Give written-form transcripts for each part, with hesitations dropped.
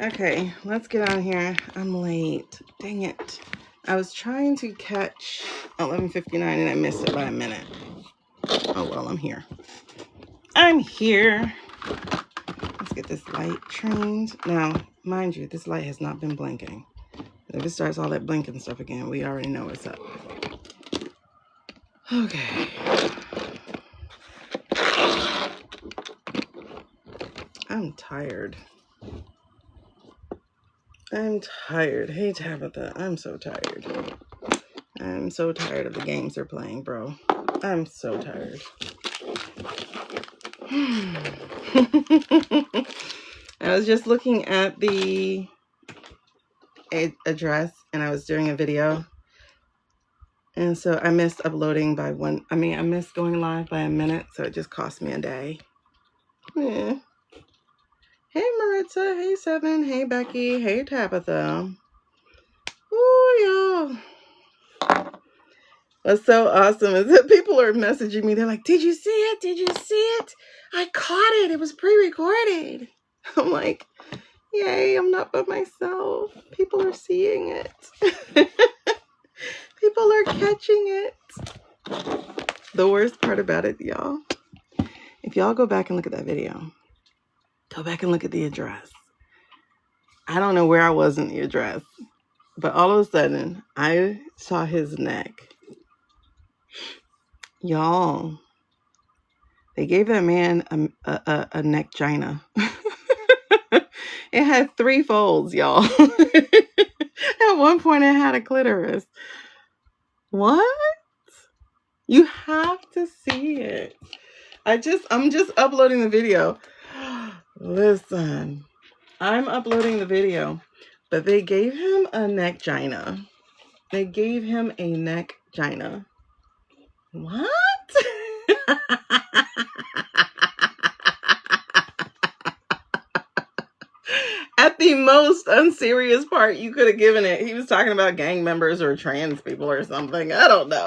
Okay, let's get on here. I'm late. Dang it. I was trying to catch 11:59 and I missed it by a minute. Oh well, I'm here. I'm here. Let's get this light trained. Now, mind you, this light has not been blinking. If it starts all that blinking stuff again, we already know what's up. Okay. I'm tired. I'm tired. Hey, Tabitha, I'm so tired. I'm so tired of the games they're playing, bro. I'm so tired. I was just looking at the address and I was doing a video. And so I missed uploading by I missed going live by a minute. So it just cost me a day. Yeah. Hey, Maritza. Hey, Seven. Hey, Becky. Hey, Tabitha. Ooh, y'all. What's so awesome is that people are messaging me. They're like, did you see it? Did you see it? I caught it. It was pre-recorded. I'm like, yay, I'm not by myself. People are seeing it. People are catching it. The worst part about it, y'all, if y'all go back and look at that video, go back and look at the address. I don't know where I was in the address, but all of a sudden, I saw his neck. Y'all, they gave that man a neck gina. It had 3 folds, y'all. At one point, it had a clitoris. What? You have to see it. I'm just uploading the video. Listen, I'm uploading the video, but they gave him a neck gina. They gave him a neck gina. What? At the most unserious part you could have given it, he was talking about gang members or trans people or something. I don't know.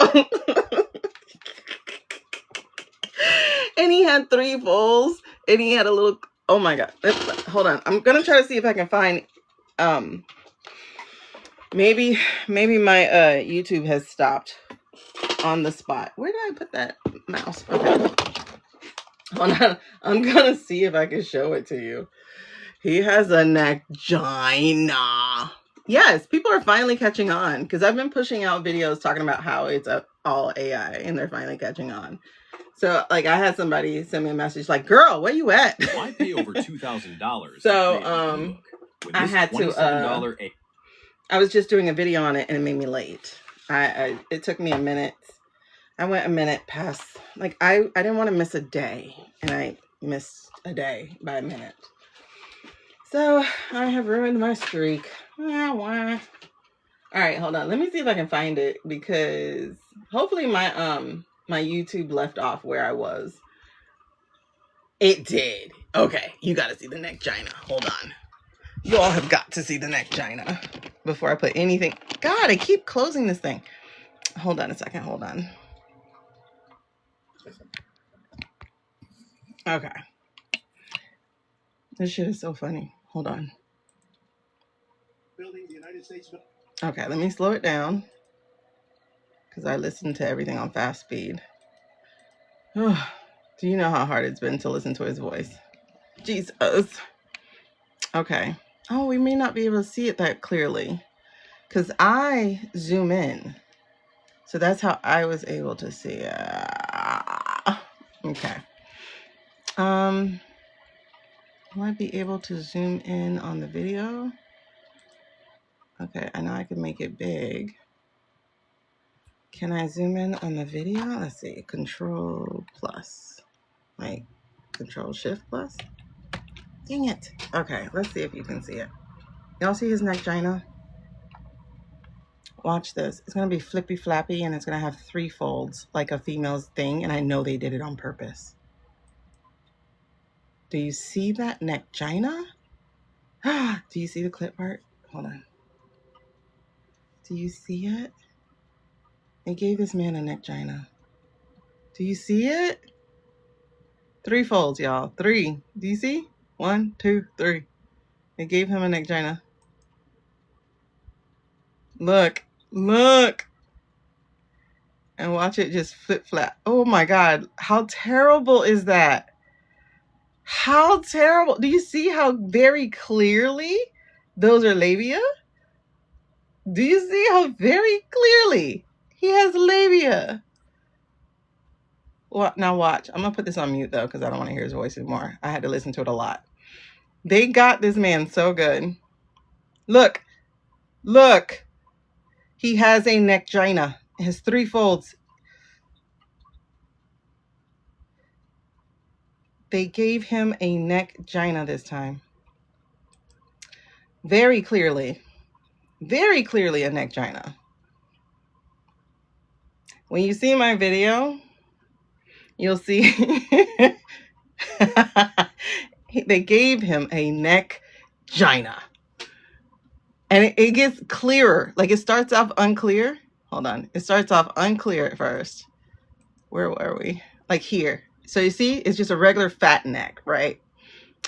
And he had 3 folds, and he had a little. Oh my god! Hold on, I'm gonna try to see if I can find. Maybe my YouTube has stopped on the spot. Where did I put that mouse? Okay. Hold on. I'm gonna see if I can show it to you. He has a neck gina. Yes, people are finally catching on because I've been pushing out videos talking about how it's all AI, and they're finally catching on. So, like, I had somebody send me a message like, "Girl, where you at?" Why pay over $2,000? So, I had to. I was just doing a video on it, and it made me late. It took me a minute. I went a minute past. Like, I didn't want to miss a day, and I missed a day by a minute. So I have ruined my streak. Wah. All right, hold on. Let me see if I can find it because hopefully my my YouTube left off where I was. It did. Okay, you got to see the neck gina. Hold on. You all have got to see the neck gina before I put anything. God, I keep closing this thing. Hold on a second. Hold on. Okay. This shit is so funny. Hold on. Building the United States. Okay, let me slow it down because I listen to everything on fast speed. Do you know how hard it's been to listen to his voice? Jesus. Okay. Oh, we may not be able to see it that clearly because I zoom in. So that's how I was able to see it. Okay. Will I be able to zoom in on the video? Okay, I know I can make it big. Can I zoom in on the video? Let's see, Control plus. Like, Control Shift plus? Dang it. Okay, let's see if you can see it. Y'all see his neck gina? Watch this. It's going to be flippy flappy and it's going to have 3 folds like a female's thing. And I know they did it on purpose. Do you see that neck gina? Do you see the clip part? Hold on. Do you see it? They gave this man a neck gina. Do you see it? 3 folds, y'all. 3. Do you see? 1, 2, 3. They gave him a neck gina. Look. Look. And watch it just flip flat. Oh my God. How terrible is that? How terrible. Do you see how very clearly those are labia? Do you see how very clearly he has labia? Well, now watch. I'm going to put this on mute though, because I don't want to hear his voice anymore. I had to listen to it a lot. They got this man so good. Look. Look. He has a neck gina. It has 3 folds. They gave him a neck gina this time. Very clearly a neck gina. When you see my video, you'll see they gave him a neck gina. And it gets clearer. Like it starts off unclear. Hold on. It starts off unclear at first. Where were we? Like here. So you see, it's just a regular fat neck, right?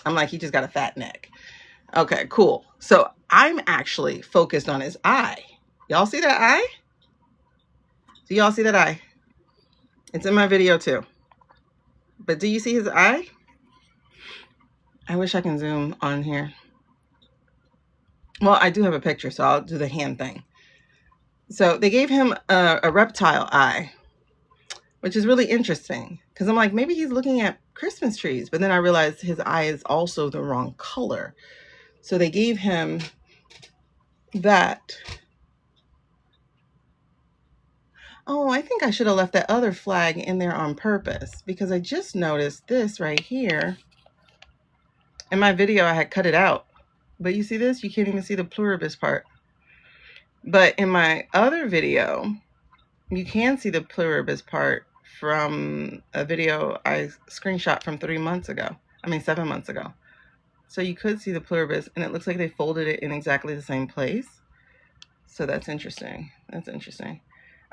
I'm like, he just got a fat neck. Okay, cool. So I'm actually focused on his eye. Y'all see that eye? Do y'all see that eye? It's in my video too. But do you see his eye? I wish I can zoom on here. Well, I do have a picture, so I'll do the hand thing. So they gave him a reptile eye, which is really interesting because I'm like, maybe he's looking at Christmas trees. But then I realized his eye is also the wrong color. So they gave him that. Oh, I think I should have left that other flag in there on purpose because I just noticed this right here. In my video, I had cut it out. But you see this? You can't even see the pluribus part. But in my other video, you can see the pluribus part from a video I screenshot from 7 months ago. So you could see the pluribus, and it looks like they folded it in exactly the same place. So that's interesting. That's interesting.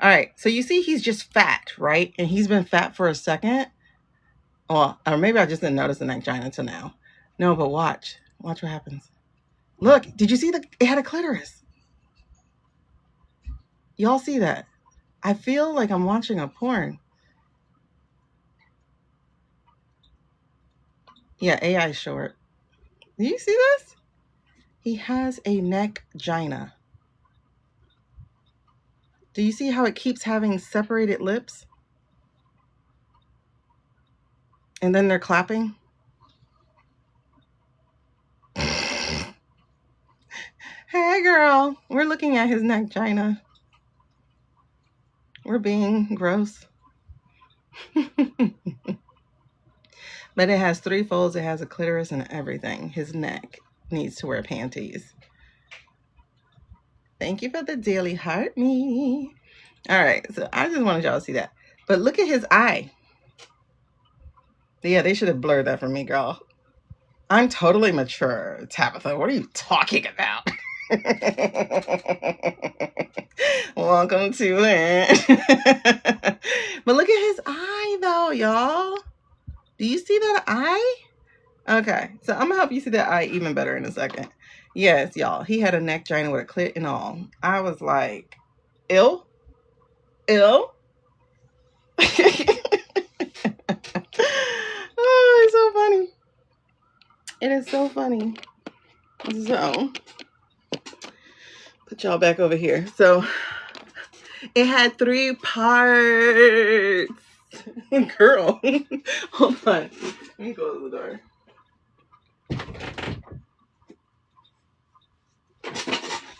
All right. So you see he's just fat, right? And he's been fat for a second. Well, or maybe I just didn't notice the neck gina until now. No, but watch. Watch what happens. Look, did you see it had a clitoris? Y'all see that? I feel like I'm watching a porn. Yeah, AI short. Do you see this? He has a neck gina. Do you see how it keeps having separated lips? And then they're clapping. Hey girl, we're looking at his neck gina. We're being gross. But it has 3 folds, it has a clitoris and everything. His neck needs to wear panties. Thank you for the daily heart me. All right, so I just wanted y'all to see that. But look at his eye. Yeah, they should have blurred that for me, girl. I'm totally mature, Tabitha. What are you talking about? Welcome to it. But look at his eye, though, y'all. Do you see that eye? Okay, so I'm gonna help you see that eye even better in a second. Yes, y'all. He had a neck gina with a clit and all. I was like, ill. Oh, it's so funny. It is so funny. So, put y'all back over here. So, it had 3 parts. Girl, hold on. Let me close the door.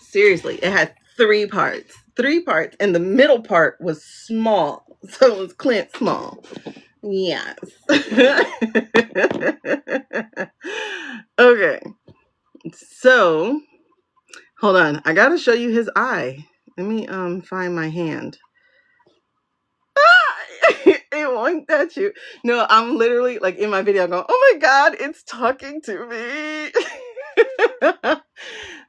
Seriously, it had 3 parts. 3 parts, and the middle part was small. So it was Clint small. Yes. Okay. So, hold on. I gotta show you his eye. Let me find my hand. It won't touch you. No, I'm literally like in my video going, oh my God, it's talking to me.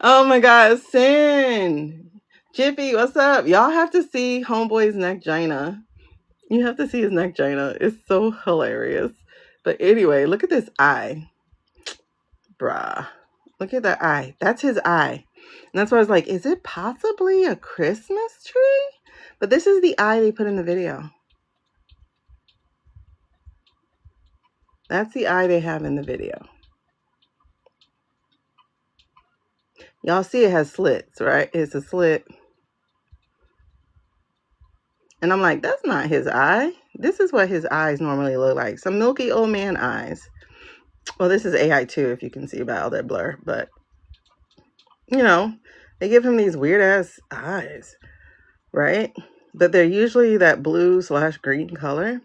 Oh my God, Sin. Jiffy, what's up? Y'all have to see homeboy's neck gina. You have to see his neck gina. It's so hilarious. But anyway, look at this eye. Bruh. Look at that eye. That's his eye. And that's why I was like, is it possibly a Christmas tree? But this is the eye they put in the video. That's the eye they have in the video. Y'all see it has slits, right? It's a slit. And I'm like, that's not his eye. This is what his eyes normally look like. Some milky old man eyes. Well, this is AI too, if you can see by all that blur. But, you know, they give him these weird ass eyes, right? But they're usually that blue/green color.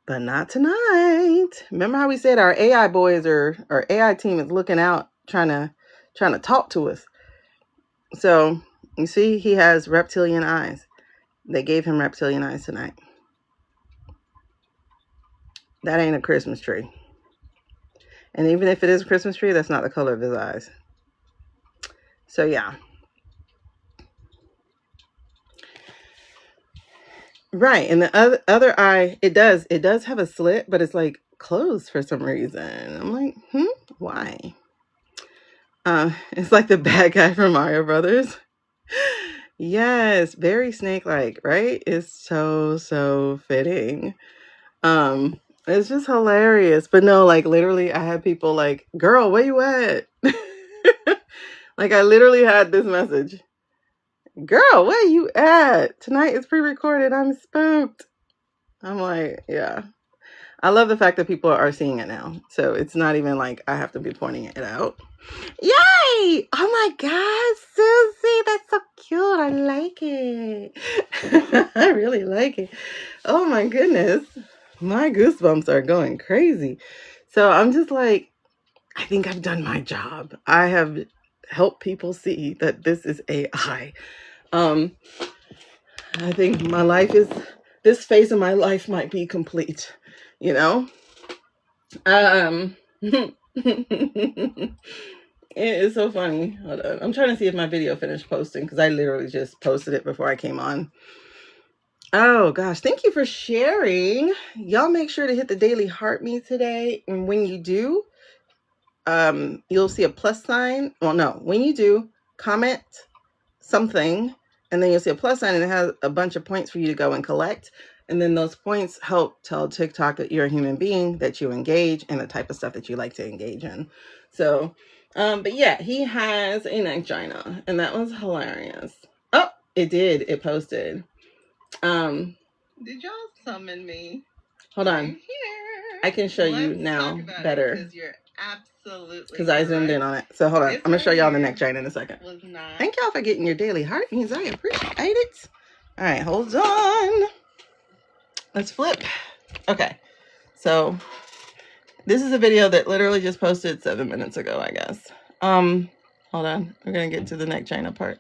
But not tonight. Remember how we said our AI boys our AI team is looking out, trying to talk to us. So you see, he has reptilian eyes. They gave him reptilian eyes tonight. That ain't a Christmas tree. And even if it is a Christmas tree, that's not the color of his eyes. So yeah. Right. And the other eye, it does have a slit, but it's like closed for some reason. I'm like, why? It's like the bad guy from Mario Brothers. Yes, very snake-like, right? It's so fitting. It's just hilarious. But no, like literally I had people like, girl, where you at? Like I literally had this message. Girl, where you at? Tonight is pre-recorded. I'm spooked. I'm like, yeah. I love the fact that people are seeing it now. So it's not even like I have to be pointing it out. Yay! Oh my God, Susie, that's so cute. I like it. I really like it. Oh my goodness. My goosebumps are going crazy. So I'm just like, I think I've done my job. I have helped people see that this is AI. I think my life is, this phase of my life might be complete, you know? It is so funny. Hold on. I'm trying to see if my video finished posting because I literally just posted it before I came on. Oh gosh, thank you for sharing. Y'all make sure to hit the daily heart me today. And when you do, you'll see a plus sign. Well, no, when you do, comment something, and then you'll see a plus sign and it has a bunch of points for you to go and collect. And then those points help tell TikTok that you're a human being, that you engage, and the type of stuff that you like to engage in. So, but yeah, he has a vagina, and that was hilarious. Oh, it did. It posted. Did y'all summon me? Hold on. I'm here. I can show you now better. Because you're absolutely because I zoomed in on it. So hold on. I'm going to show y'all the neck joint in a second. Thank y'all for getting your daily heart means. I appreciate it. All right, hold on. Let's flip. Okay. So this is a video that literally just posted 7 minutes ago, I guess. Hold on. We're going to get to the neck China part.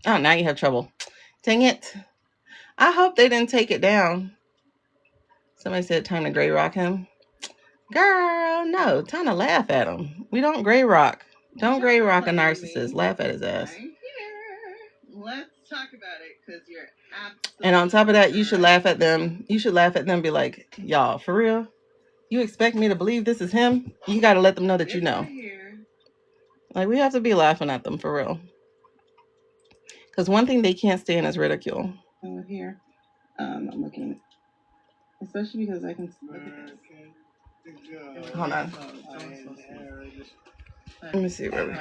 Oh, now you have trouble. Dang it. I hope they didn't take it down. Somebody said time to gray rock him. Girl, no. Time to laugh at him. We don't gray rock. Don't gray rock a narcissist. Laugh at his ass. Let's talk about it because you're absolutely. And on top of that, you should laugh at them. You should laugh at them and be like, y'all, for real? You expect me to believe this is him? You got to let them know that you know. Like, we have to be laughing at them for real. Because one thing they can't stand is ridicule. Here, I'm looking. Especially because I can look at this. Hold on. Let me see where we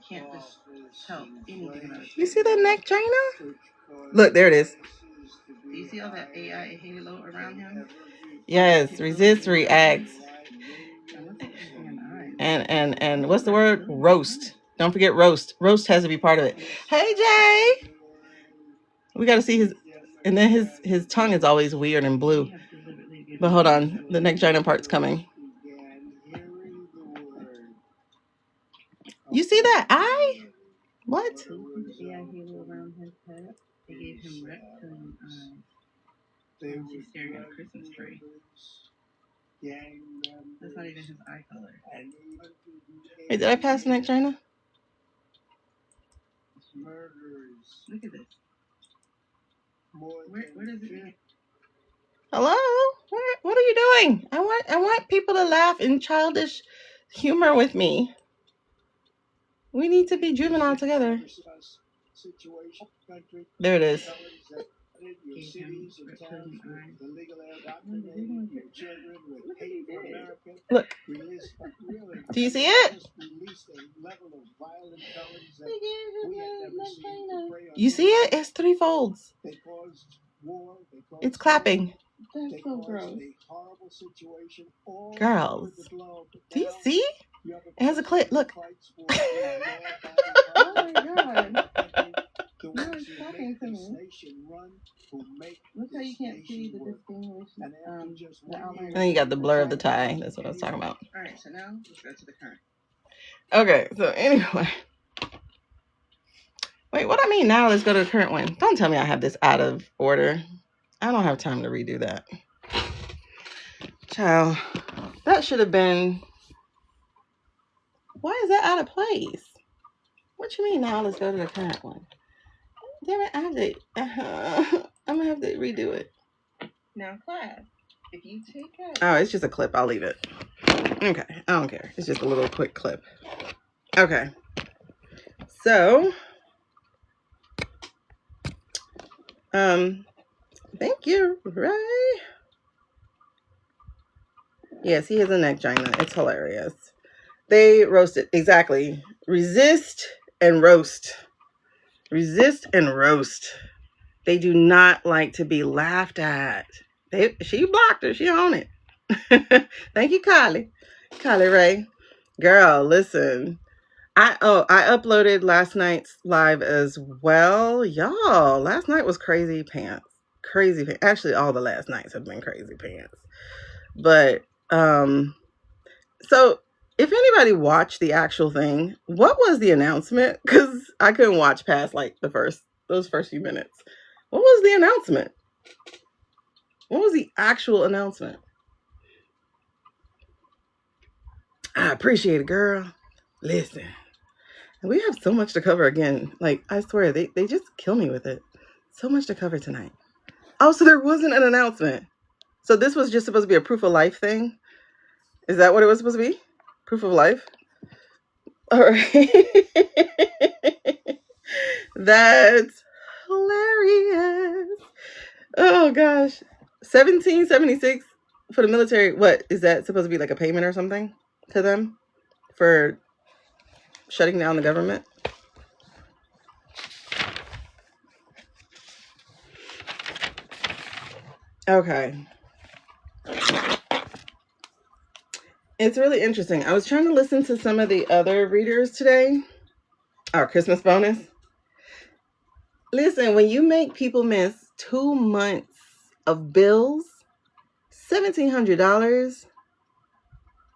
can't just tell anything about it. You see that neck, China? Look, there it is. Do you see all that AI halo around him? Yes, resist, react. And what's the word? Roast. Don't forget roast. Roast has to be part of it. Hey, Jay. We got to see his, and then his tongue is always weird and blue. But hold on, the neck giant part's coming. You see that eye? What? Yeah, halo around his head. They gave him reptilian eyes. He's staring at a Christmas tree. That's not even his eye color. Hey, did I pass the neck China? Look at this. Where does it? Hello? What are you doing? I want people to laugh in childish humor with me. We need to be juvenile together. There it is. Look. Do you see it? You see it? It's 3 folds. It's clapping. That's so gross. Girls, do you see? It has a clip. Look. Oh my God. You're talking to me. Look how you can't see the distinguished the outline. And then you got the blur of the tie. That's what I was talking about. All right, so now let's go to the current. Okay, so anyway. Wait, what I mean now? Let's go to the current one. Don't tell me I have this out of order. I don't have time to redo that. Child, that should have been... Why is that out of place? What you mean now? Let's go to the current one. Damn it, I have to... I'm going to have to redo it. Now, class, if you take it... Oh, it's just a clip. I'll leave it. Okay, I don't care. It's just a little quick clip. Okay. So... Thank you, Ray. Yes, he has a neck gina. It's hilarious. They roasted. Exactly. Resist and roast. Resist and roast. They do not like to be laughed at. She blocked her. She on it. Thank you, Kylie. Kylie Ray. Girl, listen. I uploaded last night's live as well. Y'all, last night was crazy pants. Crazy pants. Actually, all the last nights have been crazy pants. But, so if anybody watched the actual thing, what was the announcement? Because I couldn't watch past like those first few minutes. What was the announcement? What was the actual announcement? I appreciate it, girl. Listen. We have so much to cover again. Like, I swear, they just kill me with it. So much to cover tonight. Oh, so there wasn't an announcement. So this was just supposed to be a proof of life thing? Is that what it was supposed to be? Proof of life? All right. That's hilarious. Oh, gosh. 1776 for the military. What? Is that supposed to be like a payment or something to them for... shutting down the government? Okay. It's really interesting. I was trying to listen to some of the other readers today. Our Christmas bonus. Listen, when you make people miss 2 months of bills, $1,700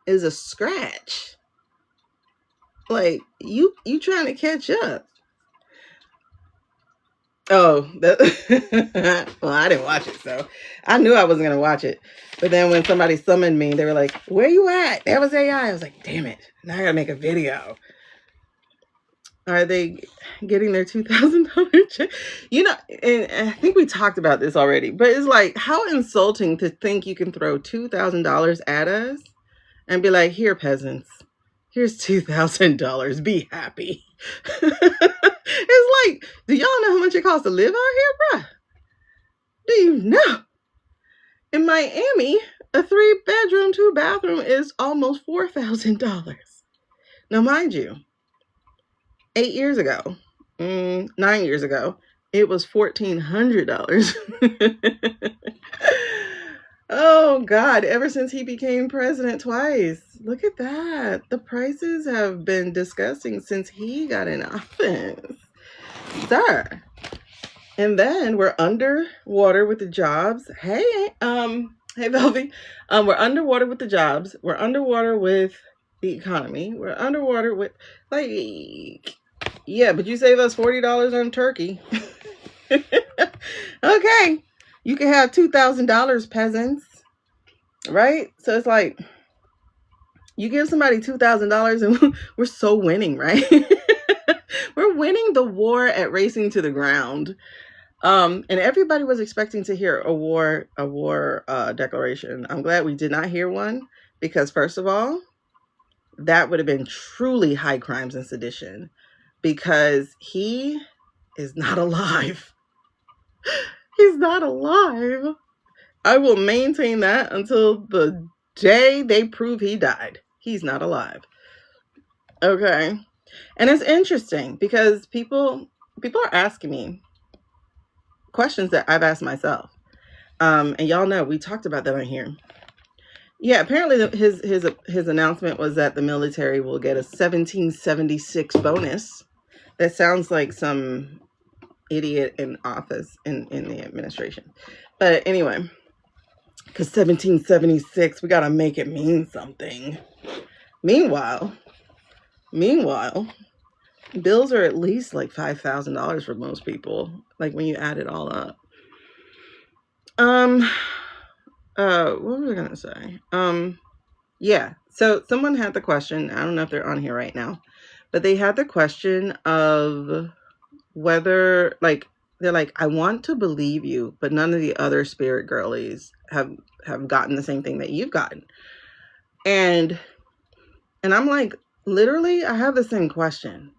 is a scratch. Like, you trying to catch up. Oh, well, I didn't watch it, so I knew I wasn't going to watch it. But then when somebody summoned me, they were like, where you at? That was AI. I was like, damn it. Now I got to make a video. Are they getting their $2,000 check? You know, and I think we talked about this already, but it's like, how insulting to think you can throw $2,000 at us and be like, here, peasants. Here's $2,000. Be happy. It's like, do y'all know how much it costs to live out here, bruh? Do you know? In Miami, a 3-bedroom, 2-bathroom is almost $4,000. Now, mind you, 9 years ago, it was $1,400. Oh, God, ever since he became president twice. Look at that. The prices have been disgusting since he got in office. Sir. And then we're underwater with the jobs. Hey, Velvy. We're underwater with the jobs. We're underwater with the economy. We're underwater with, like, yeah, but you save us $40 on turkey. Okay. You can have $2,000, peasants, right? So it's like, you give somebody $2,000 and we're so winning, right? We're winning the war at racing to the ground. And everybody was expecting to hear a war declaration. I'm glad we did not hear one, because first of all, that would have been truly high crimes and sedition, because he is not alive. He's not alive. I will maintain that until the day they prove he died. He's not alive. Okay. And it's interesting because people are asking me questions that I've asked myself. And y'all know we talked about that on here. Yeah, apparently his announcement was that the military will get a 1776 bonus. That sounds like some idiot in office in the administration. But anyway, because 1776, we got to make it mean something. Meanwhile, bills are at least like $5,000 for most people, like when you add it all up. What was I gonna say? Yeah. So someone had the question. I don't know if they're on here right now, but they had the question of whether, like, they're like, I want to believe you, but none of the other spirit girlies have gotten the same thing that you've gotten. And I'm like, literally, I have the same question.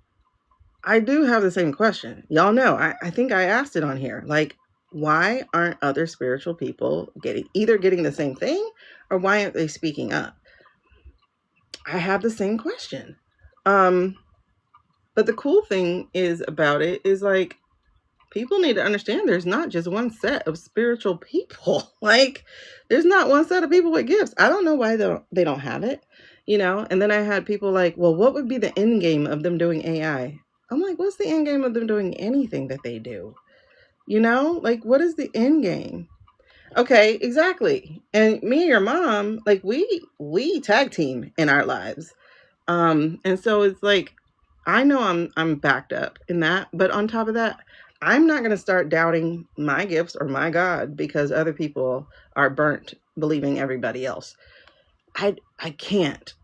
I do have the same question. Y'all know, I think I asked it on here. Like, why aren't other spiritual people getting the same thing, or why aren't they speaking up? I have the same question. But the cool thing is about it is, like, people need to understand there's not just one set of spiritual people. Like, there's not one set of people with gifts. I don't know why they don't have it, And then I had people like, well, what would be the end game of them doing AI? I'm like, what's the end game of them doing anything that they do? Like, what is the end game? Okay, exactly. And me and your mom, like, we tag team in our lives. And so it's like, I know I'm backed up in that, but on top of that, I'm not going to start doubting my gifts or my God because other people are burnt believing everybody else. I can't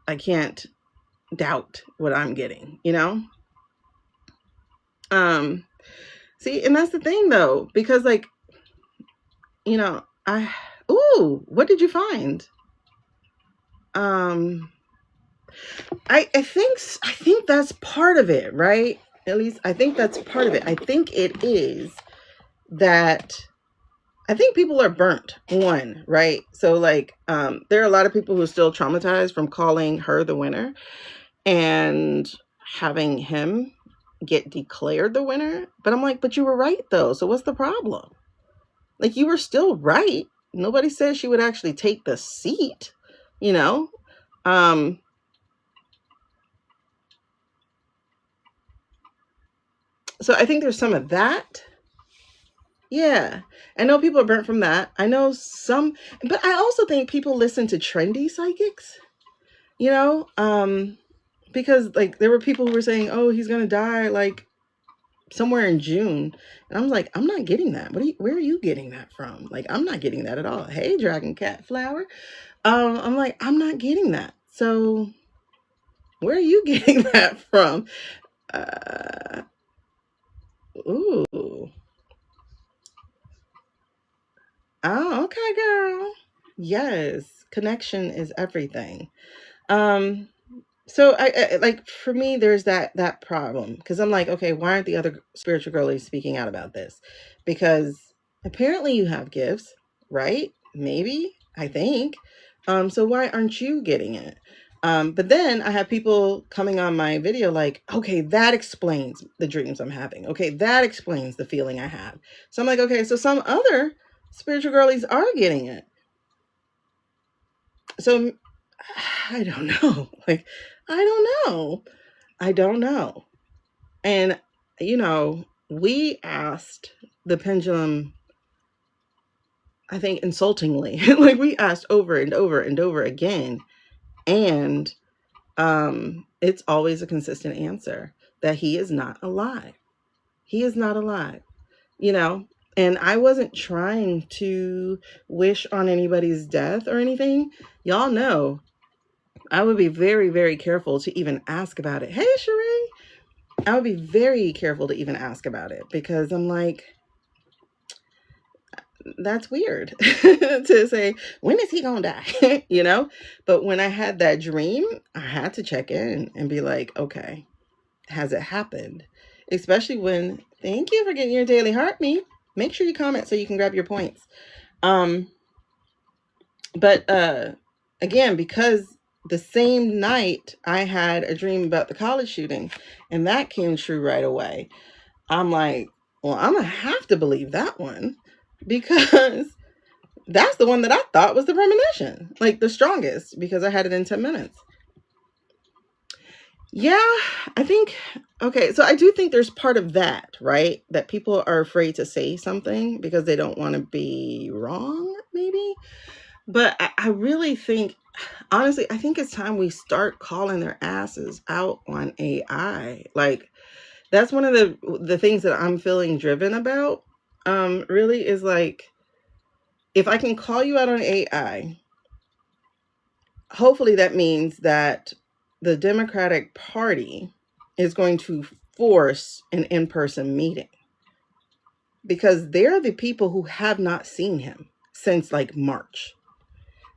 doubt what I'm getting, See, and that's the thing though, because, like, what did you find? I think that's part of it, right? At least I think that's part of it. I think it is that I think people are burnt, one, right? So, like, there are a lot of people who are still traumatized from calling her the winner and having him get declared the winner. But I'm like, but you were right though. So what's the problem? Like, you were still right. Nobody said she would actually take the seat, So I think there's some of that. Yeah. I know people are burnt from that. I know some, but I also think people listen to trendy psychics, because, like, there were people who were saying, oh, he's going to die like somewhere in June. And I was like, I'm not getting that. Where are you getting that from? Like, I'm not getting that at all. Hey, Dragon Cat Flower. I'm like, I'm not getting that. So where are you getting that from? Ooh. Oh, okay, girl. Yes. Connection is everything. So I like, for me, there's that problem, because I'm like, okay, why aren't the other spiritual girlies speaking out about this? Because apparently you have gifts, right? Maybe, I think. So why aren't you getting it? But then I have people coming on my video like, okay, that explains the dreams I'm having. Okay, that explains the feeling I have. So I'm like, okay, so some other spiritual girlies are getting it. So I don't know. Like, I don't know. And, we asked the pendulum, I think, insultingly, like, we asked over and over and over again. And it's always a consistent answer that he is not alive. He is not alive, And I wasn't trying to wish on anybody's death or anything. Y'all know I would be very, very careful to even ask about it. Hey, Sheree. I would be very careful to even ask about it, because I'm like, that's weird to say, when is he gonna die? You know? But when I had that dream, I had to check in and be like, okay, has it happened? Especially when, thank you for getting your daily heart me. Make sure you comment so you can grab your points. But again, because the same night I had a dream about the college shooting and that came true right away. I'm like, well, I'm gonna have to believe that one because that's the one that I thought was the premonition, like the strongest, because I had it in 10 minutes. Yeah, I think, okay, so I do think there's part of that, right? That people are afraid to say something because they don't want to be wrong, maybe. But I really think, honestly, I think it's time we start calling their asses out on AI. Like, that's one of the things that I'm feeling driven about, really, is like, if I can call you out on AI, hopefully that means that the Democratic Party is going to force an in-person meeting, because they're the people who have not seen him since like March.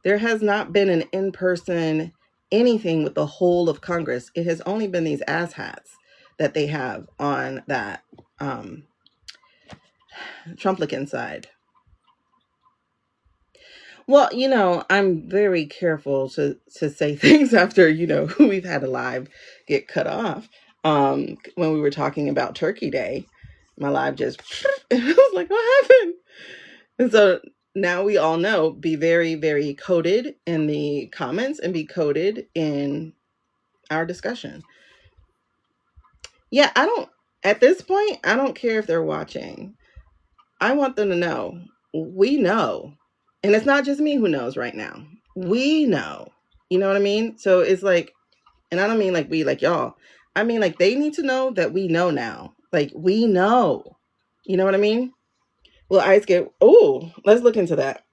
There has not been an in-person anything with the whole of Congress. It has only been these asshats that they have on that Trumplican side. Well, I'm very careful to say things after, we've had a live get cut off. When we were talking about Turkey Day, my live just, it was like, what happened? And so now we all know, be very, very coded in the comments and be coded in our discussion. Yeah, at this point, I don't care if they're watching. I want them to know, we know. And it's not just me who knows right now. We know. You know what I mean? So it's like, and I don't mean like we, like y'all. I mean like they need to know that we know now. Like we know. You know what I mean? Well, I get, let's look into that.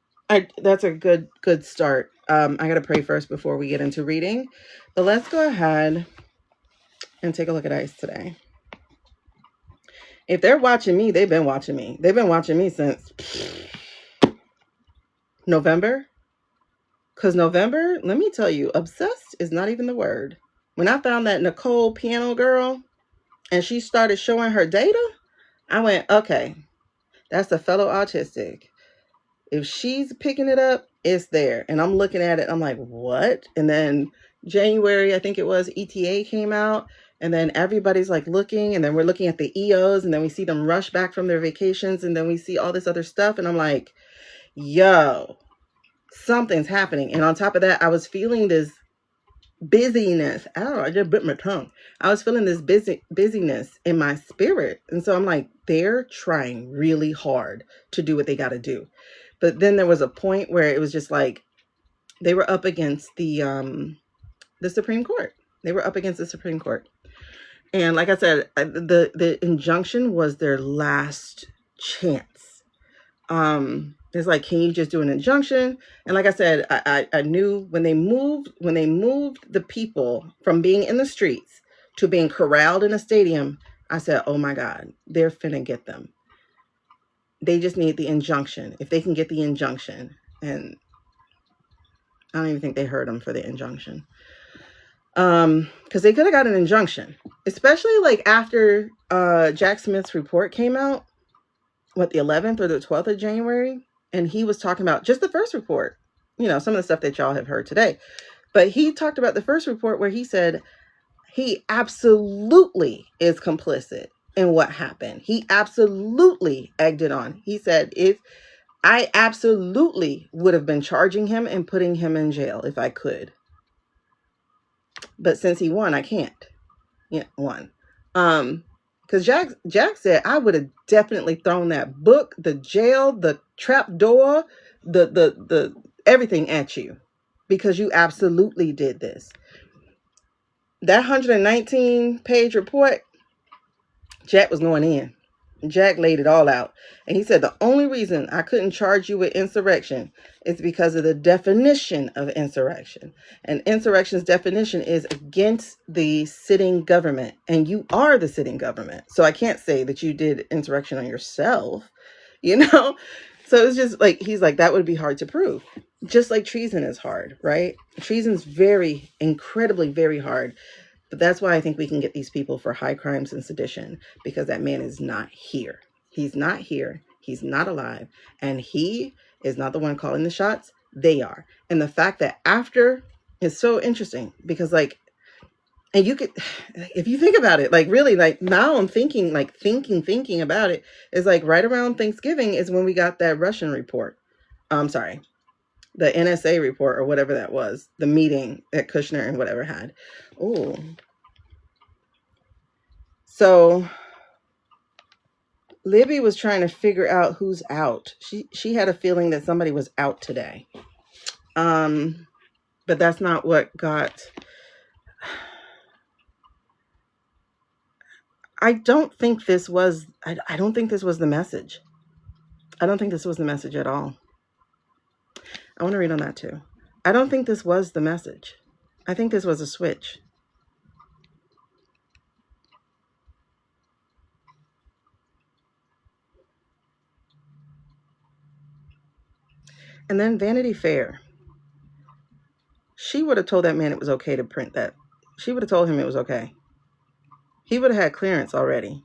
That's a good start. I got to pray first before we get into reading. But let's go ahead and take a look at ICE today. If they're watching me, they've been watching me. They've been watching me since November. Because November, let me tell you, obsessed is not even the word. When I found that Nicole piano girl and she started showing her data, I went, okay, that's a fellow autistic. If she's picking it up, it's there. And I'm looking at it, I'm like, what? And then January, I think it was, ETA came out. And then everybody's like looking, and then we're looking at the EOs, and then we see them rush back from their vacations, and then we see all this other stuff. And I'm like, yo, something's happening. And on top of that, I was feeling this busyness. I don't know, I just bit my tongue. I was feeling this busyness in my spirit. And so I'm like, they're trying really hard to do what they got to do. But then there was a point where it was just like they were up against the Supreme Court. They were up against the Supreme Court. And like I said, the injunction was their last chance. It's like, can you just do an injunction? And like I said, I knew when they moved the people from being in the streets to being corralled in a stadium, I said, oh my God, they're finna get them. They just need the injunction. If they can get the injunction, and I don't even think they heard them for the injunction. Because they could have got an injunction, especially like after Jack Smith's report came out, the 11th or the 12th of January. And he was talking about just the first report, some of the stuff that y'all have heard today. But he talked about the first report where he said he absolutely is complicit in what happened. He absolutely egged it on. He said, if I absolutely would have been charging him and putting him in jail if I could. But since he won, I can't. Yeah, won. Because Jack said, I would have definitely thrown that book, the jail, the trap door, the everything at you, because you absolutely did this. That 119-page report, Jack was going in. Jack laid it all out. And he said, the only reason I couldn't charge you with insurrection is because of the definition of insurrection. And insurrection's definition is against the sitting government. And you are the sitting government. So I can't say that you did insurrection on yourself, So it was just like, he's like, that would be hard to prove. Just like treason is hard, right? Treason's very, incredibly, very hard. But that's why I think we can get these people for high crimes and sedition, because that man is not here. He's not here. He's not alive. And he is not the one calling the shots. They are. And the fact that after is so interesting, because like, and you could, if you think about it, like really, like now I'm thinking, like thinking about it, is like right around Thanksgiving is when we got that Russian report. I'm sorry, the NSA report or whatever that was, the meeting that Kushner and whatever had. Oh, so Libby was trying to figure out who's out. She had a feeling that somebody was out today. But that's not what got. I don't think this was. I don't think this was the message. I don't think this was the message at all. I want to read on that too. I don't think this was the message. I think this was a switch. And then Vanity Fair. She would have told that man it was okay to print that. She would have told him it was okay. He would have had clearance already.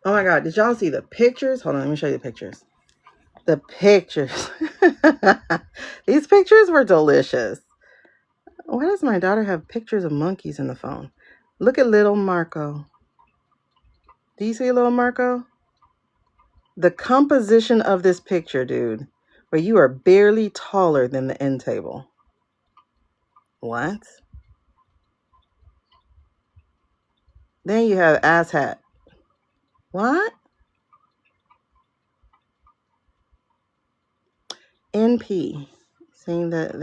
Oh my God, did y'all see the pictures? Hold on, let me show you the pictures. The pictures. These pictures were delicious. Why does my daughter have pictures of monkeys in the phone? Look at little Marco. Do you see little Marco? The composition of this picture, dude, where you are barely taller than the end table. What? Then you have ass hat. What? NP. Saying that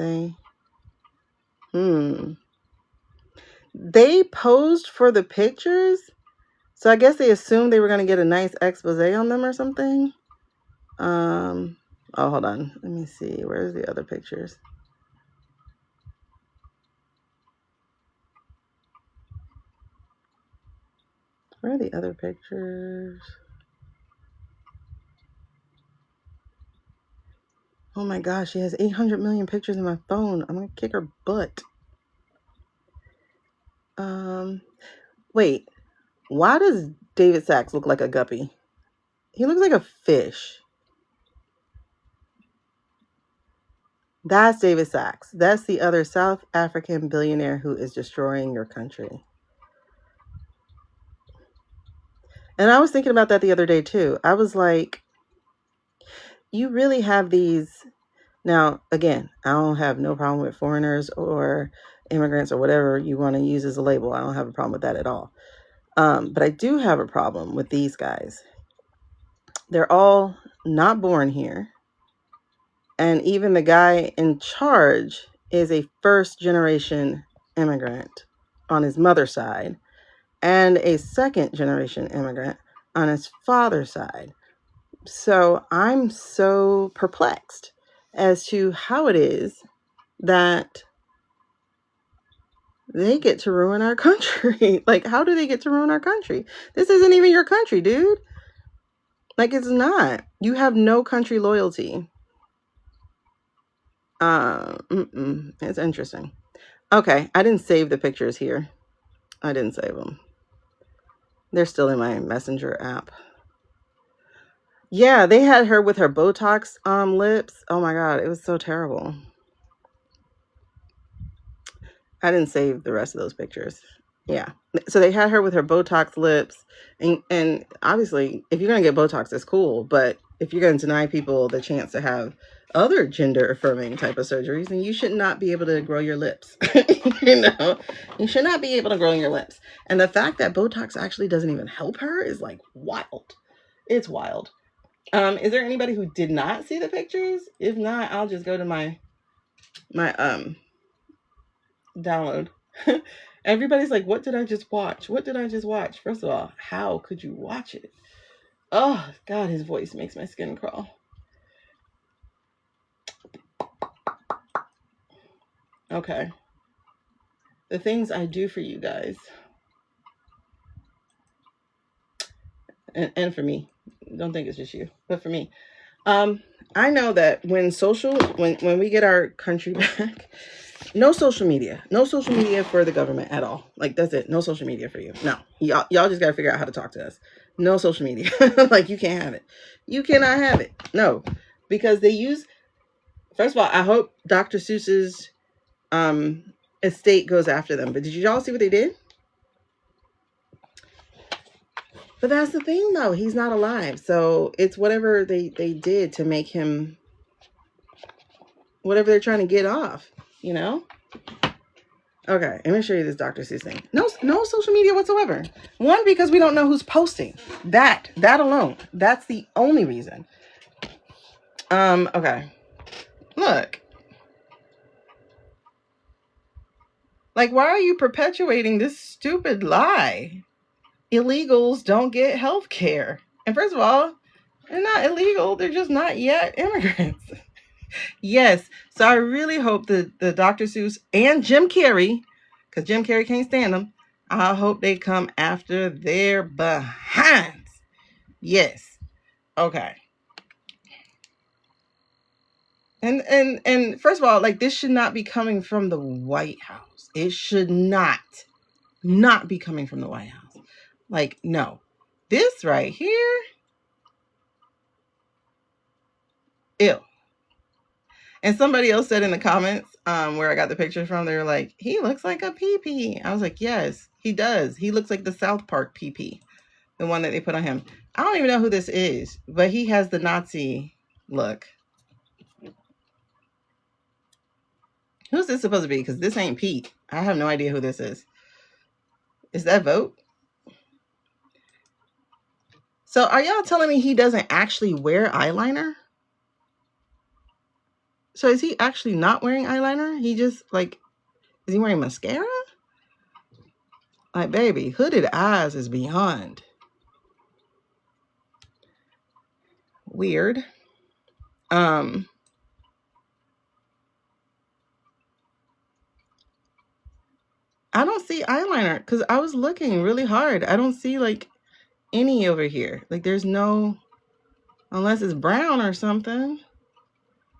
they posed for the pictures? So I guess they assumed they were going to get a nice expose on them or something. Oh, hold on. Let me see. Where's the other pictures? Where are the other pictures? Oh my gosh, she has 800 million pictures in my phone. I'm going to kick her butt. Wait. Why does David Sachs look like a guppy? He looks like a fish. That's David Sachs. That's the other South African billionaire who is destroying your country. And I was thinking about that the other day too. I was like, you really have these. Now, again, I don't have no problem with foreigners or immigrants or whatever you want to use as a label. I don't have a problem with that at all. But I do have a problem with these guys. They're all not born here. And even the guy in charge is a first generation immigrant on his mother's side and a second generation immigrant on his father's side. So I'm so perplexed as to how it is that they get to ruin our country. Like, how do they get to ruin our country? This isn't even your country, dude. Like, it's not. You have no country loyalty. It's interesting. Okay, I didn't save the pictures here. I didn't save them. They're still in my Messenger app. Yeah, they had her with her Botox lips. Oh my God, it was so terrible. I didn't save the rest of those pictures. Yeah. So they had her with her Botox lips. And obviously, if you're going to get Botox, it's cool. But if you're going to deny people the chance to have other gender affirming type of surgeries, then you should not be able to grow your lips. You should not be able to grow your lips. And the fact that Botox actually doesn't even help her is like wild. It's wild. Is there anybody who did not see the pictures? If not, I'll just go to my download. Everybody's like, what did I just watch? What did I just watch? First of all, how could you watch it? Oh God, his voice makes my skin crawl. Okay. The things I do for you guys. and for me. Don't think it's just you, but for me. I know that when we get our country back, no social media for the government at all. Like, that's it. No social media for you. No, y'all just got to figure out how to talk to us. No social media. Like, you can't have it. You cannot have it. No, because they use, first of all, I hope Dr. Seuss's estate goes after them. But did y'all see what they did? But that's the thing, though. He's not alive. So it's whatever they did to make him, whatever they're trying to get off, you know? Okay, let me show you this Dr. Seuss thing. No social media whatsoever. One, because we don't know who's posting. That alone. That's the only reason. Okay. Look. Like, why are you perpetuating this stupid lie? Illegals don't get health care. And first of all, they're not illegal. They're just not yet immigrants. Yes. So I really hope the Dr. Seuss and Jim Carrey, because Jim Carrey can't stand them, I hope they come after their behinds. Yes. Okay. And first of all, like, this should not be coming from the White House. It should not be coming from the White House. Like, no. This right here, ew. And somebody else said in the comments, where I got the picture from, they were like, he looks like a pee-pee. I was like, yes, he does. He looks like the South Park pee-pee, the one that they put on him. I don't even know who this is, but he has the Nazi look. Who's this supposed to be? Because this ain't Pete. I have no idea who this is. Is that Vote? So are y'all telling me he doesn't actually wear eyeliner? So is he actually not wearing eyeliner? He just, like, is he wearing mascara? Like, baby, hooded eyes is beyond weird. I don't see eyeliner because I was looking really hard. I don't see, like, any over here. Like, there's no, unless it's brown or something.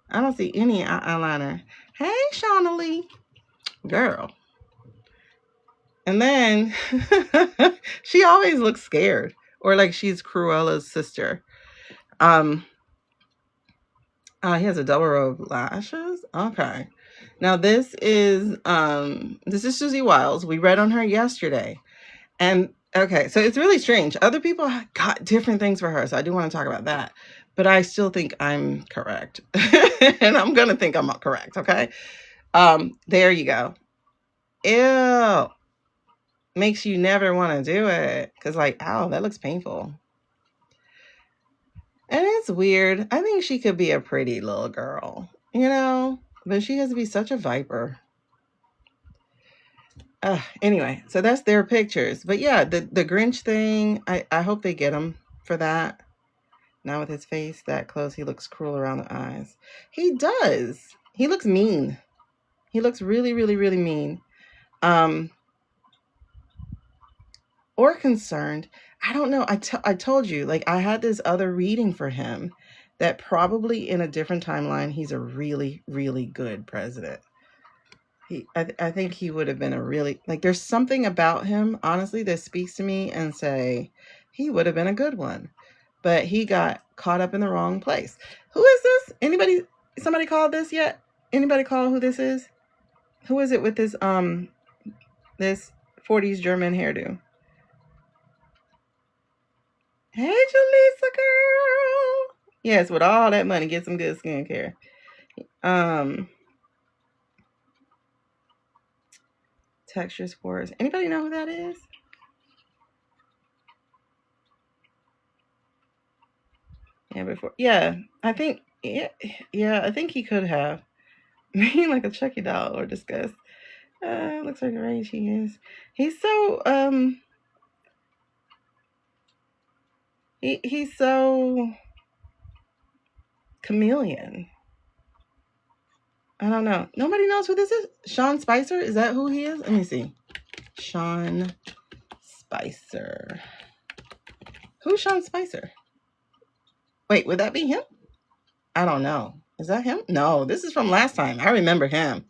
I don't see any eyeliner. Hey, Shaneequa. Girl. And then she always looks scared, or like she's Cruella's sister. He has a double row of lashes. Okay. Now this is Susie Wiles. We read on her yesterday. And okay, so it's really strange. Other people got different things for her, so I do want to talk about that. But I still think I'm correct. And I'm gonna think I'm correct, okay? There you go. Ew. Makes you never want to do it. Because, like, ow, that looks painful. And it's weird. I think she could be a pretty little girl, you know? But she has to be such a viper. Anyway, so that's their pictures. But yeah, the Grinch thing, I hope they get him for that. Now with his face that close, he looks cruel around the eyes. He does. He looks mean. He looks really, really, really mean. Or concerned. I don't know. I told you, like, I had this other reading for him that probably in a different timeline, he's a really, really good president. I think he would have been a really, like, there's something about him, honestly, that speaks to me and say he would have been a good one. But he got caught up in the wrong place. Who is this? Somebody called this yet? Anybody call who this is? Who is it with this 40s German hairdo? Hey, Jaleesa girl. Yes, with all that money, get some good skincare. Texture Sports. Anybody know who that is? I think he could have. Maybe like a Chucky doll or disgust. Looks like a rage he is. He's so he's so chameleon. I don't know. Nobody knows who this is. Sean Spicer? Is that who he is? Let me see. Sean Spicer. Who's Sean Spicer? Wait, would that be him? I don't know. Is that him? No, this is from last time. I remember him.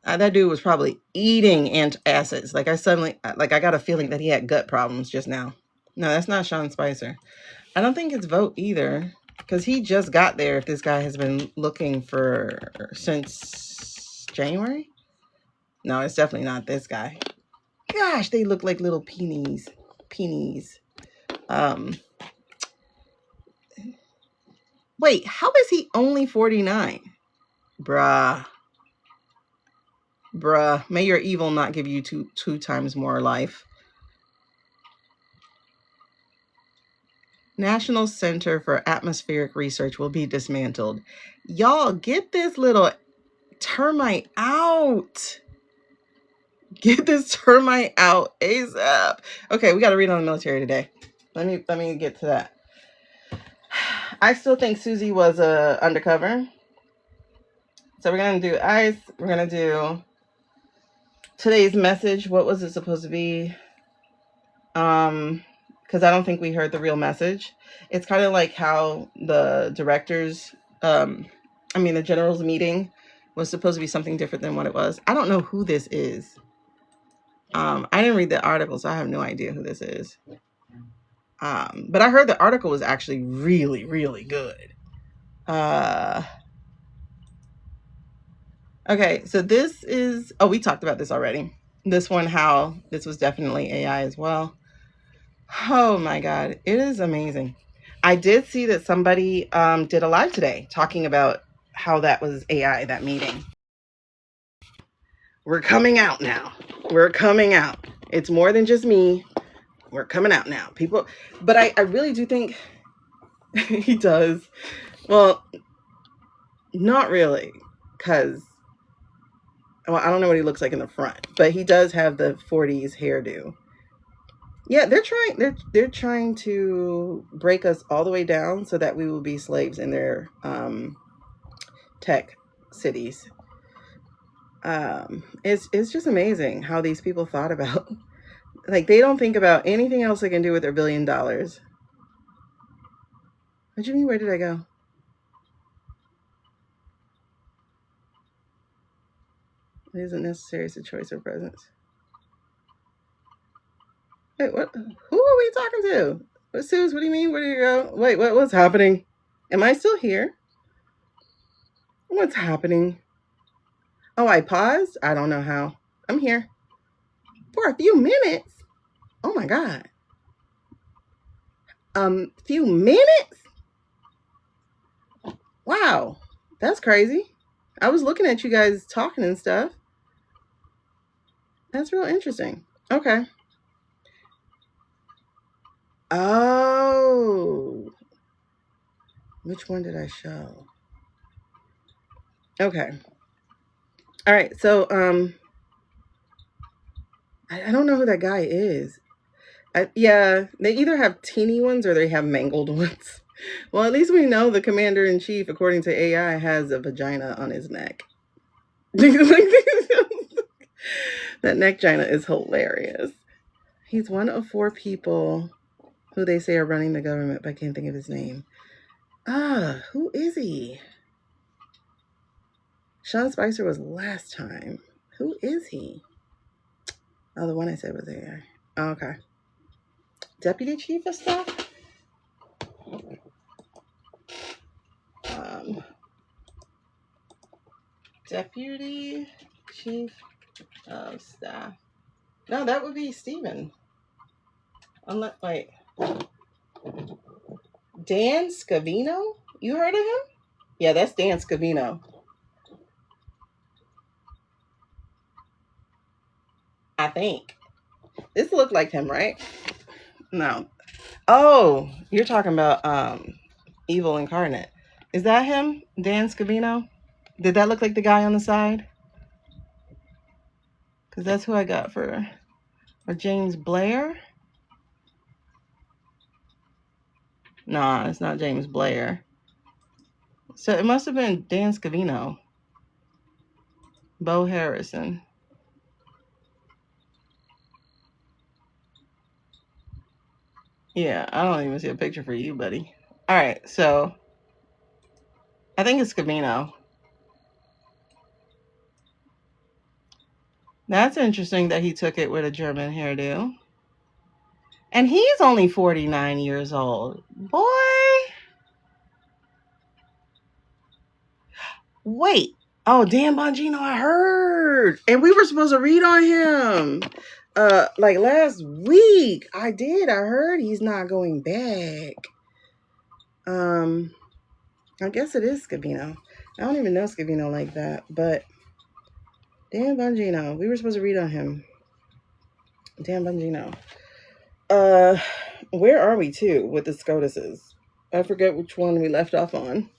That dude was probably eating antacids. Like I got a feeling that he had gut problems just now. No, that's not Sean Spicer. I don't think it's Vote either, because he just got there. If this guy has been looking for since January. No, it's definitely not this guy. Gosh, they look like little peonies. Wait, how is he only 49? Bruh, may your evil not give you two times more life. National Center for Atmospheric Research will be dismantled. Y'all, get this little termite out. Get this termite out ASAP. Okay, we got to read on the military today. Let me get to that. I still think Susie was undercover. So we're going to do ICE. We're going to do today's message. What was it supposed to be? Because I don't think we heard the real message. It's kind of like how the directors, the general's meeting was supposed to be something different than what it was. I don't know who this is. I didn't read the article, so I have no idea who this is. But I heard the article was actually really, really good. Okay, so this is, we talked about this already. This one, how this was definitely AI as well. Oh my God, it is amazing. I did see that somebody did a live today talking about how that was AI, that meeting. We're coming out now. We're coming out. It's more than just me. We're coming out now. People, but I really do think he does. Well, not really, because, I don't know what he looks like in the front, but he does have the 40s hairdo. Yeah, they're trying to break us all the way down so that we will be slaves in their tech cities. It's just amazing how these people thought about, like, they don't think about anything else they can do with their $1 billion. What do you mean, where did I go? It isn't necessary, it's a choice of presence. Wait, what? Who are we talking to? What, Suze, what do you mean? Where did you go? Wait, what's happening? Am I still here? What's happening? Oh, I paused? I don't know how. I'm here. For a few minutes? Oh my God. Few minutes? Wow. That's crazy. I was looking at you guys talking and stuff. That's real interesting. Okay. Oh. Which one did I show? Okay. All right. So, I don't know who that guy is. Yeah, they either have teeny ones or they have mangled ones. Well, at least we know the commander-in-chief, according to AI, has a vagina on his neck. That neck vagina is hilarious. He's one of 4 people who they say are running the government, but I can't think of his name. Who is he? Sean Spicer was last time. Who is he? Oh, the one I said was AI. Oh, okay. Deputy Chief of Staff? Deputy Chief of Staff. No, that would be Steven. Wait. Dan Scavino? You heard of him? Yeah, that's Dan Scavino. I think. This looked like him, right? No. Oh, you're talking about Evil Incarnate. Is that him? Dan Scavino? Did that look like the guy on the side? Because that's who I got for James Blair. Nah, it's not James Blair. So it must have been Dan Scavino. Bo Harrison. Yeah, I don't even see a picture for you, buddy. All right, so I think it's Scavino. That's interesting that he took it with a German hairdo. And he's only 49 years old. Boy. Wait. Oh, Dan Bongino, I heard. And we were supposed to read on him. Like last week. I did. I heard he's not going back. I guess it is Scavino. I don't even know Scavino like that, but Dan Bongino. We were supposed to read on him. Dan Bongino. Where are we too with the SCOTUSes? I forget which one we left off on.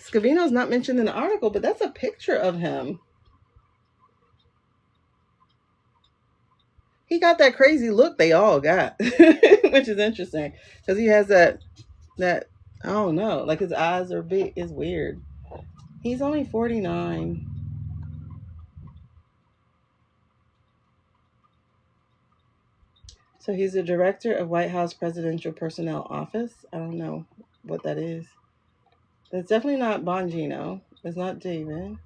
Scavino's not mentioned in the article, but that's a picture of him. He got that crazy look they all got, which is interesting because he has that I don't know, like his eyes are big. It's weird. He's only 49. So he's the director of White House Presidential Personnel Office. I don't know what that is. That's definitely not Bongino. It's not David.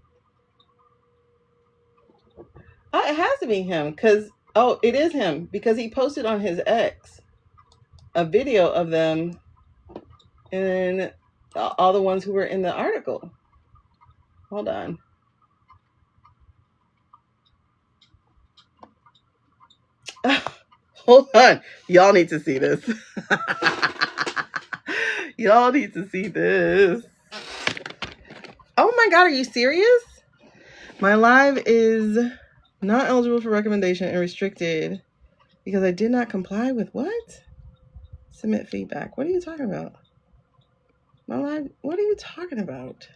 Oh, it has to be him because, oh, it is him because he posted on his X a video of them and all the ones who were in the article. Hold on. Hold on. Y'all need to see this. Y'all need to see this. Oh my God, are you serious? My live is not eligible for recommendation and restricted because I did not comply with what? Submit feedback. What are you talking about? My live, what are you talking about?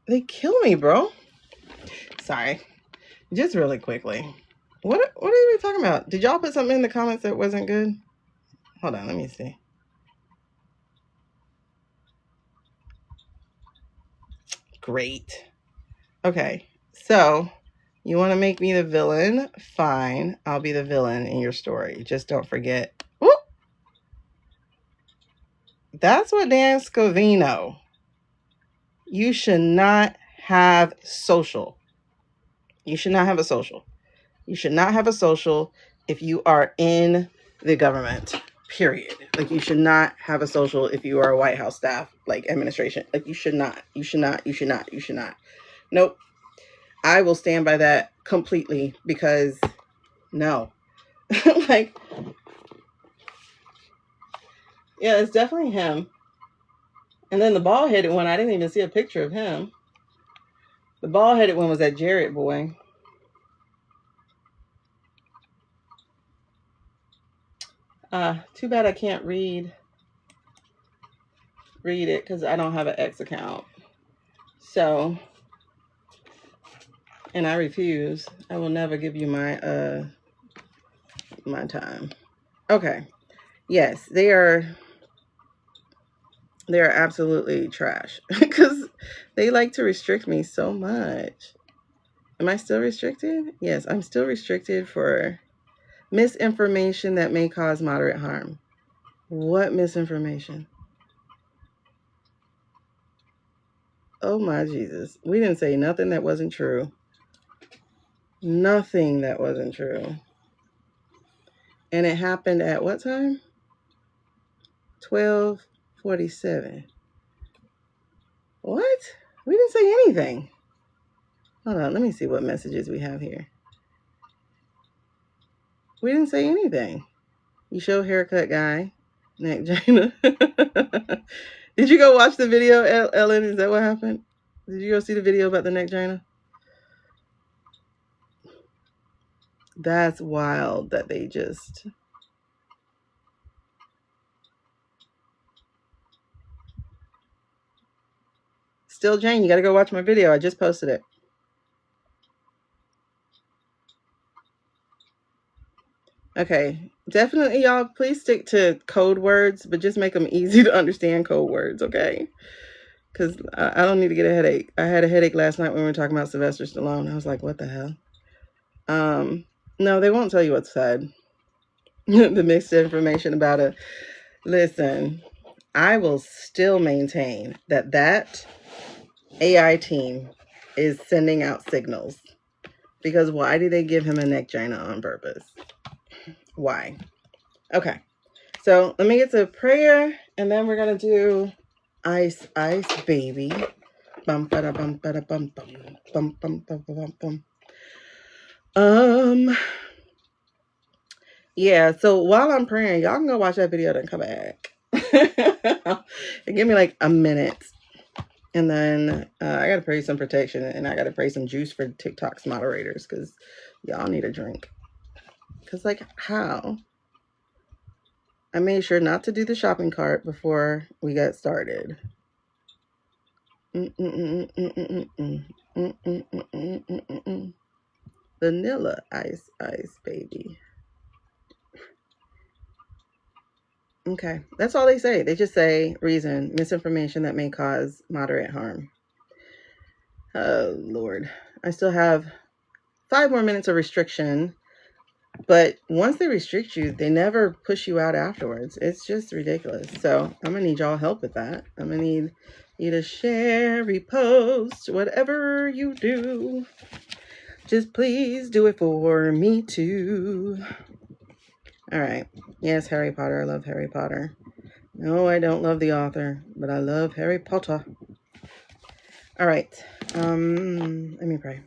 They kill me, bro. Sorry. Just really quickly. What are you talking about? Did y'all put something in the comments that wasn't good? Hold on, let me see. Great. Okay, so you want to make me the villain? Fine, I'll be the villain in your story. Just don't forget. Whoop! That's what Dan Scavino. You should not have social. You should not have a social. You should not have a social if you are in the government, period. Like, you should not have a social if you are a White House staff, like administration. Like, you should not. You should not. You should not. You should not. Nope. I will stand by that completely because no. Like, yeah, it's definitely him. And then the bald-headed one, I didn't even see a picture of him. The bald-headed one was that Jared boy. Too bad I can't read it because I don't have an X account. So, and I refuse. I will never give you my my time. Okay. Yes, they are absolutely trash because they like to restrict me so much. Am I still restricted? Yes, I'm still restricted for misinformation that may cause moderate harm. What misinformation? Oh my Jesus. We didn't say nothing that wasn't true. Nothing that wasn't true. And it happened at what time? 12:47. What? We didn't say anything. Hold on, let me see what messages we have here. We didn't say anything. You show haircut guy, neck Jaina. Did you go watch the video, Ellen? Is that what happened? Did you go see the video about the neck Jaina? That's wild that they just... Still, Jane, you got to go watch my video. I just posted it. Okay, definitely, y'all, please stick to code words, but just make them easy to understand code words, okay? Because I don't need to get a headache. I had a headache last night when we were talking about Sylvester Stallone. I was like, what the hell? No, they won't tell you what's said. the mixed information about it. Listen, I will still maintain that AI team is sending out signals. Because why did they give him a neck joiner on purpose? Why? Okay. So let me get to prayer, and then we're gonna do ice, ice, baby. Bum ba da bum ba da bum bum bum bum bum bum bum. Yeah. So while I'm praying, y'all can go watch that video, then come back. Give me like a minute, and then I gotta pray some protection, and I gotta pray some juice for TikTok's moderators, because y'all need a drink. Because like how? I made sure not to do the shopping cart before we got started. Vanilla ice, ice, baby. Okay, that's all they say. They just say reason, misinformation that may cause moderate harm. Oh, Lord. I still have 5 more minutes of restriction. But once they restrict you, they never push you out afterwards. It's just ridiculous. So I'm going to need y'all help with that. I'm going to need you to share, repost, whatever you do. Just please do it for me too. All right. Yes, Harry Potter. I love Harry Potter. No, I don't love the author, but I love Harry Potter. All right. Let me pray.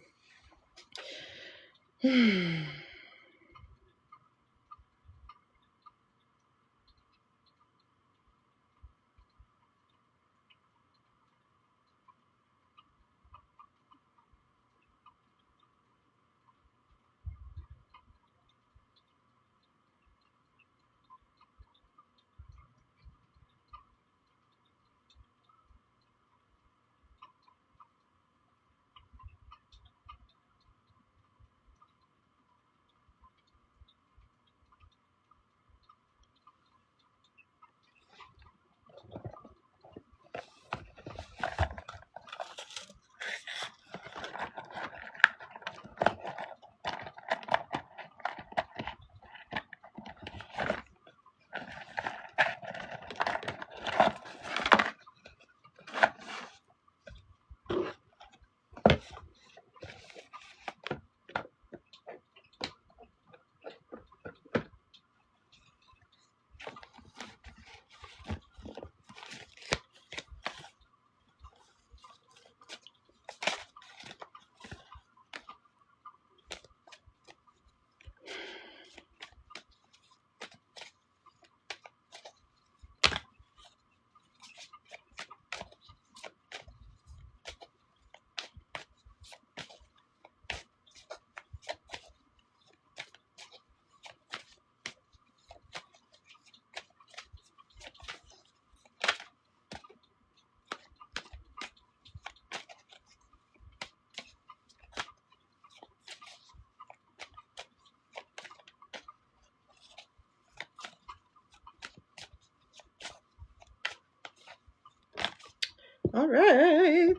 All right.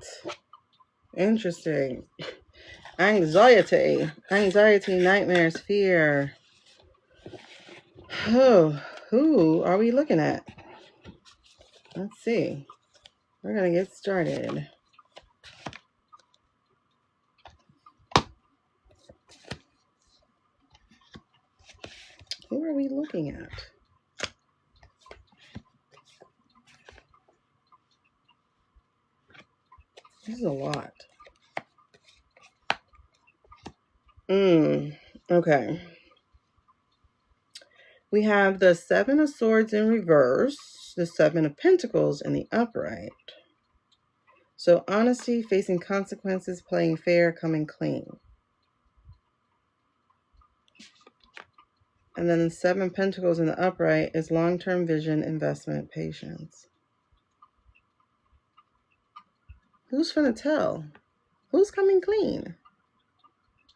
Interesting. Anxiety, nightmares, fear. Oh, who are we looking at? Let's see. We're going to get started. Who are we looking at? This is a lot. Okay. We have the 7 of Swords in reverse, the 7 of Pentacles in the upright. So honesty, facing consequences, playing fair, coming clean. And then the 7 Pentacles in the upright is long-term vision, investment, patience. Who's finna tell? Who's coming clean?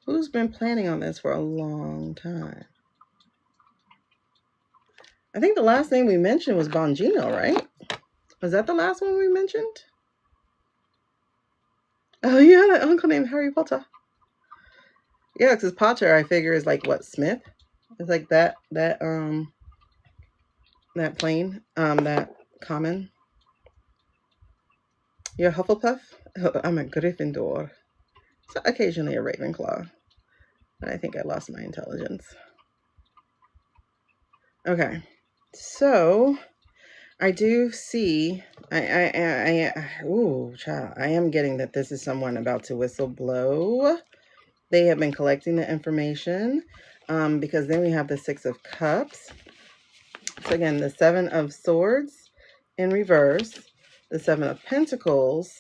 Who's been planning on this for a long time? I think the last name we mentioned was Bongino, right? Was that the last one we mentioned? Oh, yeah, that uncle named Harry Potter. Yeah, because Potter, I figure, is like, what, Smith? It's like that plane, that common. You're a Hufflepuff? Oh, I'm a Gryffindor. So occasionally a Ravenclaw. But I think I lost my intelligence. Okay. So I do see ooh, child, I am getting that this is someone about to whistle blow. They have been collecting the information. Because then we have the Six of Cups. So again, the Seven of Swords in reverse, the Seven of Pentacles,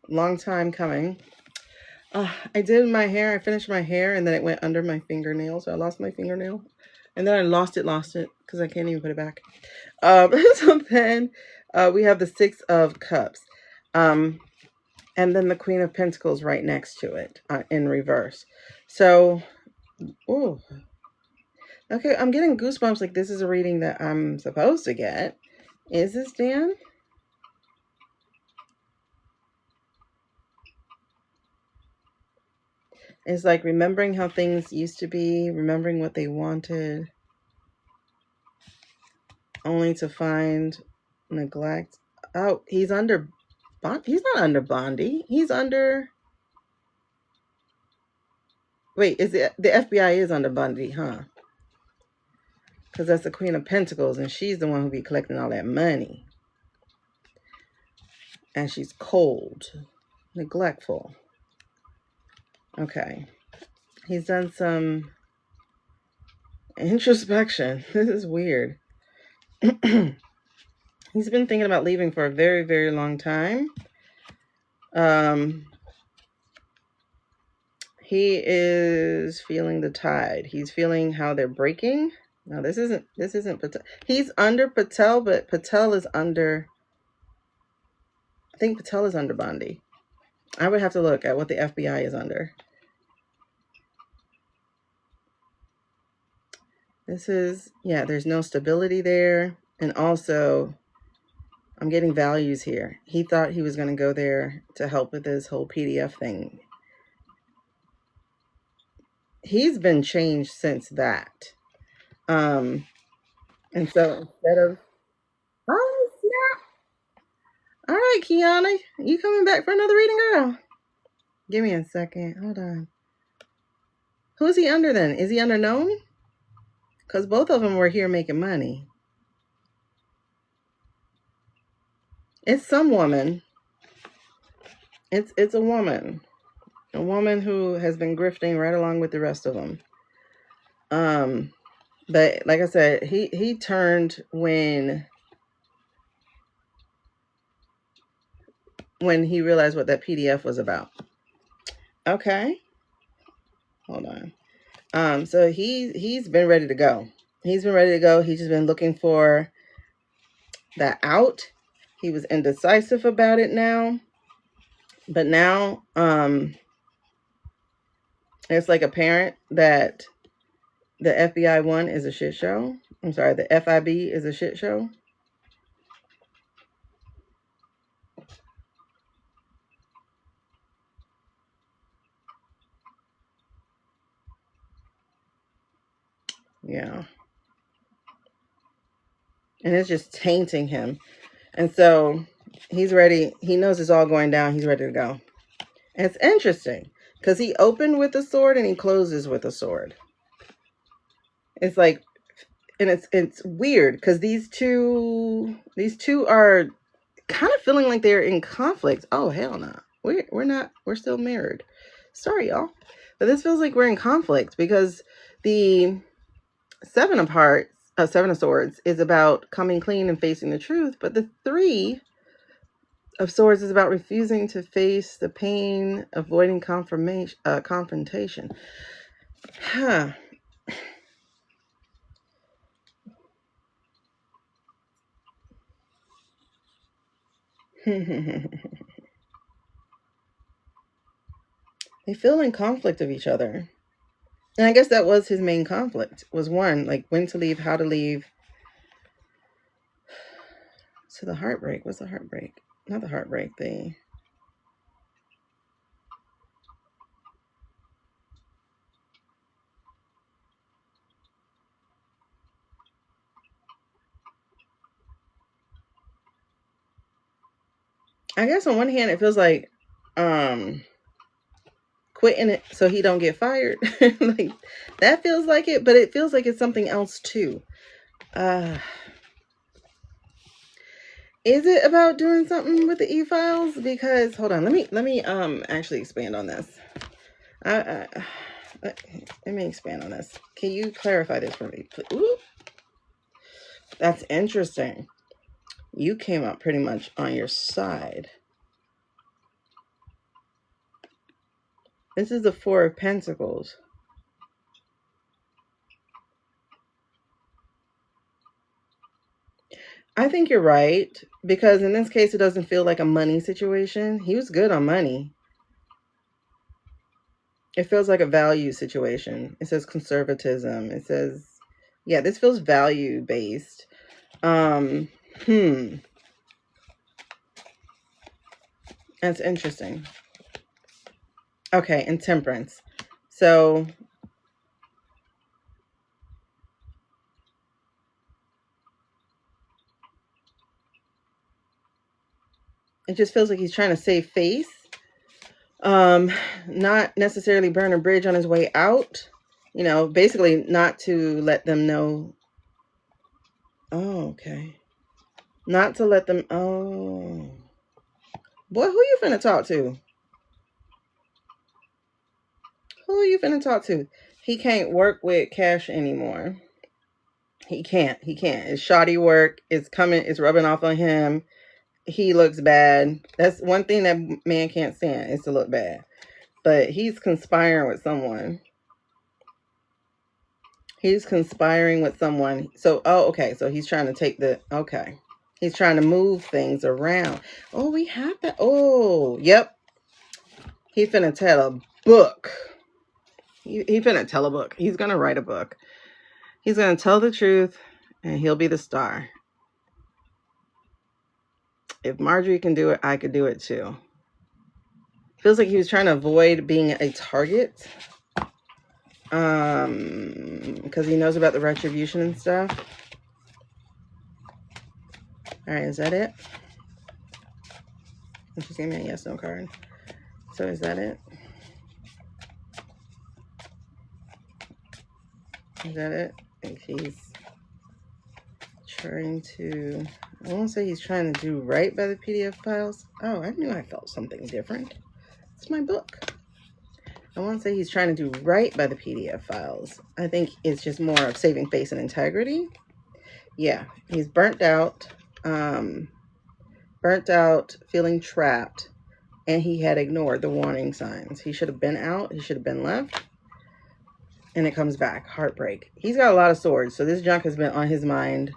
long time coming. I did my hair, I finished my hair, and then it went under my fingernail, so I lost my fingernail. And then I lost it, because I can't even put it back. So then we have the Six of Cups. And then the Queen of Pentacles right next to it in reverse. So, ooh. Okay, I'm getting goosebumps like this is a reading that I'm supposed to get. Is this Dan? It's like remembering how things used to be, remembering what they wanted, only to find neglect. Oh, he's under bond. He's not under Bondi. He's under. Wait, is it the FBI is under Bundy, huh? Because that's the Queen of Pentacles, and she's the one who be collecting all that money. And she's cold, neglectful. Okay. He's done some introspection. This is weird. He's been thinking about leaving for a very, very long time. He is feeling the tide. He's feeling how they're breaking. No, this isn't Patel. He's under Patel, but Patel is under, I think Patel is under Bondi. I would have to look at what the FBI is under. This is, yeah, there's no stability there. And also, I'm getting values here. He thought he was going to go there to help with this whole PDF thing. He's been changed since that. And so instead of, oh, snap. All right, Kiana, you coming back for another reading, girl? Give me a second. Hold on. Who's he under then? Is he under known? Because both of them were here making money. It's some woman. It's a woman. A woman who has been grifting right along with the rest of them. But like I said, he turned when he realized what that PDF was about. Okay. Hold on. So he's been ready to go. He's been ready to go. He's just been looking for that out. He was indecisive about it now. But now, it's like apparent that the FBI one is a shit show. I'm sorry, the FIB is a shit show. Yeah. And it's just tainting him. And so he's ready. He knows it's all going down. He's ready to go. And it's interesting because he opened with a sword and he closes with a sword. It's like, and it's weird because these two are kind of feeling like they're in conflict. Oh, hell no. We're not. We're still married. Sorry, y'all. But this feels like we're in conflict because the Seven of Swords is about coming clean and facing the truth. But the Three of Swords is about refusing to face the pain, avoiding confrontation. Huh. They feel in conflict of each other. And I guess that was his main conflict, was one, like when to leave, how to leave. So the heartbreak, what's the heartbreak? Not the heartbreak thing. I guess on one hand, it feels like quitting it so he don't get fired. Like, that feels like it, but it feels like it's something else too. Is it about doing something with the e-files? Because hold on, let me actually expand on this. Let me expand on this. Can you clarify this for me, please? Ooh, that's interesting. You came out pretty much on your side. This is the Four of Pentacles. I think you're right, because in this case, it doesn't feel like a money situation. He was good on money. It feels like a value situation. It says conservatism. It says, yeah, this feels value-based. That's interesting. Okay, and temperance. So it just feels like he's trying to save face. Not necessarily burn a bridge on his way out. You know, basically not to let them know. Oh, okay. Not to let them. Oh. Boy, who you finna talk to? Who you finna talk to? He can't work with cash anymore. He can't. It's shoddy work. It's coming. It's rubbing off on him. He looks bad. That's one thing that man can't stand, is to look bad. But he's conspiring with someone. He's conspiring with someone. So, oh, okay. So he's trying to take the, okay. He's trying to move things around. Oh, we have that. Oh, yep. He finna tell a book. He finna tell a book. He's going to write a book. He's going to tell the truth, and he'll be the star. If Marjorie can do it, I could do it too. Feels like he was trying to avoid being a target. Because he knows about the retribution and stuff. All right, is that it? Just gave me a yes, no card. So is that it? Is that it? Like he's trying to, I won't say he's trying to do right by the PDF files. Oh, I knew I felt something different. It's my book. I won't say he's trying to do right by the PDF files. I think it's just more of saving face and integrity. Yeah, he's burnt out, feeling trapped, and he had ignored the warning signs. He should have been out. He should have been left. And it comes back. Heartbreak. He's got a lot of swords, so this junk has been on his mind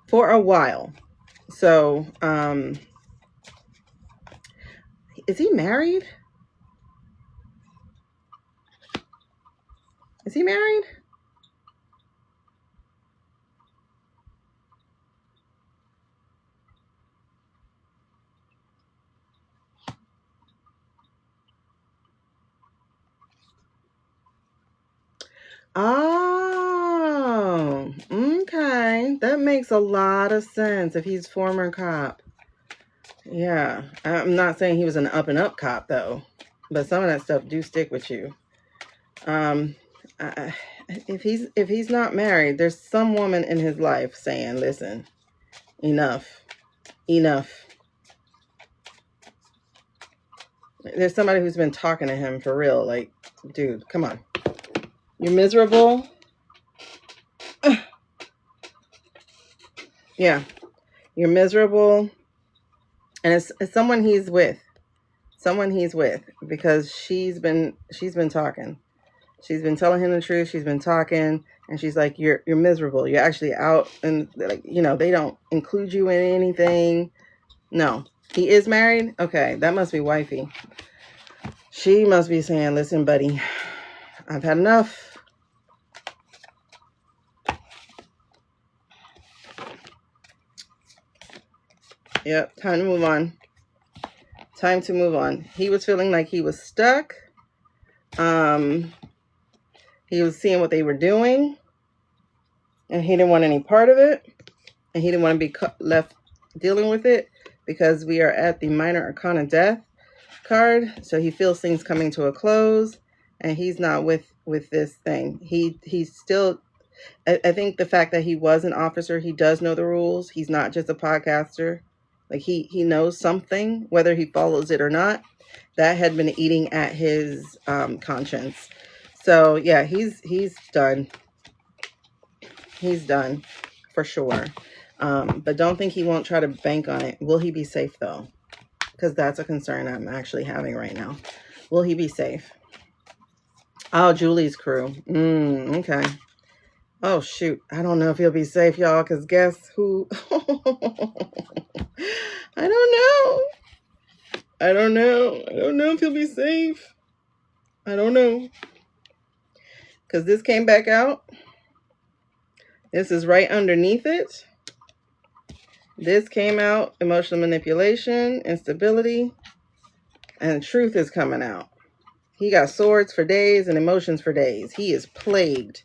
for a while. So, is he married? Is he married? Oh, okay. That makes a lot of sense if he's former cop. Yeah. I'm not saying he was an up and up cop though, but some of that stuff do stick with you. If he's not married, there's some woman in his life saying, listen, enough. There's somebody who's been talking to him for real. Like, dude, come on. You're miserable. Yeah, you're miserable. And it's someone he's with. Because she's been talking. She's been telling him the truth. She's been talking, and she's like, you're miserable. You're actually out, and like, you know, they don't include you in anything. No. He is married? Okay, that must be wifey. She must be saying, listen, buddy, I've had enough. Yep, time to move on. He was feeling like he was stuck. He was seeing what they were doing, and he didn't want any part of it, and he didn't want to be left dealing with it because we are at the minor arcana death card. So he feels things coming to a close, and he's not with this thing. He's still, I think the fact that he was an officer, he does know the rules. He's not just a podcaster. Like he knows something, whether he follows it or not. That had been eating at his conscience. So yeah, he's done. He's done for sure. But don't think he won't try to bank on it. Will he be safe though? Because that's a concern I'm actually having right now. Will he be safe? Oh, Julie's crew. Okay. Oh, shoot. I don't know if he'll be safe, y'all, because guess who? I don't know. I don't know if he'll be safe. I don't know. Because this came back out. This is right underneath it. This came out, emotional manipulation, instability, and truth is coming out. He got swords for days and emotions for days. He is plagued.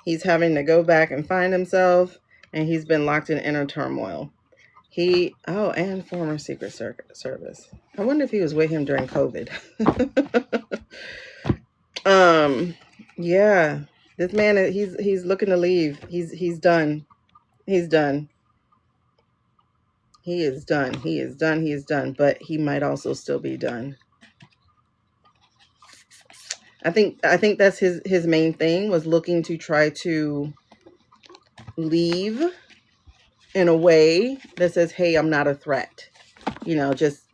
He's having to go back and find himself, and he's been locked in inner turmoil. And former Secret Service. I wonder if he was with him during COVID. Yeah, this man, he's looking to leave. He's done. He's done. He is done. He is done. He is done. But he might also still be done. I think that's his main thing, was looking to try to leave in a way that says, hey, I'm not a threat.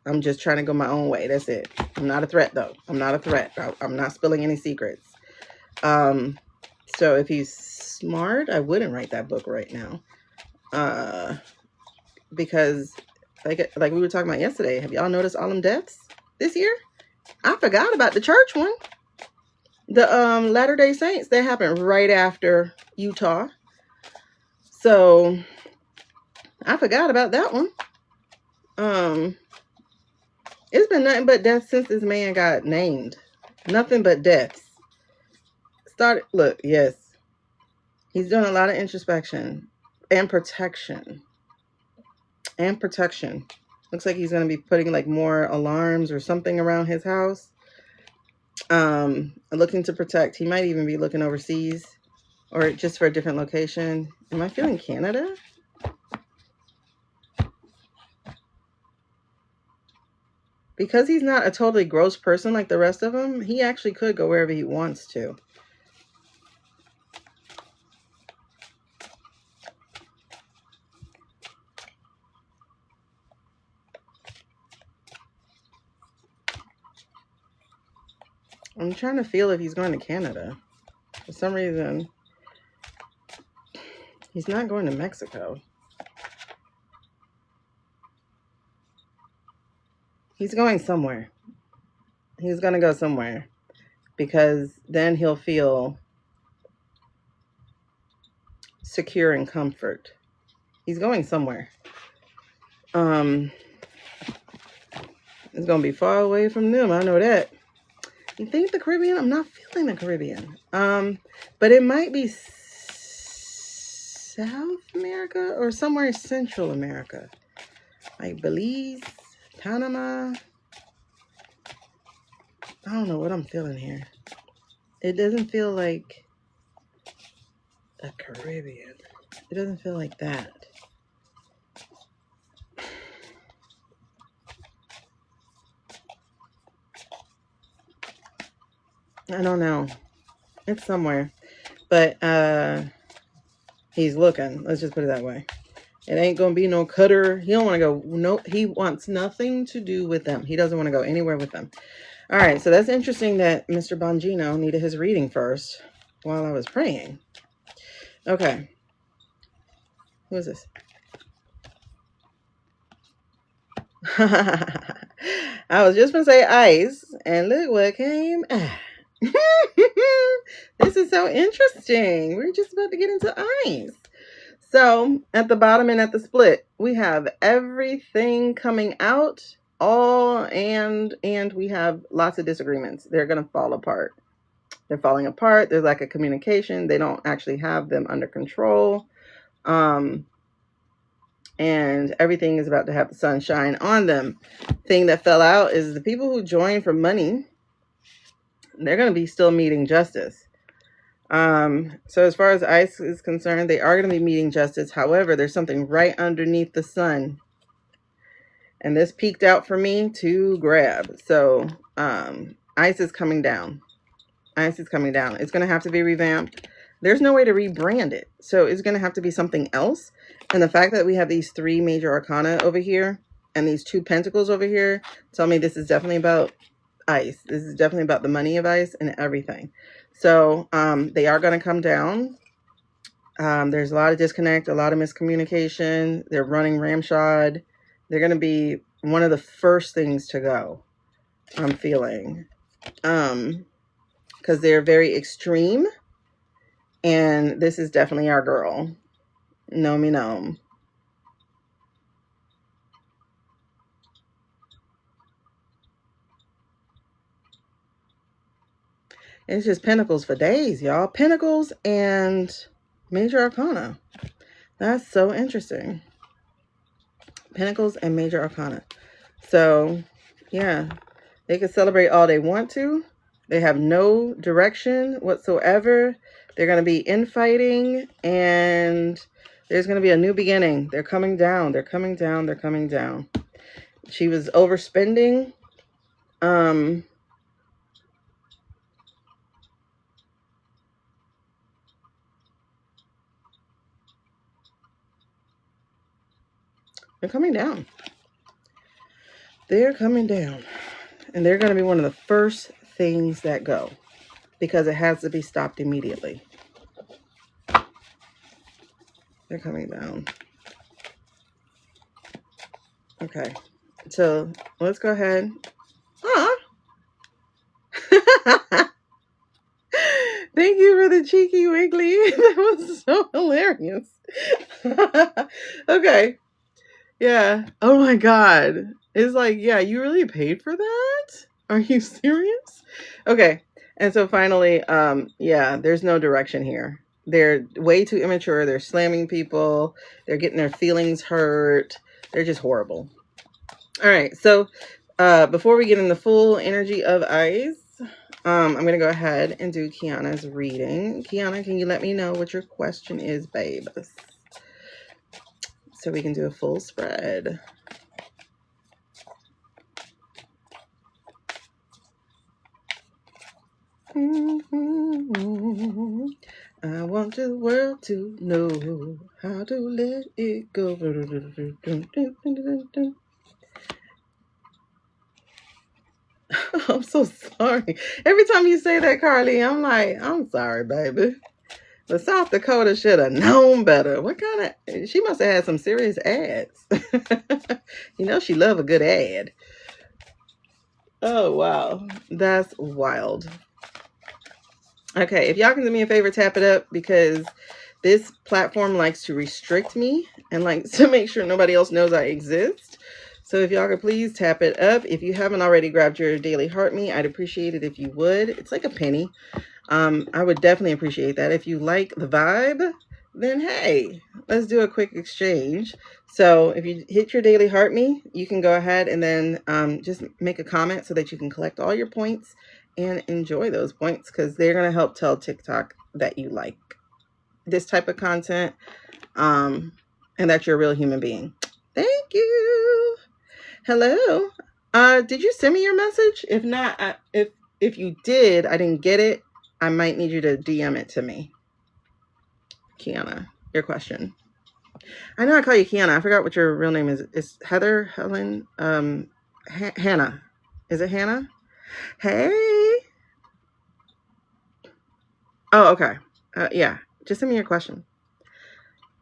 I'm just trying to go my own way. That's it. I'm not a threat though. I'm not a threat. I'm not spilling any secrets. So if he's smart, I wouldn't write that book right now. Because like we were talking about yesterday, have y'all noticed all them deaths this year? I forgot about the church one. The Latter-day Saints, that happened right after Utah. So I forgot about that one. It's been nothing but death since this man got named. Nothing but deaths. Yes. He's doing a lot of introspection and protection. Looks like he's going to be putting like more alarms or something around his house. Looking to protect. He might even be looking overseas or just for a different location. Am I feeling Canada? Because he's not a totally gross person like the rest of them, he actually could go wherever he wants to. I'm trying to feel if he's going to Canada. For some reason, he's not going to Mexico. He's going somewhere. He's going to go somewhere. Because then he'll feel secure and comfort. He's going somewhere. It's going to be far away from them. I know that. You think the Caribbean? I'm not feeling the Caribbean. But it might be South America or somewhere in Central America. Like Belize, Panama. I don't know what I'm feeling here. It doesn't feel like the Caribbean. It doesn't feel like that. I don't know. It's somewhere. But he's looking. Let's just put it that way. It ain't going to be no cutter. He don't want to go. No, he wants nothing to do with them. He doesn't want to go anywhere with them. All right. So that's interesting that Mr. Bongino needed his reading first while I was praying. Okay. Who is this? I was just going to say ice. And look what came out. This is so interesting. We're just about to get into ice. So at the bottom and at the split, we have everything coming out, and we have lots of disagreements. They're going to fall apart. They're falling apart. There's like a communication. They don't actually have them under control. And and everything is about to have the sun shine on them. Thing that fell out is the people who join for money, they're going to be still meeting justice. So as far as ICE is concerned, they are going to be meeting justice. However, there's something right underneath the sun, and this peeked out for me to grab. So ICE is coming down. ICE is coming down. It's going to have to be revamped. There's no way to rebrand it, so it's going to have to be something else. And the fact that we have these 3 major arcana over here and these 2 pentacles over here tell me this is definitely about ICE. This is definitely about the money of ICE and everything. So they are going to come down. There's a lot of disconnect, a lot of miscommunication. They're running ramshod. They're going to be one of the first things to go, I'm feeling. Because they're very extreme. And this is definitely our girl. No me no. It's just pentacles for days, y'all. Pentacles and major arcana. That's so interesting. Pentacles and major arcana. So, yeah. They can celebrate all they want to. They have no direction whatsoever. They're going to be infighting, and there's going to be a new beginning. They're coming down. They're coming down. They're coming down. She was overspending. They're coming down. They're coming down. And they're going to be one of the first things that go, because it has to be stopped immediately. They're coming down. Okay. So let's go ahead. Thank you for the cheeky wiggly. That was so hilarious. Okay. Yeah. Oh my God. It's like, yeah, you really paid for that? Are you serious? Okay. And so finally, yeah, there's no direction here. They're way too immature. They're slamming people. They're getting their feelings hurt. They're just horrible. All right. So before we get in the full energy of ICE, I'm going to go ahead and do Kiana's reading. Kiana, can you let me know what your question is, babe? So we can do a full spread. I want the world to know how to let it go. I'm so sorry. Every time you say that, Carly, I'm like, I'm sorry, baby. But South Dakota should have known better. What kind of... She must have had some serious ads. You know she love a good ad. Oh, wow. That's wild. Okay, if y'all can do me a favor, tap it up, because this platform likes to restrict me and likes to make sure nobody else knows I exist. So if y'all could please tap it up. If you haven't already grabbed your daily heart me, I'd appreciate it if you would. It's like a penny. I would definitely appreciate that. If you like the vibe, then hey, let's do a quick exchange. So if you hit your daily heart me, you can go ahead and then just make a comment so that you can collect all your points and enjoy those points, because they're going to help tell TikTok that you like this type of content and that you're a real human being. Thank you. Hello. Did you send me your message? If not, if you did, I didn't get it. I might need you to DM it to me. Kiana, your question. I know I call you Kiana. I forgot what your real name is. It's Heather, Helen, Hannah. Is it Hannah? Hey. Oh, okay. Yeah. Just send me your question.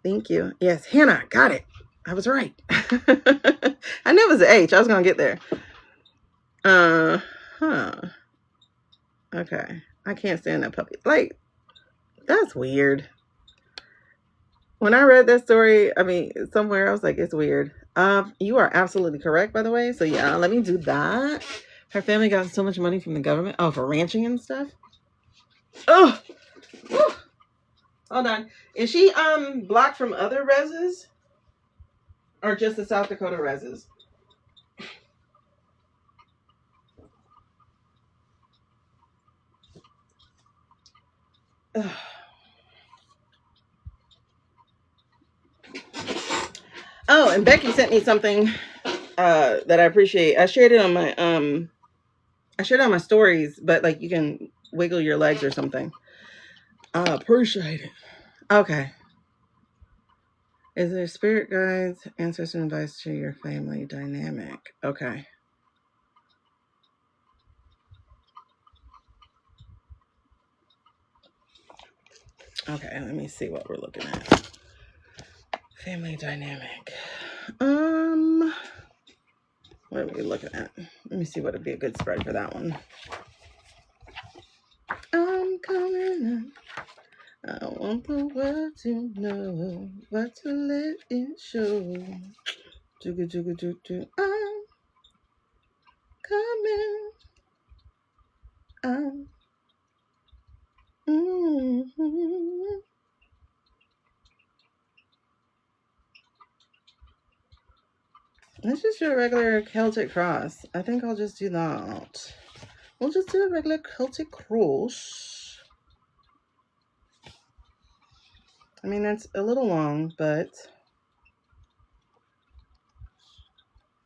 Thank you. Yes, Hannah. Got it. I was right. I knew it was an H. I was going to get there. Okay. I can't stand that puppy. Like, that's weird. When I read that story, I mean, somewhere I was like, it's weird. You are absolutely correct, by the way. So yeah, let me do that. Her family got so much money from the government. Oh, for ranching and stuff. Oh, hold on. Is she blocked from other reses? Or just the South Dakota reses? Oh, and Becky sent me something that I appreciate. I shared it on my stories, but like you can wiggle your legs or something. I appreciate it. Okay. Is there spirit guides, ancestors, advice to your family dynamic? Okay. Okay, let me see what we're looking at. Family dynamic. What are we looking at? Let me see what would be a good spread for that one. I'm coming up. I want the world to know, but to let it show. I'm coming out. Mm-hmm. Let's just do a regular Celtic cross. I think I'll just do that. We'll just do a regular Celtic cross. I mean, that's a little long, but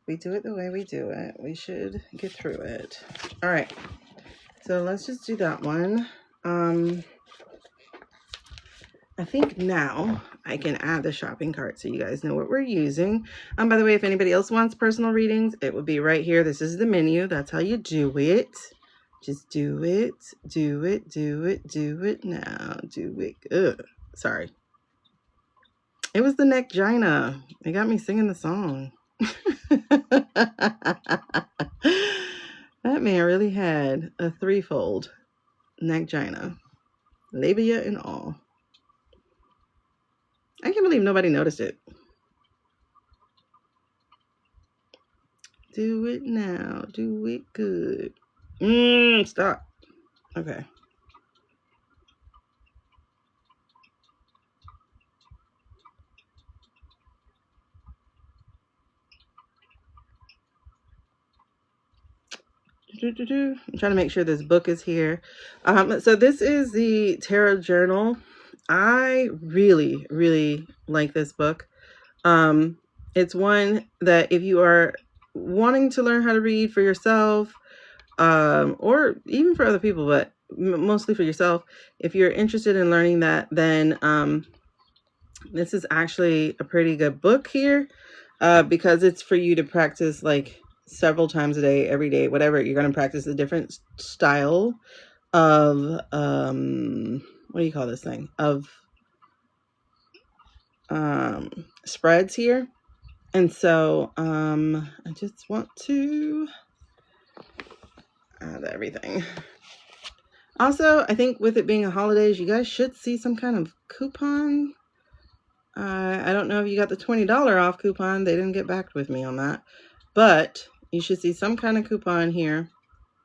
we do it the way we do it. We should get through it. All right. So let's just do that one. I think now I can add the shopping cart so you guys know what we're using. By the way, if anybody else wants personal readings, it would be right here. This is the menu. That's how you do it. Just do it. Do it. Do it. Do it now. Do it. Ugh. Sorry. It was the neck gina. It got me singing the song. That man really had a threefold neck gina. Labia and all. I can't believe nobody noticed it. Do it now. Do it good. Stop. Okay. I'm trying to make sure this book is here. So this is the tarot journal. I really, really like this book. It's one that if you are wanting to learn how to read for yourself, or even for other people, but mostly for yourself, if you're interested in learning that, then this is actually a pretty good book here, because it's for you to practice like several times a day, every day, whatever. You're going to practice a different style of, what do you call this thing? Of spreads here. And so I just want to add everything. Also, I think with it being a holidays, you guys should see some kind of coupon. I don't know if you got the $20 off coupon. They didn't get back with me on that. But you should see some kind of coupon here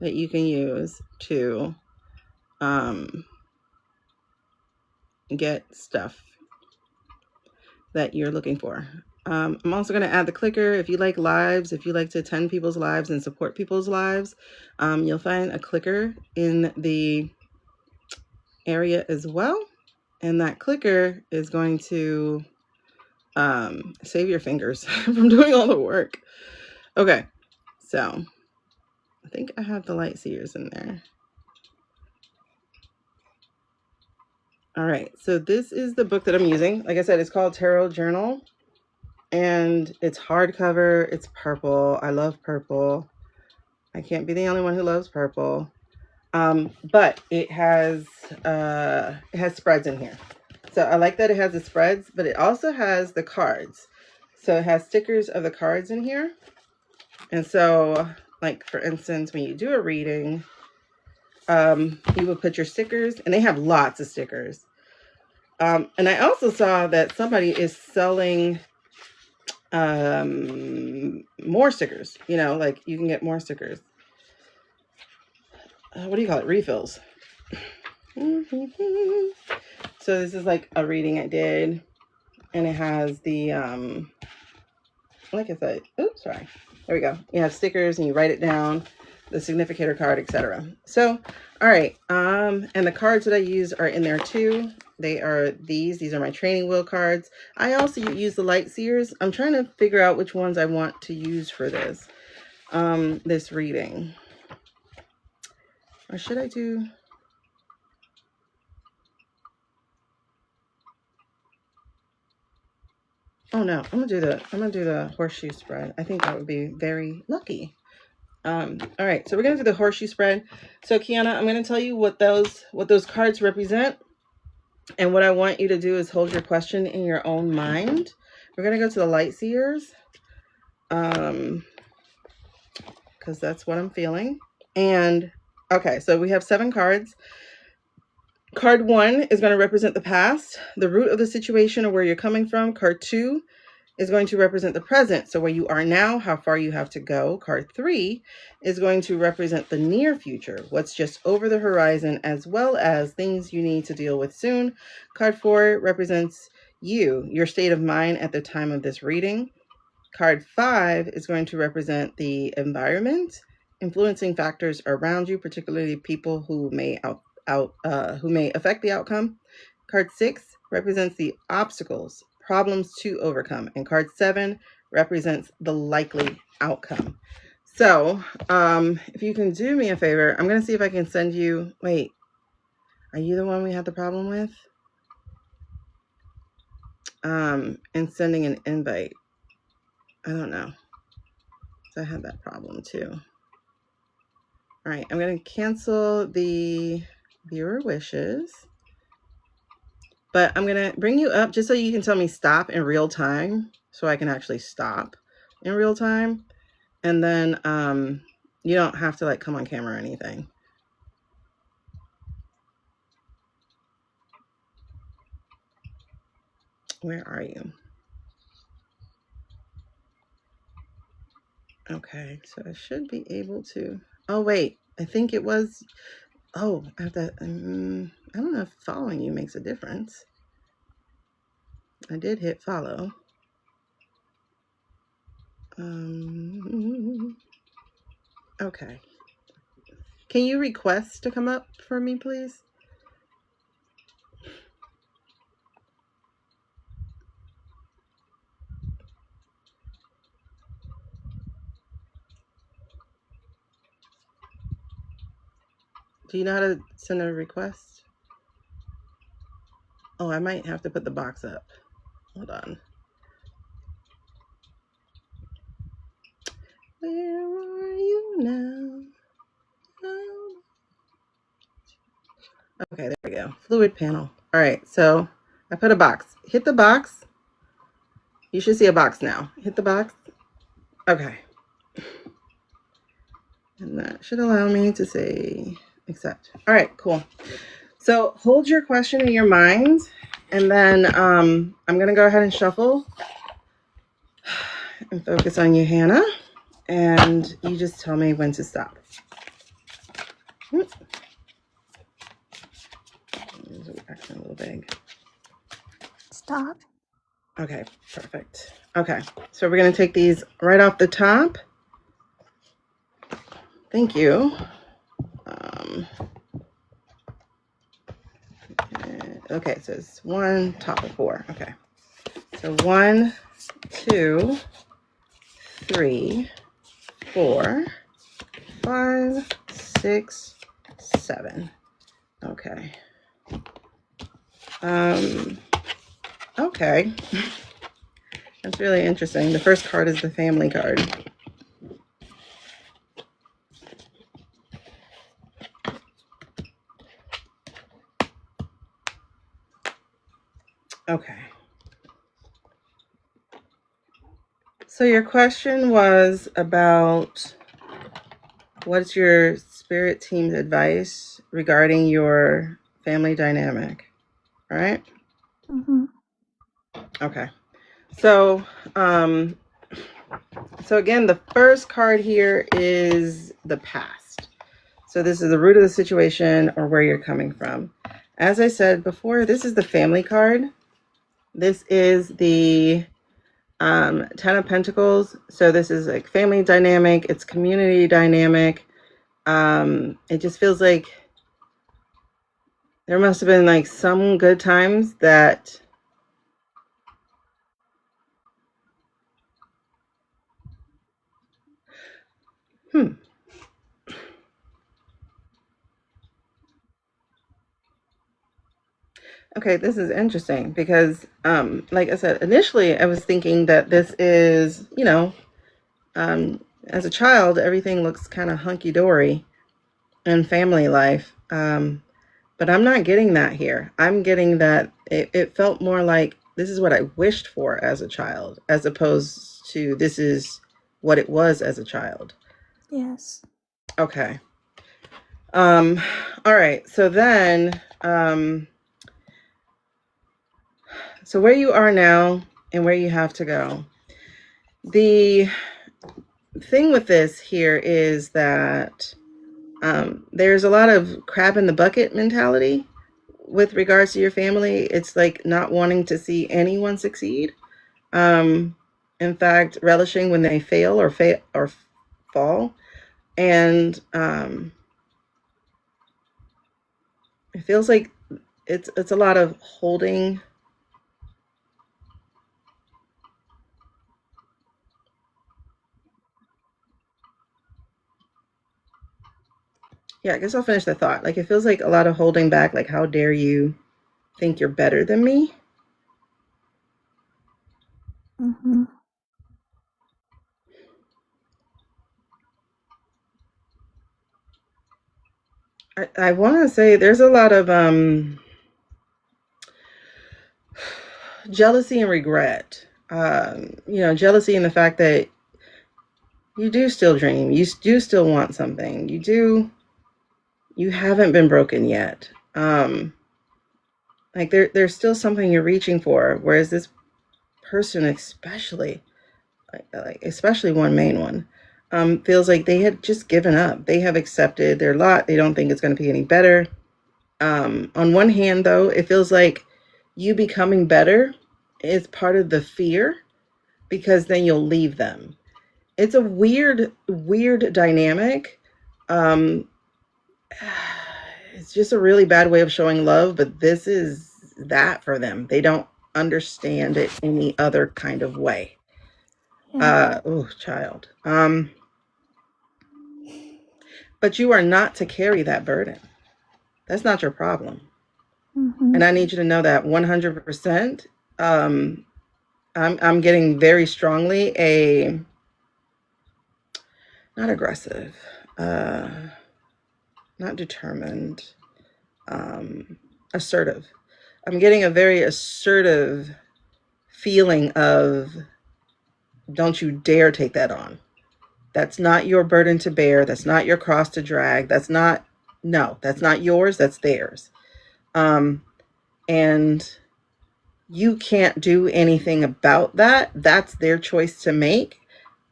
that you can use to get stuff that you're looking for. I'm also going to add the clicker. If you like lives, if you like to attend people's lives and support people's lives, you'll find a clicker in the area as well. And that clicker is going to save your fingers from doing all the work. Okay, so I think I have the light seers in there. All right, so this is the book that I'm using. Like I said, it's called Tarot Journal, and it's hardcover. It's purple. I love purple. I can't be the only one who loves purple. But it has spreads in here. So I like that it has the spreads, but it also has the cards. So it has stickers of the cards in here. And so, like, for instance, when you do a reading, you will put your stickers, and they have lots of stickers. And I also saw that somebody is selling more stickers. You know, like you can get more stickers. What do you call it? Refills. So this is like a reading I did, and it has the like I said, oops, sorry. There we go. You have stickers and you write it down, the significator card, etc. So, all right. And the cards that I use are in there too. They are these are my training wheel cards. I also use the light seers. I'm trying to figure out which ones I want to use for this reading. Or should I do? Oh no, I'm gonna do the horseshoe spread. I think that would be very lucky. All right, so we're gonna do the horseshoe spread. So Kiana, I'm gonna tell you what those cards represent, and what I want you to do is hold your question in your own mind. We're gonna go to the light seers, because that's what I'm feeling. And okay, so we have 7 cards. Card 1 is going to represent the past, the root of the situation, or where you're coming from. Card 2 is going to represent the present, so where you are now, how far you have to go. Card 3 is going to represent the near future, what's just over the horizon, as well as things you need to deal with soon. Card 4 represents your state of mind at the time of this reading. Card 5 is going to represent the environment, influencing factors around you, particularly people who may who may affect the outcome. Card 6 represents the obstacles, problems to overcome, and card 7 represents the likely outcome. So, if you can do me a favor, I'm going to see if I can send you. Wait, are you the one we had the problem with? And sending an invite. I don't know. So I had that problem too. All right, I'm going to cancel the viewer wishes, but I'm going to bring you up just so you can tell me stop in real time, so I can actually stop in real time. And then you don't have to like come on camera or anything. Where are you? Okay, so I should be able to. Oh wait, I think it was. Oh, I have to. I don't know if following you makes a difference. I did hit follow. Okay. Can you request to come up for me, please? Do you know how to send a request? Oh, I might have to put the box up. Hold on. Where are you now? Okay, there we go. Fluid panel. All right, so I put a box. Hit the box. You should see a box now. Hit the box. Okay. And that should allow me to say accept. All right, cool. So hold your question in your mind, and then I'm going to go ahead and shuffle and focus on you, Hannah, and you just tell me when to stop. Actually a little big. Stop. Okay, perfect. Okay, so we're going to take these right off the top. Thank you. Okay, so it's 1, top of 4. Okay, so 1, 2, 3, 4, 5, 6, 7. Okay. Okay. That's really interesting. The first card is the family card. Okay. So your question was about what's your spirit team's advice regarding your family dynamic, right? Mm-hmm. Okay. So, again, the first card here is the past. So this is the root of the situation or where you're coming from. As I said before, this is the family card. This is the Ten of Pentacles. So this is like family dynamic. It's community dynamic. It just feels like there must have been like some good times that Okay, this is interesting because, like I said, initially I was thinking that this is, as a child, everything looks kind of hunky-dory in family life. But I'm not getting that here. I'm getting that it felt more like this is what I wished for as a child, as opposed to this is what it was as a child. Yes. Okay. All right. So then, so where you are now and where you have to go. The thing with this here is that there's a lot of crab in the bucket mentality with regards to your family. It's like not wanting to see anyone succeed. In fact, relishing when they fail or fall. And it feels like it's a lot of holding. Yeah, I guess I'll finish the thought. Like, it feels like a lot of holding back. Like, how dare you think you're better than me? Mm-hmm. I want to say there's a lot of jealousy and regret. Jealousy in the fact that you do still dream. You do still want something. You haven't been broken yet. Like there's still something you're reaching for. Whereas this person, especially one main one, feels like they had just given up. They have accepted their lot. They don't think it's going to be any better. On one hand, though, it feels like you becoming better is part of the fear because then you'll leave them. It's a weird dynamic. It's just a really bad way of showing love, but this is that for them. They don't understand it any other kind of way. Yeah. Child. But you are not to carry that burden. That's not your problem. Mm-hmm. And I need you to know that 100%. I'm getting very strongly not aggressive, not determined, assertive. I'm getting a very assertive feeling of don't you dare take that on. That's not your burden to bear. That's not your cross to drag. That's not yours. That's theirs. And you can't do anything about that. That's their choice to make.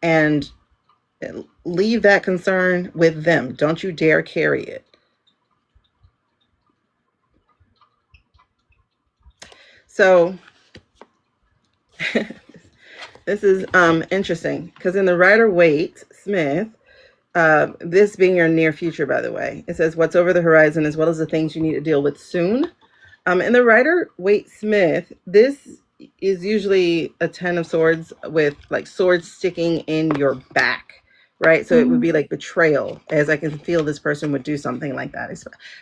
And leave that concern with them. Don't you dare carry it. So this is interesting because in the Rider-Waite-Smith, this being your near future, by the way, it says what's over the horizon as well as the things you need to deal with soon. In the Rider-Waite-Smith, this is usually a 10 of swords with like swords sticking in your back, right? So it would be like betrayal, as I can feel this person would do something like that.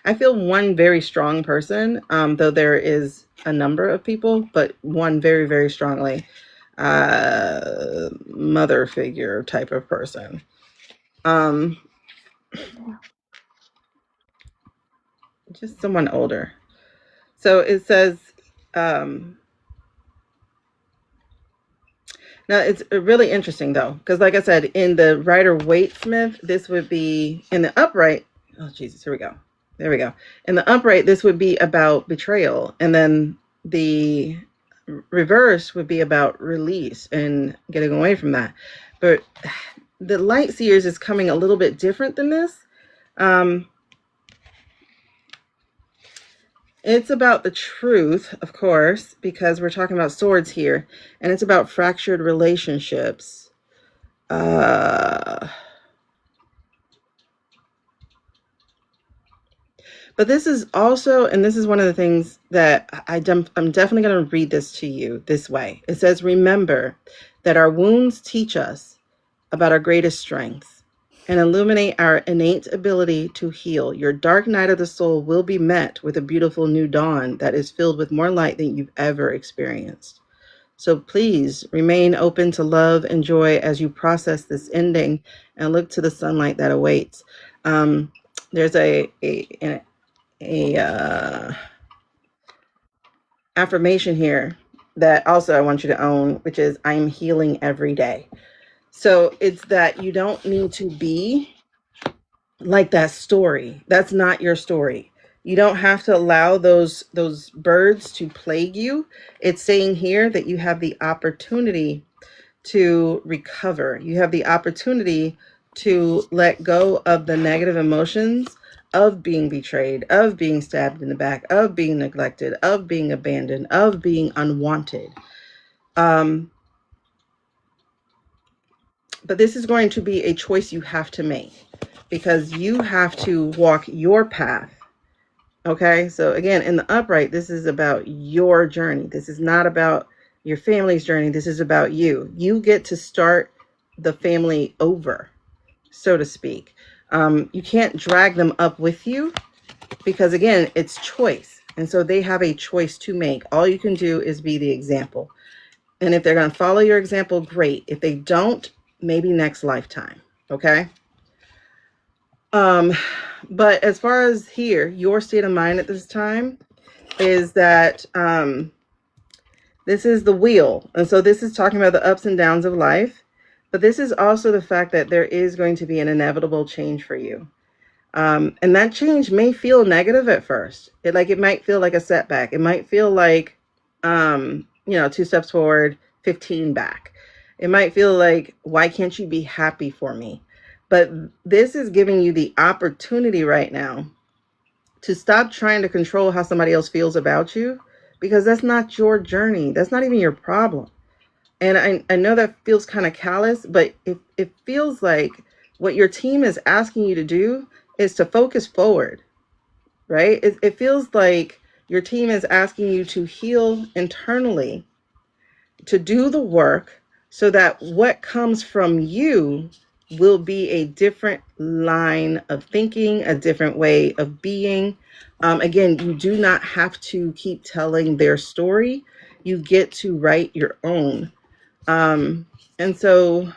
I feel one very strong person, though there is a number of people, but one very, very strongly mother figure type of person. Just someone older. So it says, now it's really interesting though, because like I said, in the Rider-Waite-Smith, this would be in the upright. Oh Jesus, here we go. There we go. In the upright, this would be about betrayal. And then the reverse would be about release and getting away from that. But the Light Seers is coming a little bit different than this. It's about the truth, of course, because we're talking about swords here, and it's about fractured relationships. But this is also, and this is one of the things that I'm definitely going to read this to you this way. It says, remember that our wounds teach us about our greatest strengths and illuminate our innate ability to heal. Your dark night of the soul will be met with a beautiful new dawn that is filled with more light than you've ever experienced. So please remain open to love and joy as you process this ending and look to the sunlight that awaits. There's a affirmation here that also I want you to own, which is I'm healing every day. So it's that you don't need to be like that story. That's not your story. You don't have to allow those birds to plague you. It's saying here that you have the opportunity to recover. You have the opportunity to let go of the negative emotions of being betrayed, of being stabbed in the back, of being neglected, of being abandoned, of being unwanted. But this is going to be a choice you have to make because you have to walk your path. Okay, so again, in the upright, this is about your journey. This is not about your family's journey. This is about you. You get to start the family over, so to speak. You can't drag them up with you because, again, it's choice. And so they have a choice to make. All you can do is be the example. And if they're going to follow your example, great. If they don't, maybe next lifetime. Okay. But as far as here, your state of mind at this time is that this is the wheel. And so this is talking about the ups and downs of life. But this is also the fact that there is going to be an inevitable change for you. And that change may feel negative at first. It might feel like a setback. It might feel like, 2 steps forward, 15 back. It might feel like, why can't you be happy for me? But this is giving you the opportunity right now to stop trying to control how somebody else feels about you, because that's not your journey. That's not even your problem. And I know that feels kind of callous, but it feels like what your team is asking you to do is to focus forward, right? It feels like your team is asking you to heal internally, to do the work so that what comes from you will be a different line of thinking, a different way of being. Again, you do not have to keep telling their story. You get to write your own. And so,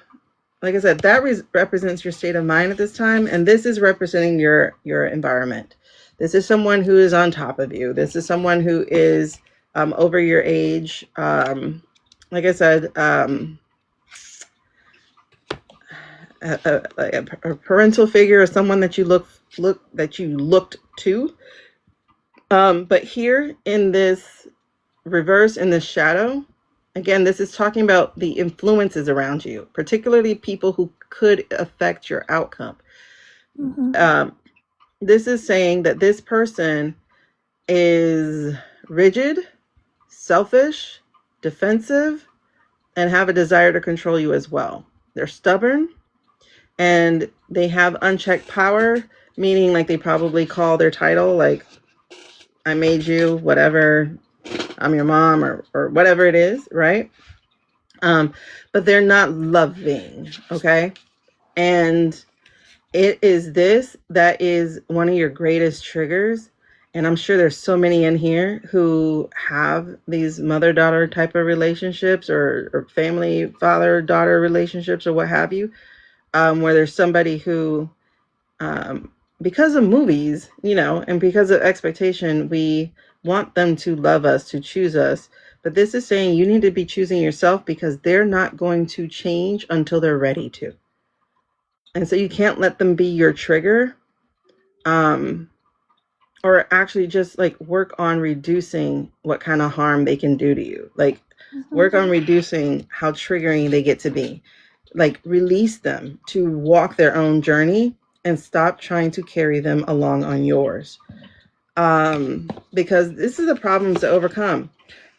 like I said, that represents your state of mind at this time. And this is representing your environment. This is someone who is on top of you. This is someone who is over your age. Like I said, a parental figure or someone that you looked to. But here in this reverse, in this shadow, again, this is talking about the influences around you, particularly people who could affect your outcome. Mm-hmm. This is saying that this person is rigid, selfish, defensive, and have a desire to control you as well. They're stubborn and they have unchecked power, meaning like they probably call their title like, I made you, whatever, I'm your mom or whatever it is, right? But they're not loving, okay? And it is this that is one of your greatest triggers. And I'm sure there's so many in here who have these mother-daughter type of relationships or family father-daughter relationships or what have you, where there's somebody who, because of movies, and because of expectation, we want them to love us, to choose us. But this is saying you need to be choosing yourself because they're not going to change until they're ready to. And so you can't let them be your trigger. Or actually just like work on reducing what kind of harm they can do to you. Like work on reducing how triggering they get to be. Like release them to walk their own journey and stop trying to carry them along on yours. Because this is the problems to overcome.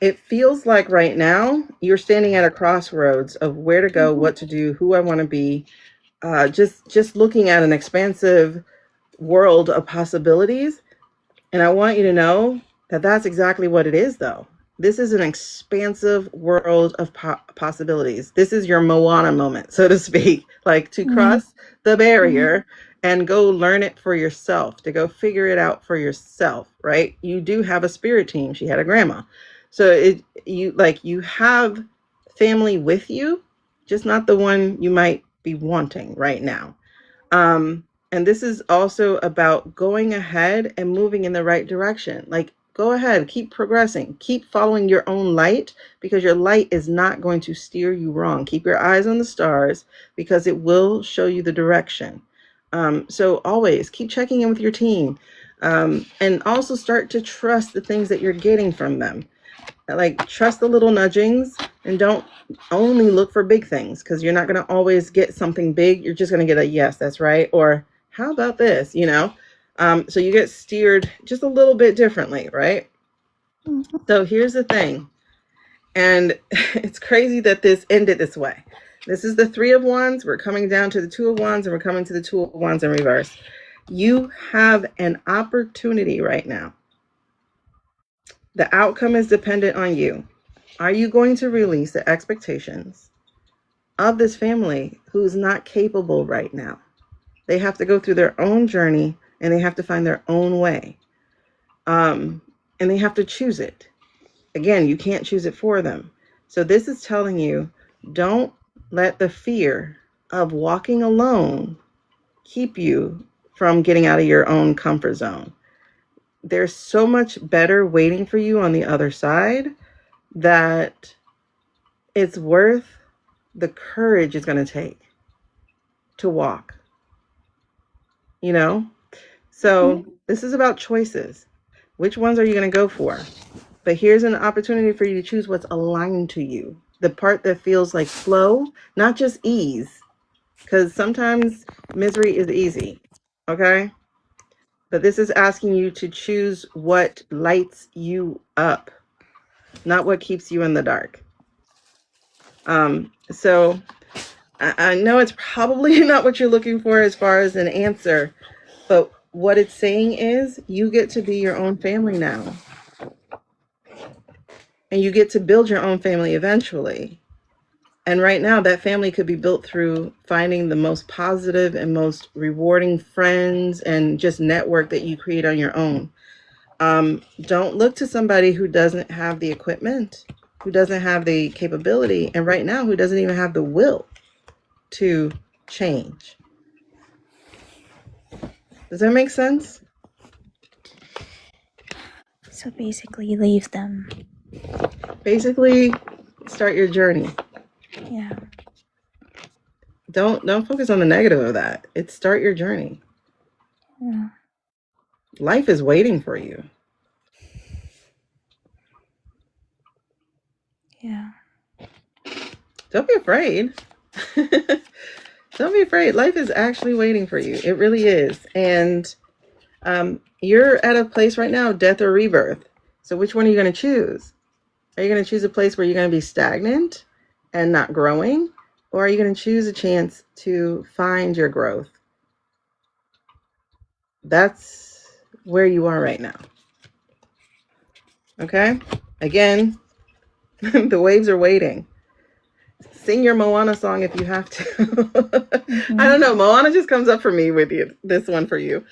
It feels like right now you're standing at a crossroads of where to go, what to do, who I want to be. Just looking at an expansive world of possibilities. And I want you to know that that's exactly what it is, though. This is an expansive world of possibilities. This is your Moana moment, so to speak, like to cross the barrier and go learn it for yourself, to go figure it out for yourself, right? You do have a spirit team. She had a grandma. So you have family with you, just not the one you might be wanting right now. And this is also about going ahead and moving in the right direction. Like, go ahead, keep progressing, keep following your own light, because your light is not going to steer you wrong. Keep your eyes on the stars, because it will show you the direction. So always keep checking in with your team, and also start to trust the things that you're getting from them. Like, trust the little nudgings, and don't only look for big things, because you're not going to always get something big. You're just going to get a yes, that's right, or how about this, so you get steered just a little bit differently, right? So here's the thing, and it's crazy that this ended this way. This is the 3 of Wands. We're coming down to the 2 of Wands, and we're coming to the 2 of Wands in reverse. You have an opportunity right now. The outcome is dependent on you. Are you going to release the expectations of this family who's not capable right now? They have to go through their own journey, and they have to find their own way. And they have to choose it. Again, you can't choose it for them. So this is telling you, don't let the fear of walking alone keep you from getting out of your own comfort zone. There's so much better waiting for you on the other side that it's worth the courage it's going to take to walk. So this is about choices. Which ones are you going to go for? But here's an opportunity for you to choose what's aligned to you. The part that feels like flow, not just ease, because sometimes misery is easy. Okay. But this is asking you to choose what lights you up, not what keeps you in the dark. So I know it's probably not what you're looking for as far as an answer, but what it's saying is you get to be your own family now. And you get to build your own family eventually. And right now, that family could be built through finding the most positive and most rewarding friends and just network that you create on your own. Don't look to somebody who doesn't have the equipment, who doesn't have the capability, and right now, who doesn't even have the will to change. Does that make sense? So basically, leave them. Basically, start your journey. Yeah. Don't focus on the negative of that. It's start your journey. Yeah. Life is waiting for you. Yeah. Don't be afraid. Don't be afraid. Life is actually waiting for you. It really is. And you're at a place right now, death or rebirth. So which one are you going to choose? Are you going to choose a place where you're going to be stagnant and not growing? Or are you going to choose a chance to find your growth? That's where you are right now. Okay? Again, the waves are waiting. Sing your Moana song if you have to. I don't know. Moana just comes up for me with you. This one for you.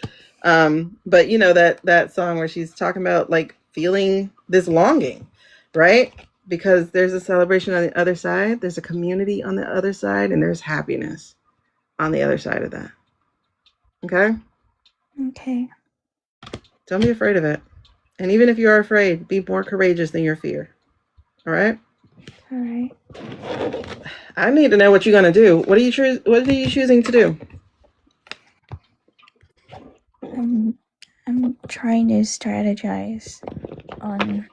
But you know that song where she's talking about like feeling this longing, right? Because there's a celebration on the other side. There's a community on the other side, and there's happiness on the other side of that. Okay? Okay. Don't be afraid of it. And even if you are afraid, be more courageous than your fear. All right? All right. I need to know what you're going to do. What are you choosing to do? I'm trying to strategize on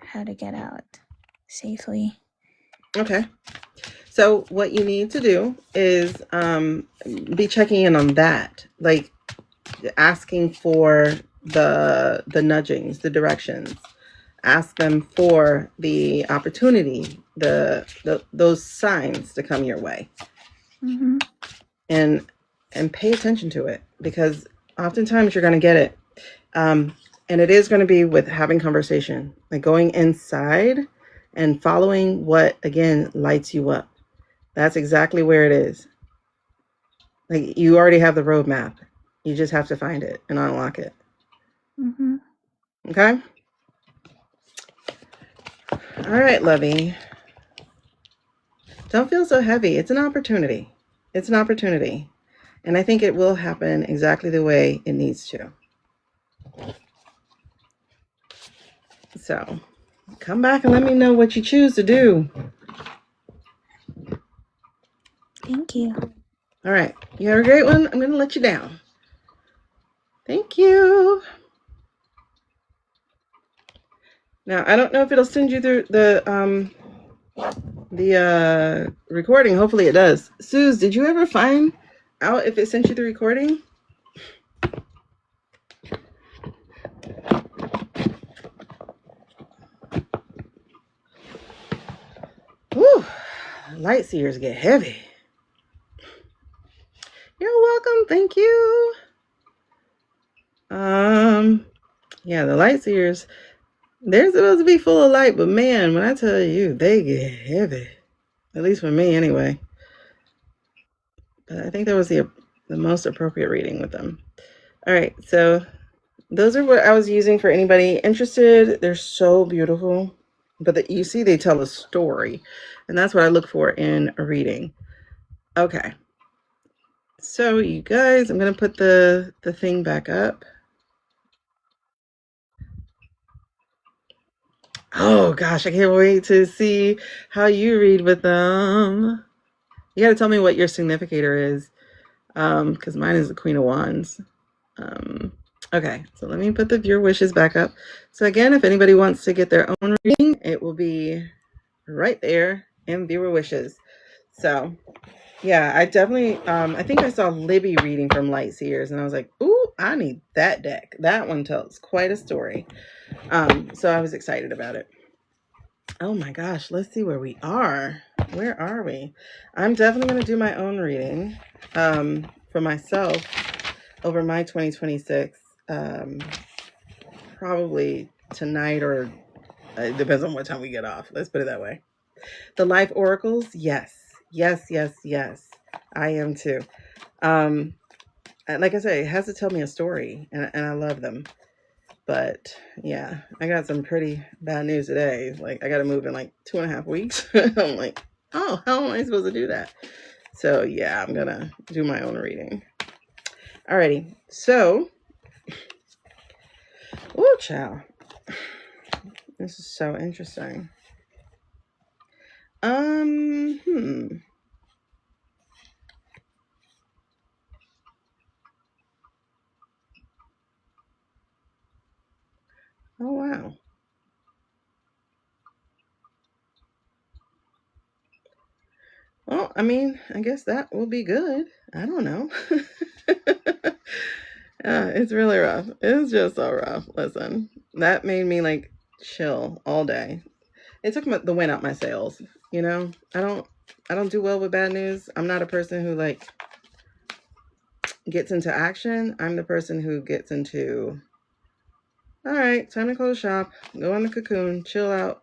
how to get out safely. Okay. So what you need to do is be checking in on that, like asking for the nudgings, the directions. Ask them for the opportunity, those signs to come your way. Mm-hmm. And pay attention to it, because oftentimes you're going to get it. And it is going to be with having conversation, like going inside and following what, again, lights you up. That's exactly where it is. Like, you already have the roadmap. You just have to find it and unlock it. Mm-hmm. Okay? All right, Lovey. Don't feel so heavy. It's an opportunity. It's an opportunity. And I think it will happen exactly the way it needs to. So, come back and let me know what you choose to do. Thank you. All right. You have a great one. I'm going to let you down. Thank you. Now, I don't know if it'll send you through the recording. Hopefully it does. Suze, did you ever find out if it sent you the recording? Whew. Light seers get heavy. You're welcome. Thank you. Yeah, the light seers, they're supposed to be full of light, but man, when I tell you, they get heavy. At least for me, anyway. But I think that was the most appropriate reading with them. All right, so those are what I was using for anybody interested. They're so beautiful. But you see, they tell a story. And that's what I look for in a reading. Okay. So, you guys, I'm going to put the thing back up. Oh, gosh, I can't wait to see how you read with them. You got to tell me what your significator is, because mine is the Queen of Wands. Okay, so let me put the viewer wishes back up. So again, if anybody wants to get their own reading, it will be right there in viewer wishes. So yeah, I definitely, I think I saw Libby reading from Light Seers, and I was like, ooh, I need that deck. That one tells quite a story. So I was excited about it. Oh my gosh, let's see where we are. Where are we? I'm definitely going to do my own reading for myself over my 2026. Probably tonight, or it depends on what time we get off. Let's put it that way. The life oracles, yes. I am too. Like I say, it has to tell me a story, and I love them. But yeah, I got some pretty bad news today. Like, I got to move in like 2.5 weeks. I'm like, oh, how am I supposed to do that? So yeah, I'm gonna do my own reading. Alrighty, so, ooh, child, this is so interesting. Oh, wow. Well, I mean, I guess that will be good. I don't know. It's really rough. It's just so rough. Listen, that made me like chill all day. It took the wind out my sails. You know, I don't do well with bad news. I'm not a person who like gets into action. I'm the person who gets into, all right, time to close shop, go in the cocoon, chill out,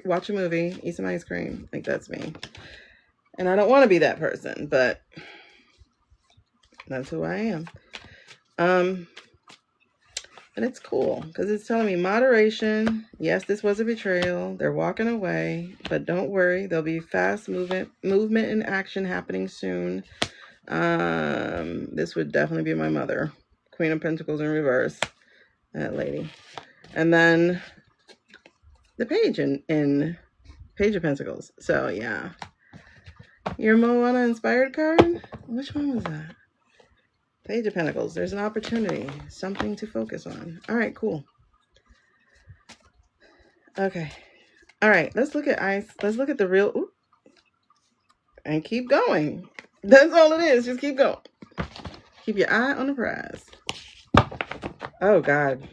watch a movie, eat some ice cream. Like, that's me. And I don't want to be that person, but that's who I am. And it's cool because it's telling me moderation. Yes, this was a betrayal. They're walking away, but don't worry. There'll be fast movement and action happening soon. This would definitely be my mother. Queen of Pentacles in reverse. That lady. And then the page in Page of Pentacles. So yeah. Your Moana inspired card? Which one was that? Page of Pentacles. There's an opportunity. Something to focus on. All right, cool. Okay. All right, let's look at ice. Let's look at the real. Ooh, and keep going. That's all it is. Just keep going. Keep your eye on the prize. Oh, God.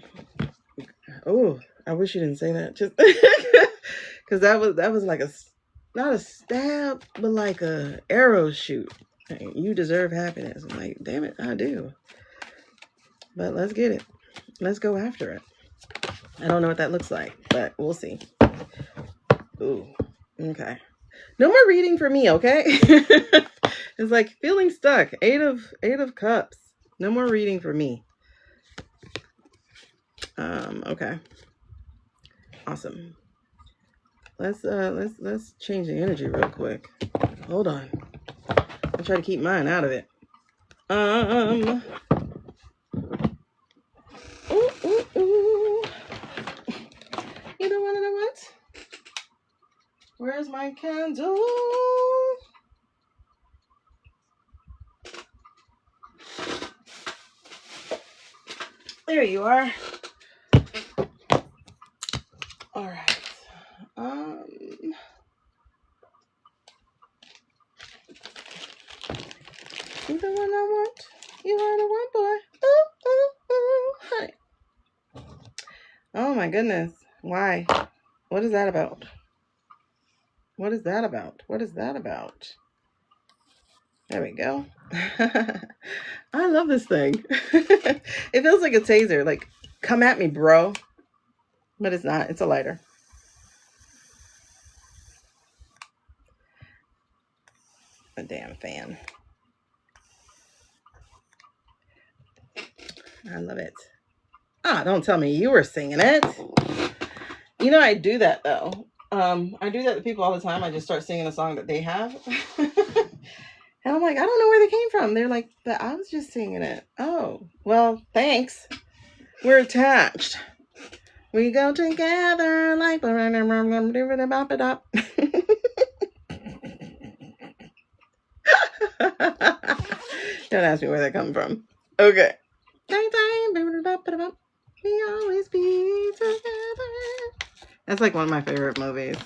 Oh, I wish you didn't say that. Just because that was like not a stab, but like a arrow shoot. You deserve happiness. I'm like, damn it, I do. But let's get it. Let's go after it. I don't know what that looks like, but we'll see. Ooh, okay. No more reading for me, okay? It's like feeling stuck. Eight of Cups. No more reading for me. Okay. Awesome. Let's change the energy real quick. Hold on. I'll try to keep mine out of it. Ooh. You don't want to know what? Where's my candle? There you are. All right. You the one I want. You are the one, boy. Ooh, ooh, ooh, honey. Oh my goodness. Why? What is that about? What is that about? What is that about? There we go. I love this thing. It feels like a taser. Like, come at me, bro. But it's not. It's a lighter. A damn fan. I love it. Ah, don't tell me you were singing it. You know, I do that, though. I do that to people all the time. I just start singing a song that they have. And I'm like, I don't know where they came from. They're like, but I was just singing it. Oh, well, thanks. We're attached. We go together like... Don't ask me where that comes from. Okay. We always be together. That's like one of my favorite movies.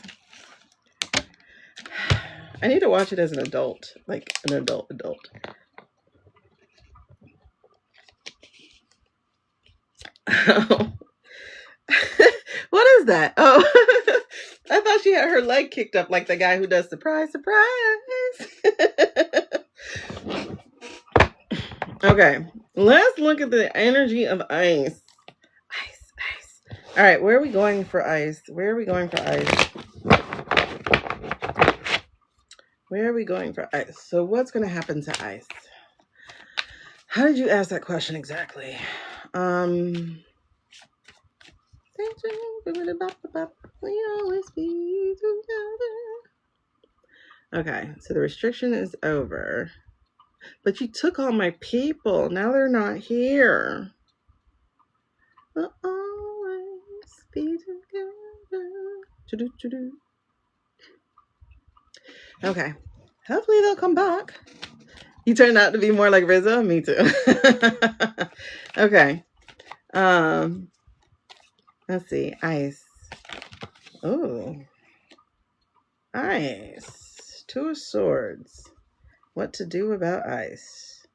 I need to watch it as an adult. Like an adult. Oh. What is that? Oh, I thought she had her leg kicked up like the guy who does surprise, surprise. Okay, let's look at the energy of ice. Ice. All right, where are we going for ice? Where are we going for ice? So what's going to happen to ice? How did you ask that question exactly? We always be together. Okay, so the restriction is over. But you took all my people. Now they're not here. We'll always be together. Okay. Hopefully they'll come back. You turned out to be more like Rizzo? Me too. Okay. Let's see. Ice. Oh. Ice. Two of Swords. What to do about ice?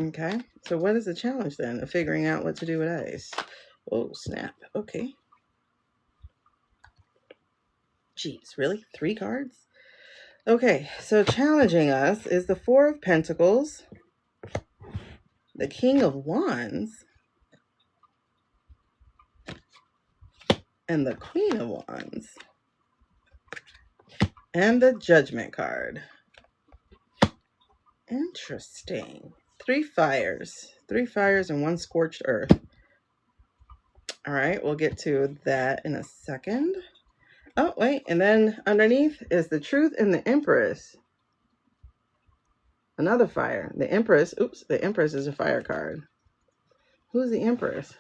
Okay. So what is the challenge then of figuring out what to do with ice? Oh, snap. Okay. Jeez, really? 3 cards? Okay, so challenging us is the Four of Pentacles, the King of Wands, and the Queen of Wands, and the Judgment card. Interesting. 3 fires. 3 fires and 1 scorched earth. All right, we'll get to that in a second. Oh, wait, and then underneath is the Truth and the Empress. Another fire. The Empress, the Empress is a fire card. Who's the Empress?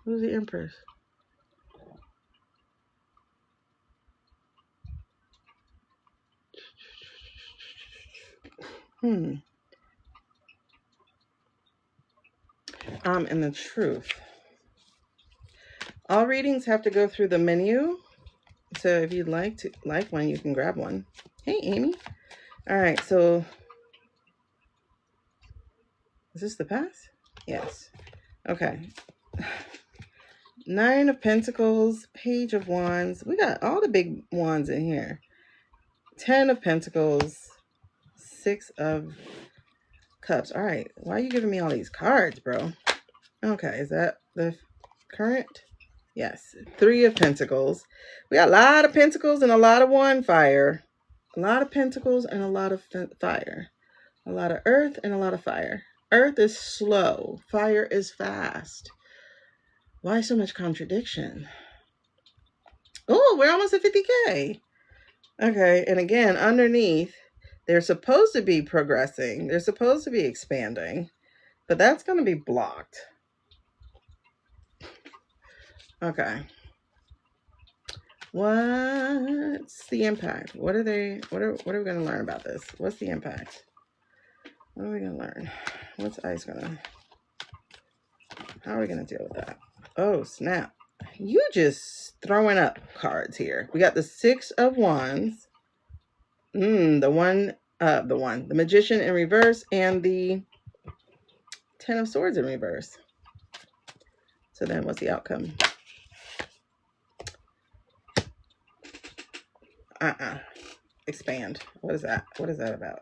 Who's the Empress? And the Truth. All readings have to go through the menu. So if you'd like one, you can grab one. Hey, Amy. All right, so is this the pass? Yes. Okay. 9 of Pentacles, Page of Wands. We got all the big wands in here. 10 of Pentacles, 6 of Cups. All right. Why are you giving me all these cards, bro? Okay. Is that the current? Yes. 3 of Pentacles. We got a lot of Pentacles and a lot of fire. A lot of Pentacles and a lot of fire. A lot of earth and a lot of fire. Earth is slow. Fire is fast. Why so much contradiction? Oh, we're almost at 50K. Okay. And again, underneath, they're supposed to be progressing. They're supposed to be expanding. But that's going to be blocked. Okay. What's the impact? What are we going to learn about this? What's the impact? What are we going to learn? What's ICE going to... How are we going to deal with that? Oh, snap. You just throwing up cards here. We got the 6 of Wands. The Magician in reverse and the 10 of Swords in reverse. So then what's the outcome? Expand. What is that? What is that about?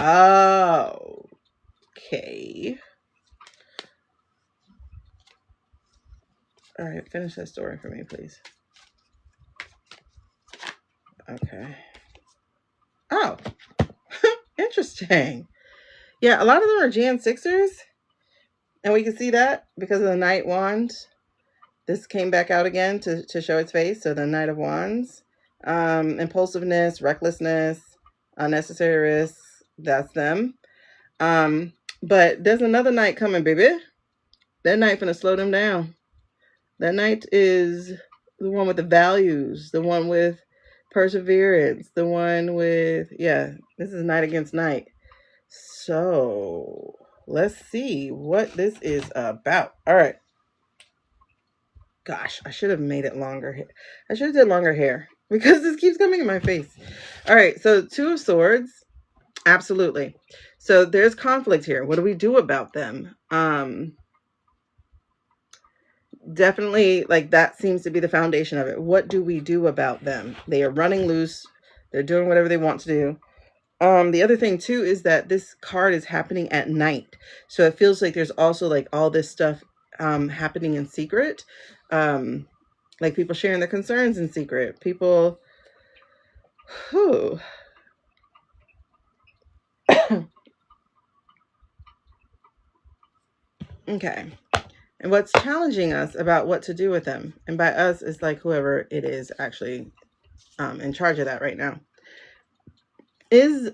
Oh, okay. All right, finish that story for me, please. Okay. Oh, interesting. Yeah, a lot of them are Jan 6ers. And we can see that because of the Knight Wand. This came back out again to show its face. So the Knight of Wands. Impulsiveness, recklessness, unnecessary risks. That's them. But there's another Knight coming, baby. That Knight finna slow them down. That Knight is the one with the values. The one with perseverance. The one with, yeah, this is Knight against Knight. So let's see what this is about. All right. Gosh, I should have made it longer. I should have did longer hair because this keeps coming in my face. All right. So 2 of Swords. Absolutely. So there's conflict here. What do we do about them? Definitely, like, that seems to be the foundation of it. What do we do about them? They are running loose. They're doing whatever they want to do. The other thing too is that this card is happening at night. So it feels like there's also like all this stuff happening in secret. Like people sharing their concerns in secret. People who okay. And what's challenging us about what to do with them, and by us is like whoever it is actually in charge of that right now, is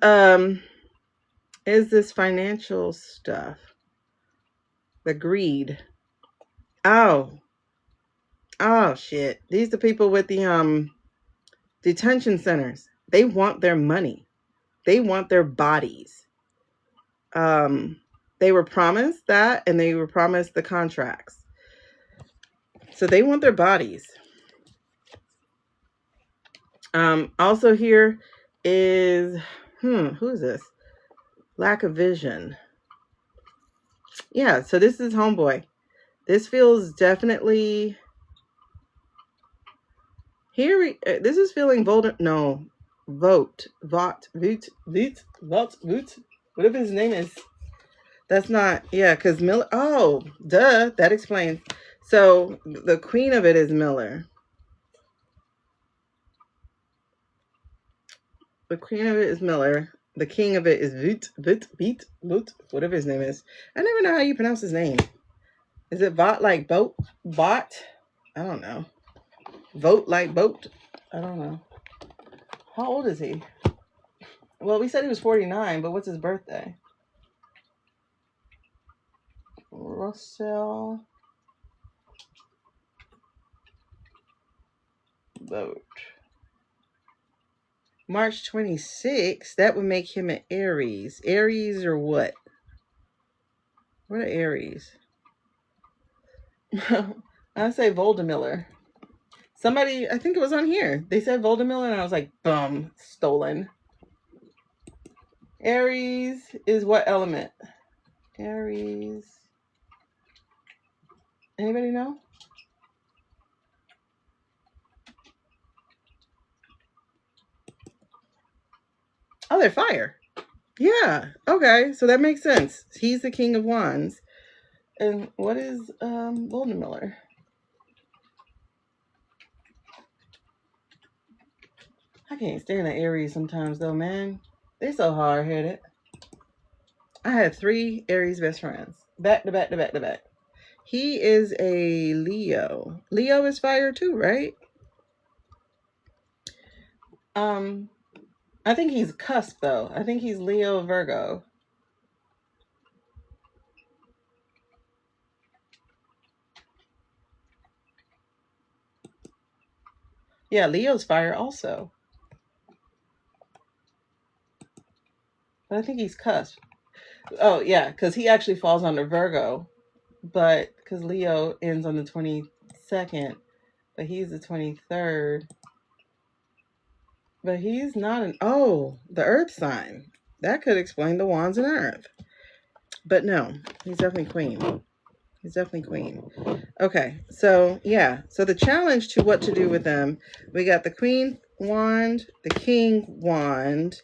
this financial stuff, the greed. Oh shit. These are the people with the detention centers. They want their money. They want their bodies. They were promised that, and they were promised the contracts. So they want their bodies. Also here is, who is this? Lack of vision. Yeah, so this is homeboy. This feels definitely here. This is feeling vote. Whatever his name is. That's not, yeah, because Miller. Oh, duh. That explains. So the queen of it is Miller. The queen of it is Miller. The king of it is Voot, whatever his name is. I never know how you pronounce his name. Is it Vot like boat? Bot? I don't know. Vote like boat? I don't know. How old is he? Well, we said he was 49, but what's his birthday? Russell Vote. March 26th. That would make him an Aries. Aries or what? What are Aries? I say Voldemiller. Somebody, I think it was on here. They said Voldemort, and I was like, boom, stolen. Aries is what element? Aries. Anybody know? Oh, they're fire. Yeah. Okay. So that makes sense. He's the King of Wands. And what is Voldemort? I can't stand the Aries sometimes though, man. They're so hard headed. I had 3 Aries best friends. Back to back to back to back. He is a Leo. Leo is fire too, right? I think he's cusp though. I think he's Leo Virgo. Yeah, Leo's fire also. But I think he's cusp. Oh, yeah, because he actually falls under Virgo. But because Leo ends on the 22nd, but he's the 23rd. But he's not the Earth sign. That could explain the wands in Earth. But no, he's definitely queen. He's definitely queen. Okay, so yeah. So the challenge to what to do with them, we got the queen wand, the king wand,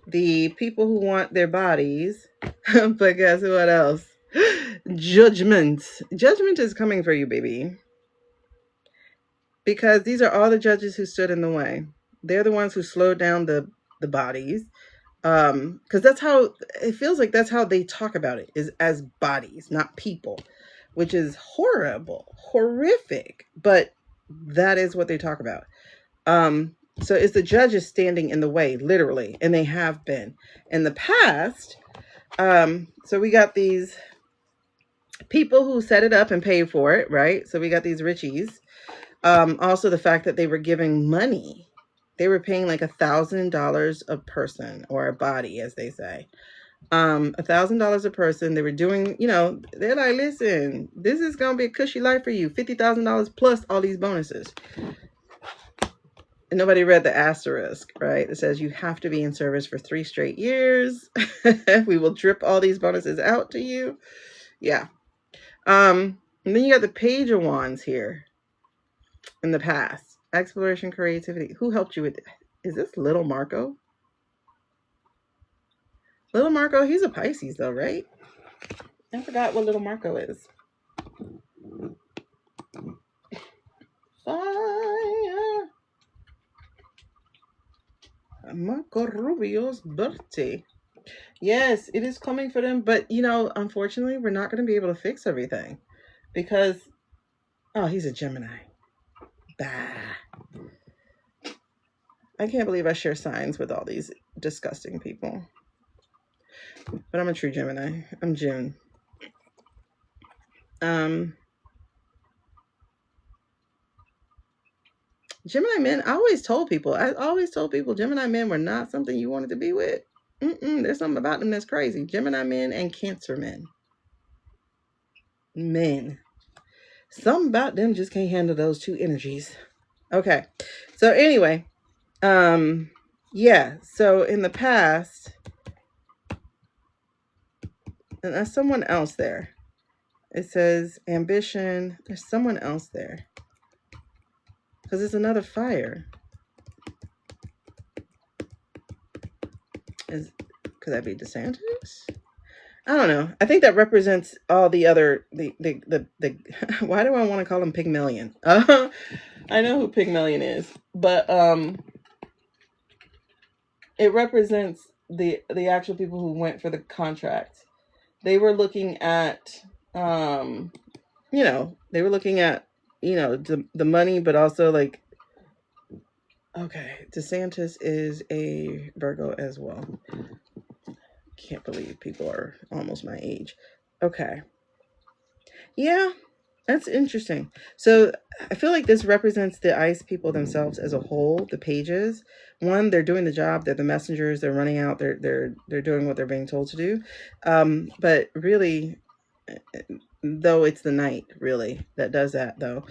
the people who want their bodies. But guess what else? Judgment. Judgment is coming for you, baby. Because these are all the judges who stood in the way. They're the ones who slowed down the bodies. Because that's how it feels like. That's how they talk about it, is as bodies, not people, which is horrific, but that is what they talk about. So it's the judges standing in the way, literally, and they have been in the past. So we got these people who set it up and paid for it, right? So we got these richies. Also the fact that they were giving money. They were paying like $1,000 a person, or a body, as they say. $1,000 a person. They were doing, they're like, listen, this is going to be a cushy life for you. $50,000 plus all these bonuses. And nobody read the asterisk, right? It says you have to be in service for 3 straight years. We will drip all these bonuses out to you. Yeah. And then you got the Page of Wands here in the past. Exploration, creativity. Who helped you with this? Is this Little Marco? Little Marco, he's a Pisces though, right? I forgot what Little Marco is. Fire. Marco Rubio's birthday. Yes, it is coming for them, but unfortunately, we're not going to be able to fix everything because, he's a Gemini. Bah. I can't believe I share signs with all these disgusting people. But I'm a true Gemini. I'm June. Gemini men, I always told people Gemini men were not something you wanted to be with. There's something about them that's crazy. Gemini men and Cancer men. Something about them just can't handle those 2 energies. Okay. So anyway, yeah. So in the past, and there's someone else there. It says ambition. There's someone else there. Because it's another fire. Could that be DeSantis? I don't know. I think that represents all the other the why do I want to call him Pygmalion? I know who Pygmalion is, but it represents the actual people who went for the contract. They were looking at the money, but also like, okay, DeSantis is a Virgo as well. Can't believe people are almost my age. Okay. Yeah, that's interesting. So I feel like this represents the ICE people themselves as a whole, the pages. One, they're doing the job. They're the messengers. They're running out. They're doing what they're being told to do. But really, though, it's the knight really that does that though.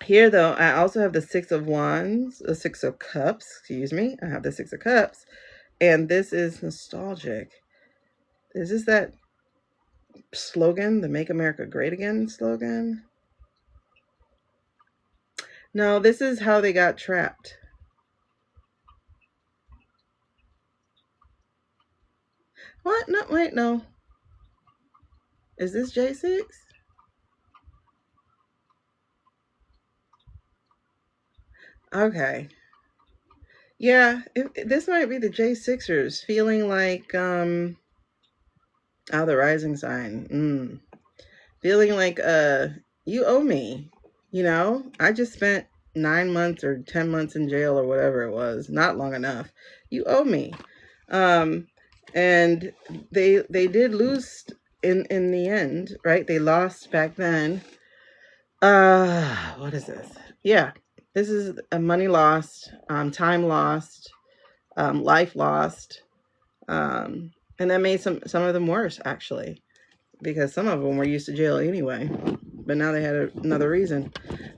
Here, though, I also have the Six of Wands, the Six of Cups, excuse me. I have the Six of Cups. And this is nostalgic. Is this that slogan, the Make America Great Again slogan? No, this is how they got trapped. What? No, wait, no. Is this J6? Okay. Yeah, this might be the J6ers feeling like, the rising sign. Feeling like, you owe me. You know, I just spent 9 months or 10 months in jail or whatever it was. Not long enough. You owe me. And they did lose in the end, right? They lost back then. What is this? Yeah, this is a money lost, time lost, life lost, and that made some of them worse, actually, because some of them were used to jail anyway, but now they had another reason.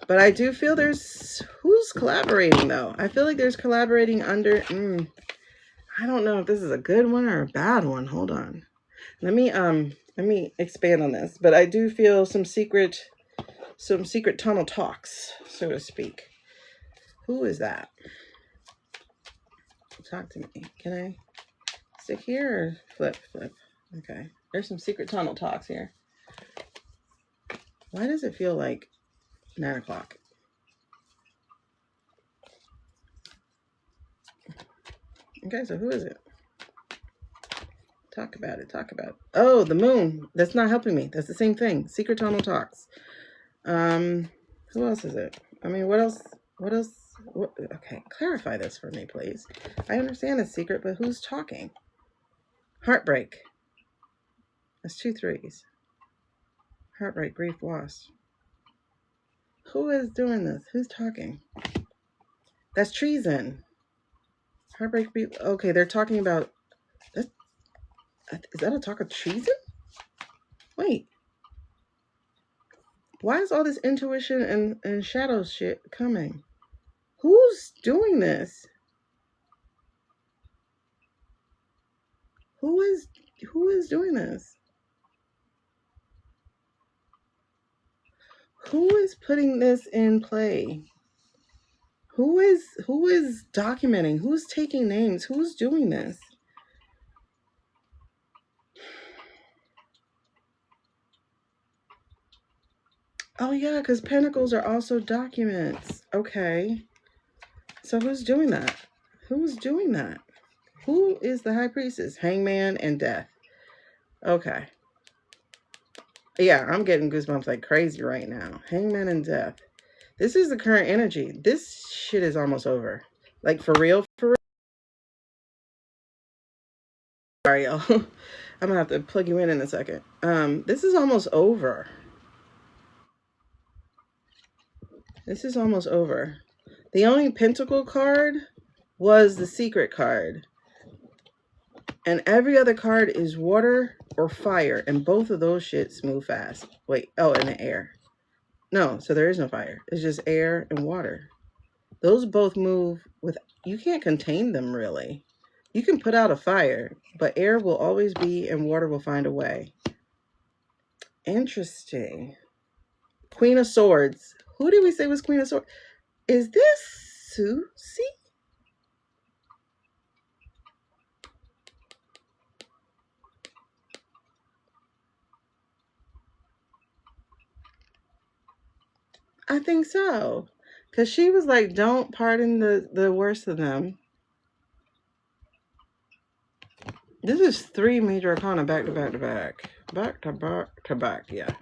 But I do feel there's who's collaborating though. I feel like there's collaborating under. I don't know if this is a good one or a bad one. Hold on, let me expand on this. But I do feel some secret tunnel talks, so to speak. Who is that? Talk to me. Can I stick here or flip? Okay. There's some secret tunnel talks here. Why does it feel like 9 o'clock? Okay, so who is it? Talk about it. Oh, the moon. That's not helping me. That's the same thing. Secret tunnel talks. Who else is it? I mean, what else? Okay, clarify this for me, please. I understand it's secret, but who's talking? Heartbreak. That's 2 3s. Heartbreak, grief, loss. Who is doing this? Who's talking? That's treason. Heartbreak, grief. Okay, they're talking about. Is that a talk of treason? Wait. Why is all this intuition and shadow shit coming? Who's doing this? Who is doing this? Who is putting this in play? Who is documenting? Who's taking names? Who's doing this? Oh yeah, because pentacles are also documents. Okay. So who's doing that? Who's doing that? Who is the high priestess? Hangman and death. Okay. Yeah, I'm getting goosebumps like crazy right now. Hangman and death. This is the current energy. This shit is almost over. Like for real, for real. Sorry, y'all. I'm gonna have to plug you in a second. This is almost over. This is almost over. The only pentacle card was the secret card. And every other card is water or fire. And both of those shits move fast. Wait, oh, and the air. No, so there is no fire. It's just air and water. Those both move with, you can't contain them really. You can put out a fire, but air will always be and water will find a way. Interesting. Queen of Swords. Who did we say was Queen of Swords? Is this Susie? I think so. Because she was like, don't pardon the worst of them. This is 3 major arcana back to back to back. Back to back to back, yeah.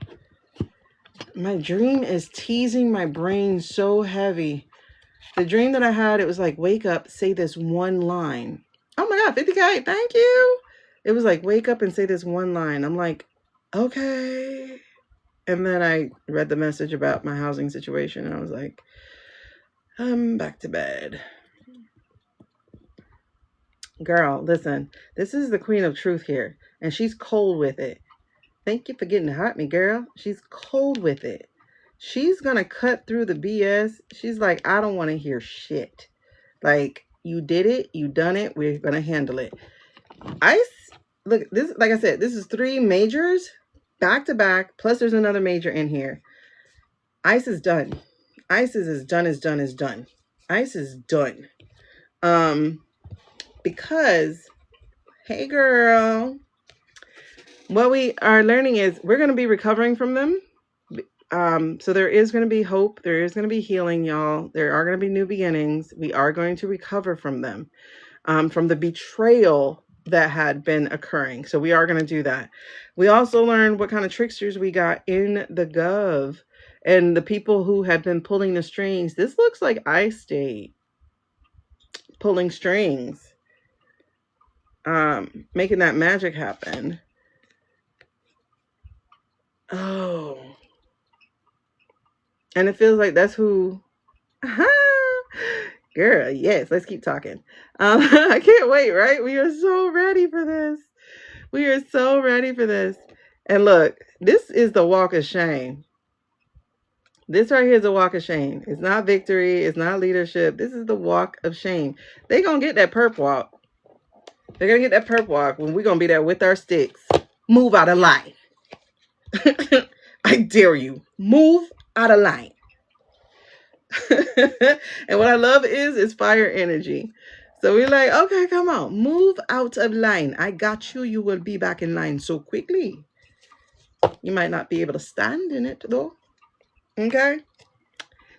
My dream is teasing my brain so heavy. The dream that I had, it was like, wake up, say this one line. Oh my God, 50K, thank you. It was like, wake up and say this one line. I'm like, okay. And then I read the message about my housing situation and I was like, I'm back to bed. Girl, listen, this is the Queen of Truth here, and she's cold with it. Thank you for getting to hot me, girl. She's cold with it. she's going to cut through the BS. She's like, I don't want to hear shit. Like, you did it. You done it. We're going to handle it. Ice, look, this, like I said, this is 3 majors back to back. Plus there's another major in here. Ice is done. Ice is done. Ice is done. Because, hey girl, what we are learning is we're going to be recovering from them. So there is going to be hope. There is going to be healing, y'all. There are going to be new beginnings. We are going to recover from them, from the betrayal that had been occurring. So we are going to do that. We also learned what kind of tricksters we got in the gov and the people who have been pulling the strings. This looks like I-State pulling strings, making that magic happen. Oh, and it feels like that's who, girl, yes, let's keep talking. I can't wait, right? We are so ready for this. We are so ready for this. And look, this is the walk of shame. This right here is a walk of shame. It's not victory. It's not leadership. This is the walk of shame. They're going to get that perp walk. They're going to get that perp walk when we're going to be there with our sticks. Move out of line. I dare you. Move out of line. And what I love is fire energy. So we're like, okay, come on. Move out of line. I got you. You will be back in line so quickly. You might not be able to stand in it, though. Okay?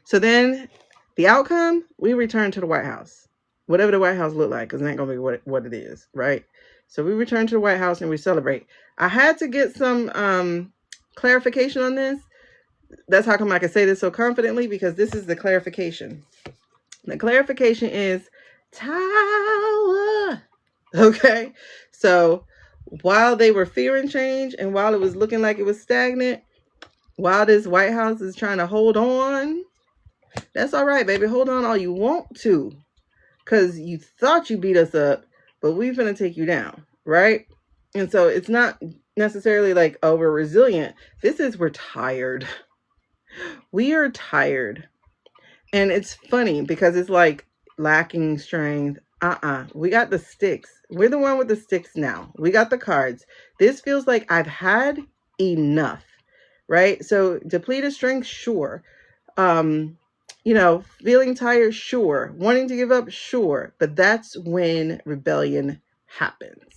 So then the outcome, we return to the White House. Whatever the White House look like, because it ain't going to be what it is, right? So we return to the White House and we celebrate. I had to get some clarification on this. That's how come I can say this so confidently, because this is the clarification. The clarification is tower. Okay? So while they were fearing change and while it was looking like it was stagnant, while this White House is trying to hold on, that's all right, baby. Hold on all you want to, because you thought you beat us up, but we're going to take you down, right? And so it's not necessarily like, oh, we're resilient. This is, we're tired. We are tired. And it's funny because it's like lacking strength. We got the sticks. We're the one with the sticks now. We got the cards. This feels like I've had enough, right? So depleted strength, sure. Feeling tired, sure. Wanting to give up, sure. But that's when rebellion happens.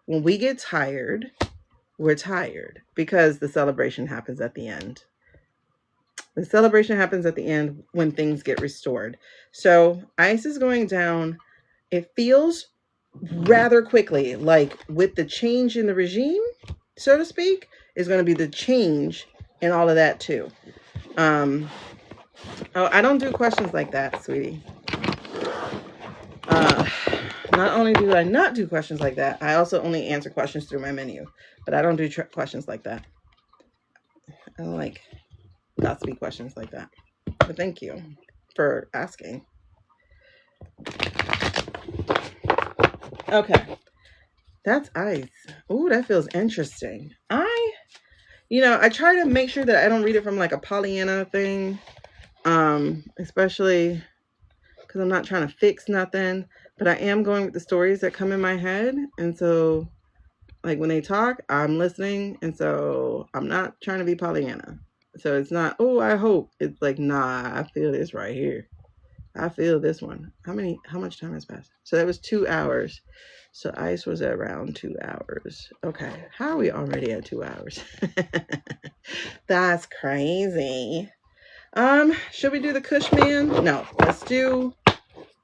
When we get tired, we're tired because the celebration happens at the end. The celebration happens at the end when things get restored. So ice is going down. It feels rather quickly, like with the change in the regime, so to speak, is going to be the change in all of that too. I don't do questions like that, sweetie. Not only do I not do questions like that, I also only answer questions through my menu. But I don't do questions like that. I don't like gossipy questions like that. But thank you for asking. Okay. That's ice. Ooh, that feels interesting. I try to make sure that I don't read it from like a Pollyanna thing. Especially because I'm not trying to fix nothing, but I am going with the stories that come in my head. And so like when they talk, I'm listening. And so I'm not trying to be Pollyanna. So it's not, oh, I hope. It's like, nah, I feel this right here. I feel this one. How much time has passed? So that was 2 hours. So ice was at around 2 hours. Okay. How are we already at 2 hours? That's crazy. Should we do the Cushman? No,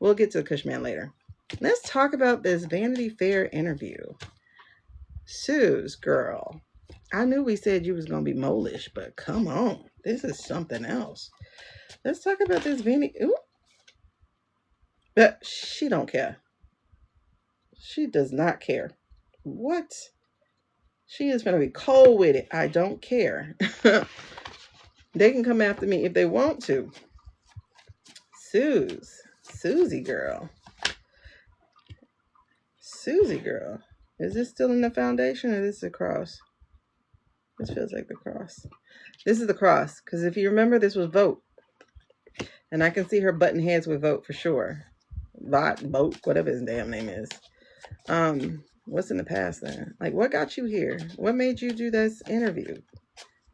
we'll get to the Cushman later. Let's talk about this Vanity Fair interview. Suze, girl, I knew we said you was going to be molish, but come on. This is something else. Let's talk about this Vanity. Ooh. But she don't care. She does not care. What? She is going to be cold with it. I don't care. They can come after me if they want to. Susie girl. Susie girl. Is this still in the foundation or is this across? This feels like the cross. This is the cross. Because if you remember, this was vote. And I can see her button heads with vote for sure. Vote, whatever his damn name is. What's in the past then? Like, what got you here? What made you do this interview?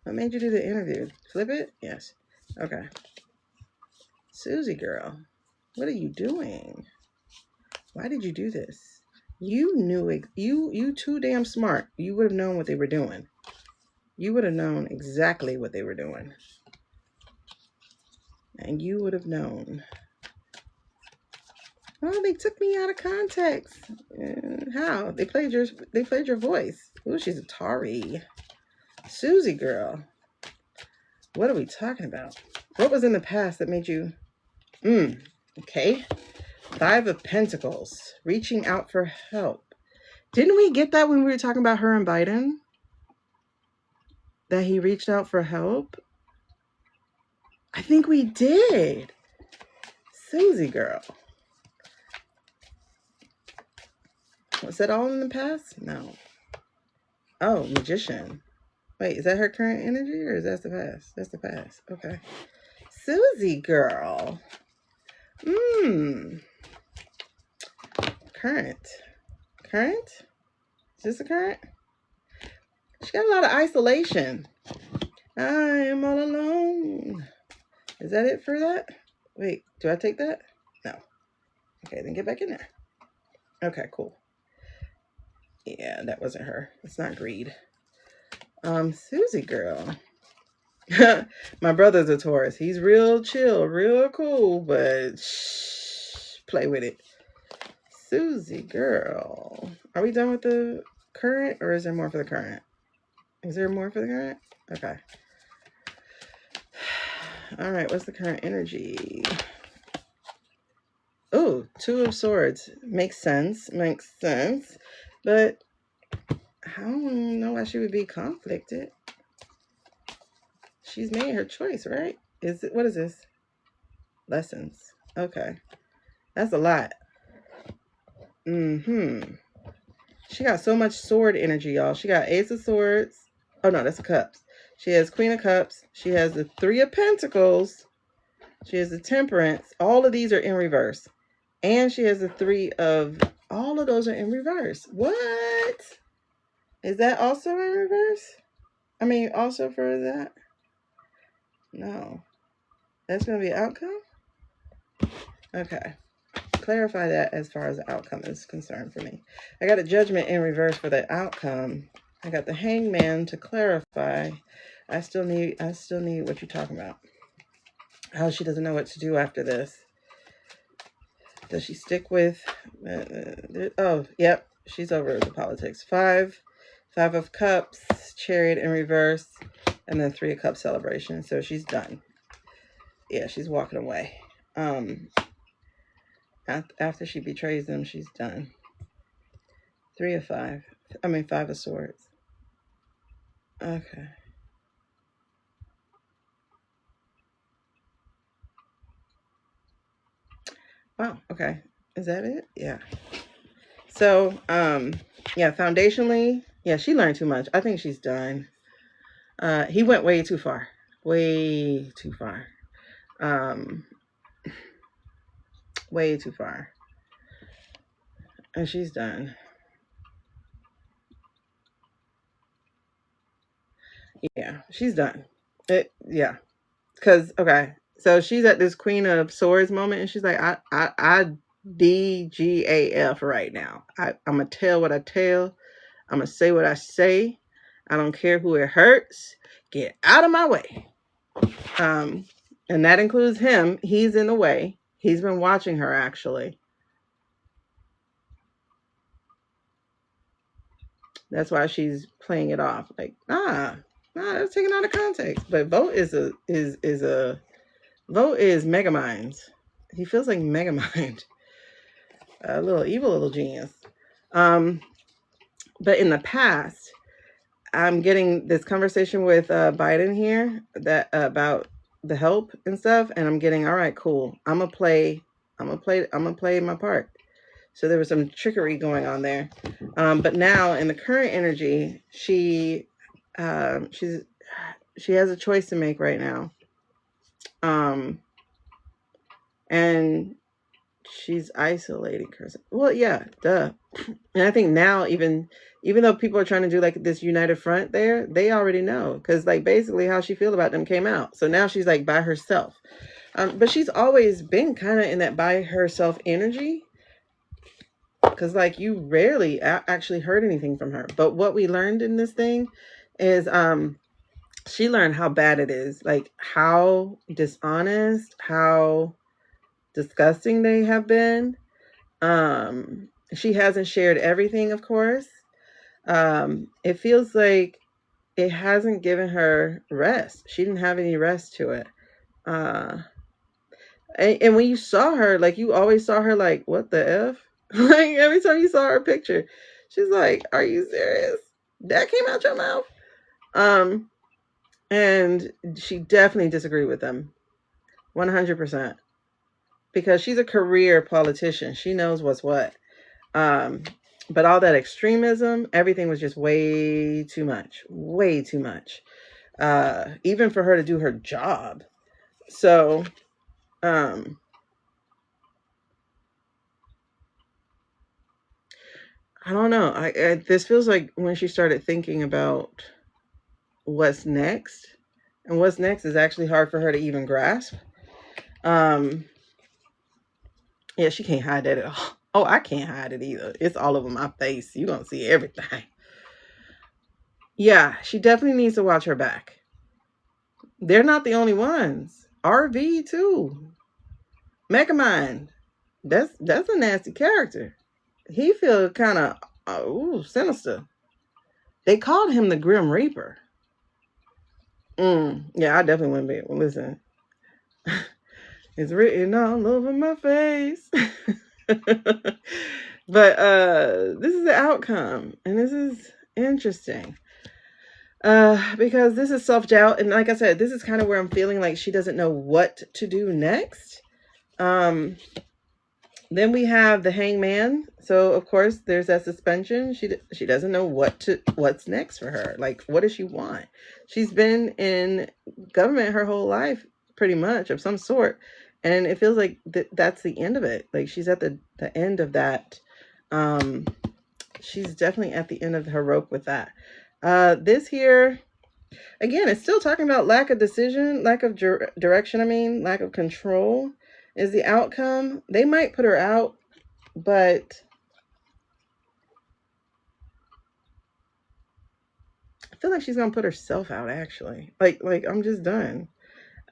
What made you do the interview? Flip it? Yes. Okay. Susie girl, what are you doing? Why did you do this? You knew it. You too damn smart. You would have known what they were doing. You would have known exactly what they were doing. And you would have known. Oh, they took me out of context. How? They played your voice. Ooh, she's a Tari. Susie girl. What are we talking about? What was in the past that made you okay. 5 of Pentacles. Reaching out for help. Didn't we get that when we were talking about her and Biden? That he reached out for help? I think we did. Susie girl. Was that all in the past? No. Oh, Magician. Wait, is that her current energy or is that the past? That's the past. Okay. Susie girl. Current. Current? Is this a current? She got a lot of isolation. I am all alone. Is that it for that? Wait, do I take that? No. Okay, then get back in there. Okay, cool. Yeah, that wasn't her. It's not greed. Susie girl. My brother's a Taurus. He's real chill, real cool, but play with it. Susie girl. Are we done with the current or is there more for the current? Is there more for the current? Okay. All right, what's the current energy? Oh, 2 of Swords. Makes sense. But I don't know why she would be conflicted. She's made her choice, right? What is this? Lessons. Okay. That's a lot. She got so much sword energy, y'all. She got Ace of Swords. Oh, no, that's a Cups. She has Queen of Cups. She has the 3 of Pentacles. She has the Temperance. All of these are in reverse. And she has the 3 of... All of those are in reverse. What? Is that also in reverse? I mean, also for that? No. That's going to be outcome? Okay. Clarify that as far as the outcome is concerned for me. I got a Judgment in reverse for the outcome. I got the Hangman to clarify. I still need what you're talking about. How she doesn't know what to do after this. Does she stick with... oh, yep. She's over the politics. 5 of Cups, Chariot in reverse, and then 3 of Cups celebration. So she's done. Yeah, she's walking away. After she betrays them, she's done. 3 of 5. I mean, 5 of Swords. Okay. Wow. Okay. Is that it? Yeah. So, yeah, foundationally, yeah, she learned too much. I think she's done. He went way too far. Way too far. Way too far. And she's done. Yeah, she's done. Yeah. Because, okay. So she's at this Queen of Swords moment and she's like, I DGAF right now. I'm going to tell what I tell. I'm going to say what I say. I don't care who it hurts. Get out of my way. And that includes him. He's in the way. He's been watching her, actually. That's why she's playing it off. Like, that's taken out of context. But Vote is Megamind. He feels like Megamind. A little evil little genius. But in the past, I'm getting this conversation with Biden here that about the help and stuff, and I'm getting, all right, cool. I'm gonna play my part. So there was some trickery going on there. But now in the current energy, she she has a choice to make right now. And she's isolating herself. Well, yeah, duh. And I think now, even though people are trying to do like this united front there, they already know, because like basically how she feel about them came out. So now she's like by herself. But she's always been kind of in that by herself energy, because like you rarely actually heard anything from her. But what we learned in this thing is she learned how bad it is, like how dishonest, how disgusting they have been. She hasn't shared everything, of course. It feels like it hasn't given her rest. She didn't have any rest to it. And when you saw her, like you always saw her like, what the F? Like every time you saw her picture, she's like, are you serious? That came out your mouth? And she definitely disagreed with them. 100%. Because she's a career politician. She knows what's what. But all that extremism, everything was just way too much. Way too much. Even for her to do her job. So, I don't know. This feels like when she started thinking about what's next. And what's next is actually hard for her to even grasp. Yeah, she can't hide that at all. Oh, I can't hide it either. It's all over my face. You're going to see everything. Yeah, she definitely needs to watch her back. They're not the only ones. RV too. Megamind. That's a nasty character. He feels kind of sinister. They called him the Grim Reaper. Yeah, I definitely wouldn't be able to listen. It's written all over my face. But this is the outcome, and this is interesting. Because this is self-doubt, and like I said, this is kind of where I'm feeling like she doesn't know what to do next. Then we have the hangman. So of course there's that suspension. She doesn't know what's next for her. Like, what does she want? She's been in government her whole life, pretty much, of some sort, and it feels like that's the end of it. Like she's at the end of that. She's definitely at the end of her rope with that. This here, again, it's still talking about lack of decision, lack of direction. Lack of control is the outcome. They might put her out, but I feel like she's gonna put herself out. Actually, like I'm just done.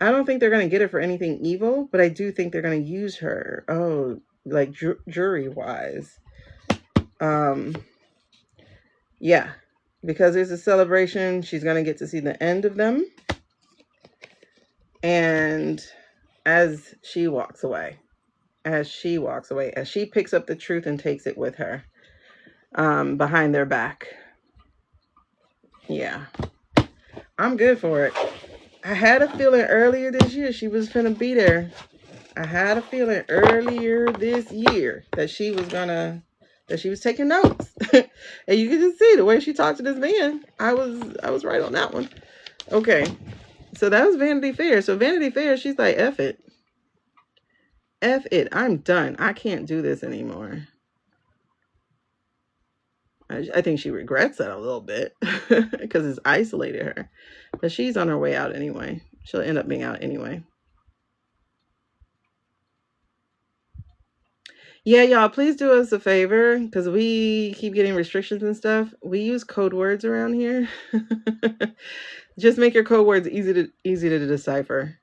I don't think they're gonna get her for anything evil, but I do think they're gonna use her. Oh, like jury wise. Yeah. Because there's a celebration, she's going to get to see the end of them. And as she walks away, as she picks up the truth and takes it with her, behind their back. Yeah. I'm good for it. I had a feeling earlier this year she was finna be there. I had a feeling earlier this year that she was taking notes. And you can just see the way she talked to this man. I was right on that one. Okay. So that was Vanity Fair. So Vanity Fair, she's like, F it. F it. I'm done. I can't do this anymore. I think she regrets that a little bit because it's isolated her. But she's on her way out anyway. She'll end up being out anyway. Yeah, y'all, please do us a favor because we keep getting restrictions and stuff. We use code words around here. Just make your code words easy to decipher.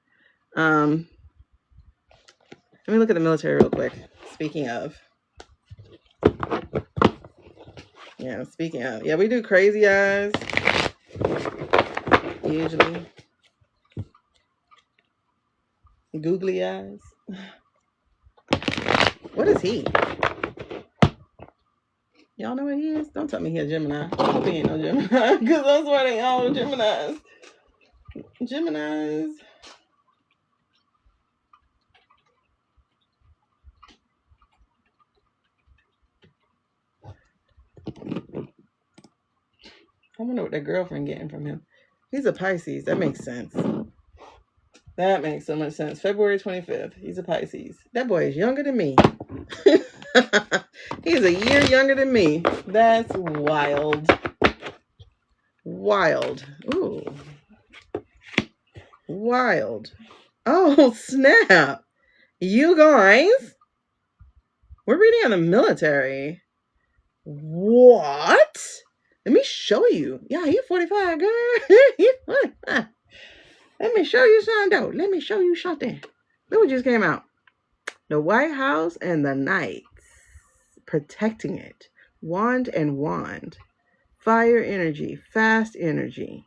Let me look at the military real quick. Speaking of. Yeah, we do crazy eyes. Usually. Googly eyes. What is he? Y'all know what he is? Don't tell me he's a Gemini. I hope he ain't no Gemini. Because I swear they all Geminis. Geminis. I wonder what that girlfriend getting from him. He's a Pisces. That makes sense. That makes so much sense. February 25th. He's a Pisces. That boy is younger than me. He's a year younger than me. That's wild. Wild. Ooh. Wild. Oh, snap. You guys. We're reading on the military. What? Let me show you. Yeah, he's 45, girl. He's 45. Let me show you something, though. Let me show you something. Look what just came out. The White House and the Knights. Protecting it. Wand and wand. Fire energy. Fast energy.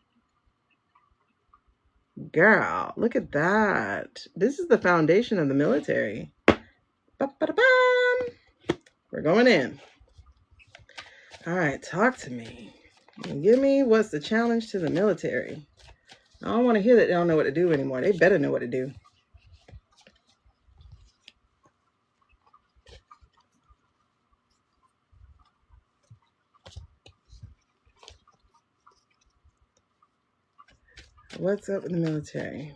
Girl, look at that. This is the foundation of the military. Ba-ba-da-bam. We're going in. All right, talk to me. Give me what's the challenge to the military. I don't want to hear that they don't know what to do anymore. They better know what to do. What's up with the military?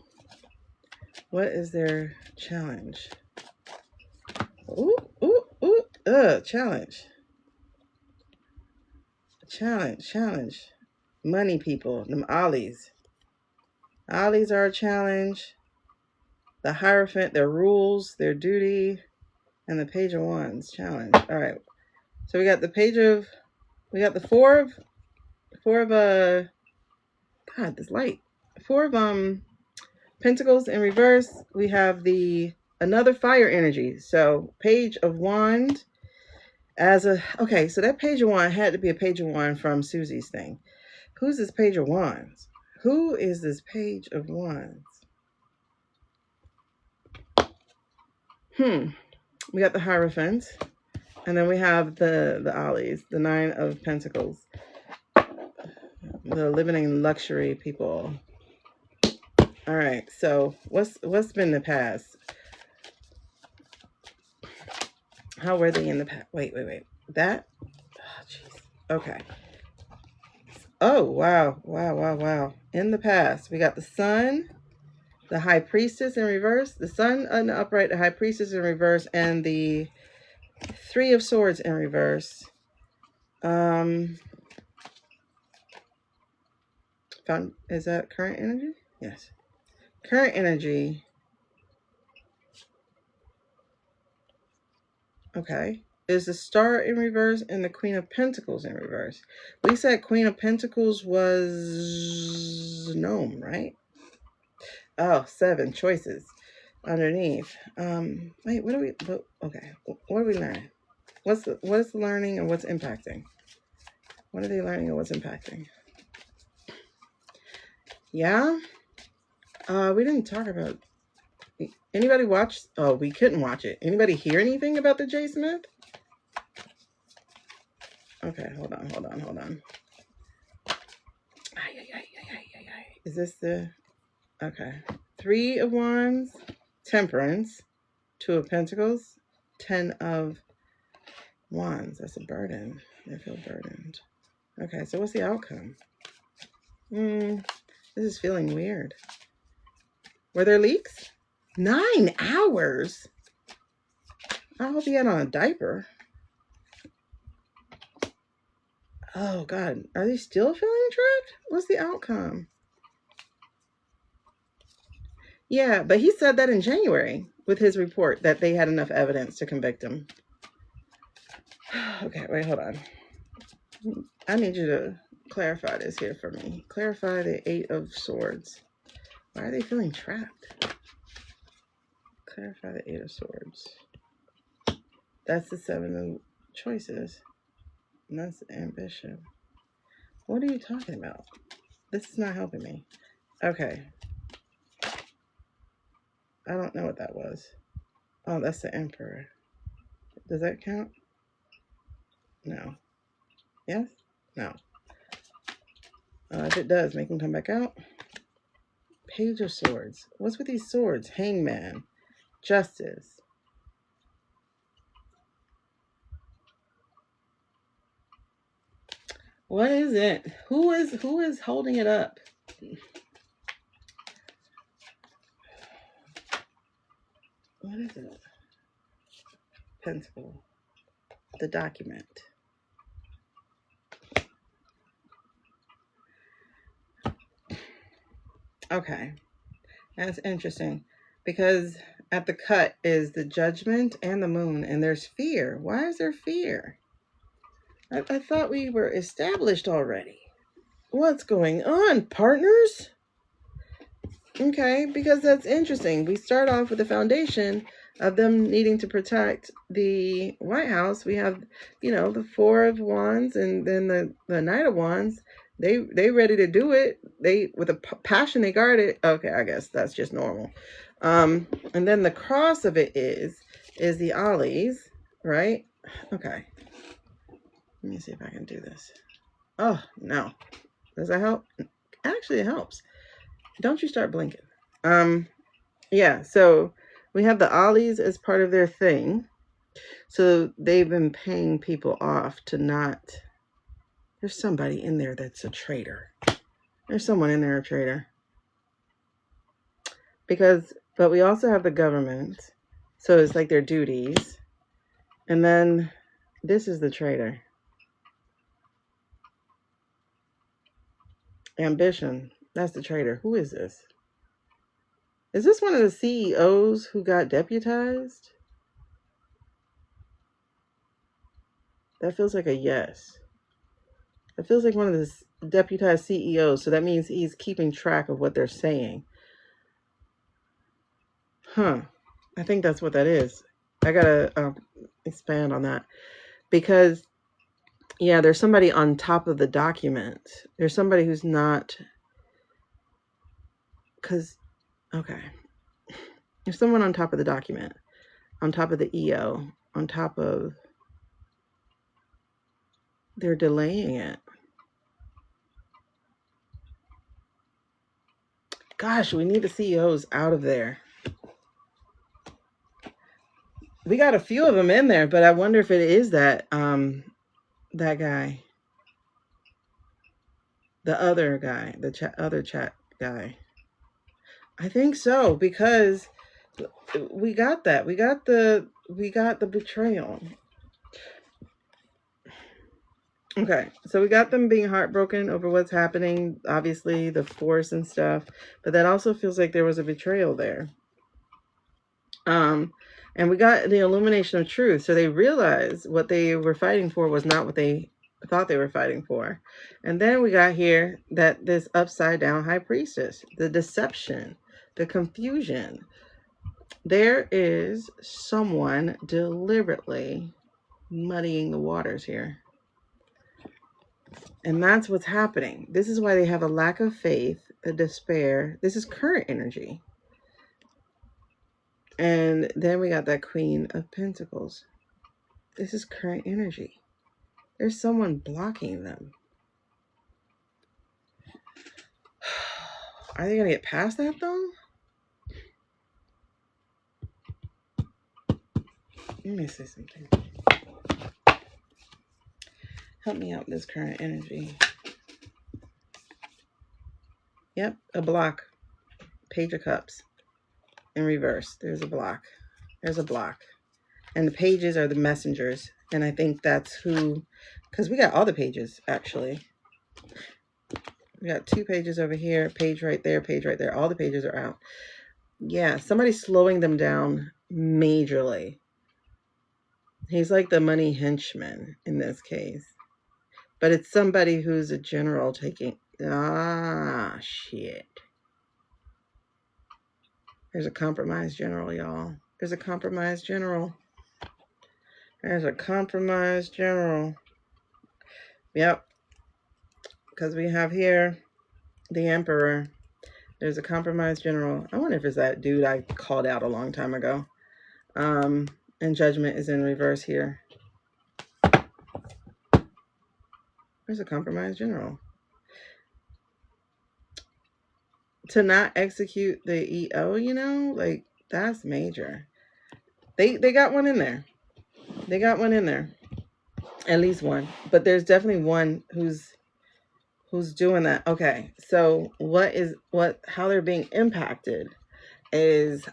What is their challenge? Ooh, ooh, ooh. Challenge. Challenge. Money people, them ollies. Ollies are a challenge. The Hierophant, their rules, their duty, and the Page of Wands challenge. All right. So we got the four of God, this light. Four of Pentacles in reverse. We have another fire energy. So Page of Wand okay, so that Page of Wand had to be a Page of Wand from Susie's thing. Who's this Page of Wands? Who is this Page of Wands? We got the Hierophant, and then we have the ollies, the Nine of Pentacles, the living in luxury people. All right, so what's been the past? How were they in the past? Wait. That? Oh, jeez. Okay. Oh, wow. In the past, we got the Sun, the High Priestess in reverse, the Sun in the upright, the High Priestess in reverse, and the Three of Swords in reverse. Is that current energy? Yes. Current energy. Okay. Is the Star in reverse and the Queen of Pentacles in reverse. We said Queen of Pentacles was Gnome, right? Oh, 7 choices underneath. Wait, okay. What are we learning? What is the learning and what's impacting? What are they learning and what's impacting? Yeah. We didn't talk about. Anybody watch? Oh, we couldn't watch it. Anybody hear anything about the J. Smith? Okay, hold on. Is this the... Okay. 3 of Wands, Temperance, 2 of Pentacles, 10 of Wands. That's a burden. They feel burdened. Okay, so what's the outcome? This is feeling weird. Were there leaks? 9 hours? I hope he had on a diaper. Oh, God. Are they still feeling trapped? What's the outcome? Yeah, but he said that in January with his report that they had enough evidence to convict him. Okay, wait, hold on. I need you to clarify this here for me. Clarify the 8 of Swords. Why are they feeling trapped? Clarify the 8 of Swords. That's the 7 of Choices. And that's ambition. What are you talking about? This is not helping me. Okay. I don't know what that was. Oh, that's the Emperor. Does that count? No. Yes? No. If it does, make him come back out. Page of Swords. What's with these swords? Hangman. Justice. What is it? Who is holding it up? What is it? Pencil. The document. Okay. That's interesting. Because at the cut is the judgment and the moon, and there's fear. Why is there fear? I thought we were established already. What's going on, partners? Okay, because that's interesting. We start off with the foundation of them needing to protect the White House. We have, the Four of Wands and then the Knight of Wands. They ready to do it. They, with a passion, they guard it. Okay, I guess that's just normal. And then the cross of it is the ollies, right? Okay. Let me see if I can do this. Oh, no. Does that help? Actually, it helps. Don't you start blinking. Yeah, so we have the ollies as part of their thing. So they've been paying people off to not... There's somebody in there that's a traitor. There's someone in there a traitor. But we also have the government. So it's like their duties. And then this is the traitor. Ambition. That's the traitor. Who is this? Is this one of the CEOs who got deputized? That feels like a yes. It feels like one of the deputized CEOs. So that means he's keeping track of what they're saying. Huh. I think that's what that is. I gotta expand on that. Because, yeah, there's somebody on top of the document. There's somebody who's not... Okay. There's someone on top of the document. On top of the EO. On top of... They're delaying it. Gosh, we need the CEOs out of there. We got a few of them in there, but I wonder if it is that guy. The other guy, the other chat guy. I think so, because we got that. We got the betrayal. Okay, so we got them being heartbroken over what's happening, obviously the force and stuff, but that also feels like there was a betrayal there. And we got the illumination of truth. So they realized what they were fighting for was not what they thought they were fighting for. And then we got here that this upside down high priestess, the deception, the confusion. There is someone deliberately muddying the waters here. And that's what's happening. This is why they have a lack of faith, a despair. This is current energy. And then we got that Queen of Pentacles. This is current energy. There's someone blocking them. Are they going to get past that, though? Let me say something. Help me out with this current energy. Yep, a block. Page of Cups. In reverse, there's a block. There's a block. And the pages are the messengers. And I think that's who... Because we got all the pages, actually. We got 2 pages over here, page right there, page right there. All the pages are out. Yeah, somebody's slowing them down majorly. He's like the money henchman in this case. But it's somebody who's a general taking... Ah, shit. There's a compromised general, y'all. There's a compromised general. There's a compromised general. Yep. Because we have here the Emperor. There's a compromised general. I wonder if it's that dude I called out a long time ago. And Judgment is in reverse here. There's a compromised general. To not execute the EO, like, that's major. They got one in there. They got one in there. At least one. But there's definitely one who's doing that. Okay. So how they're being impacted is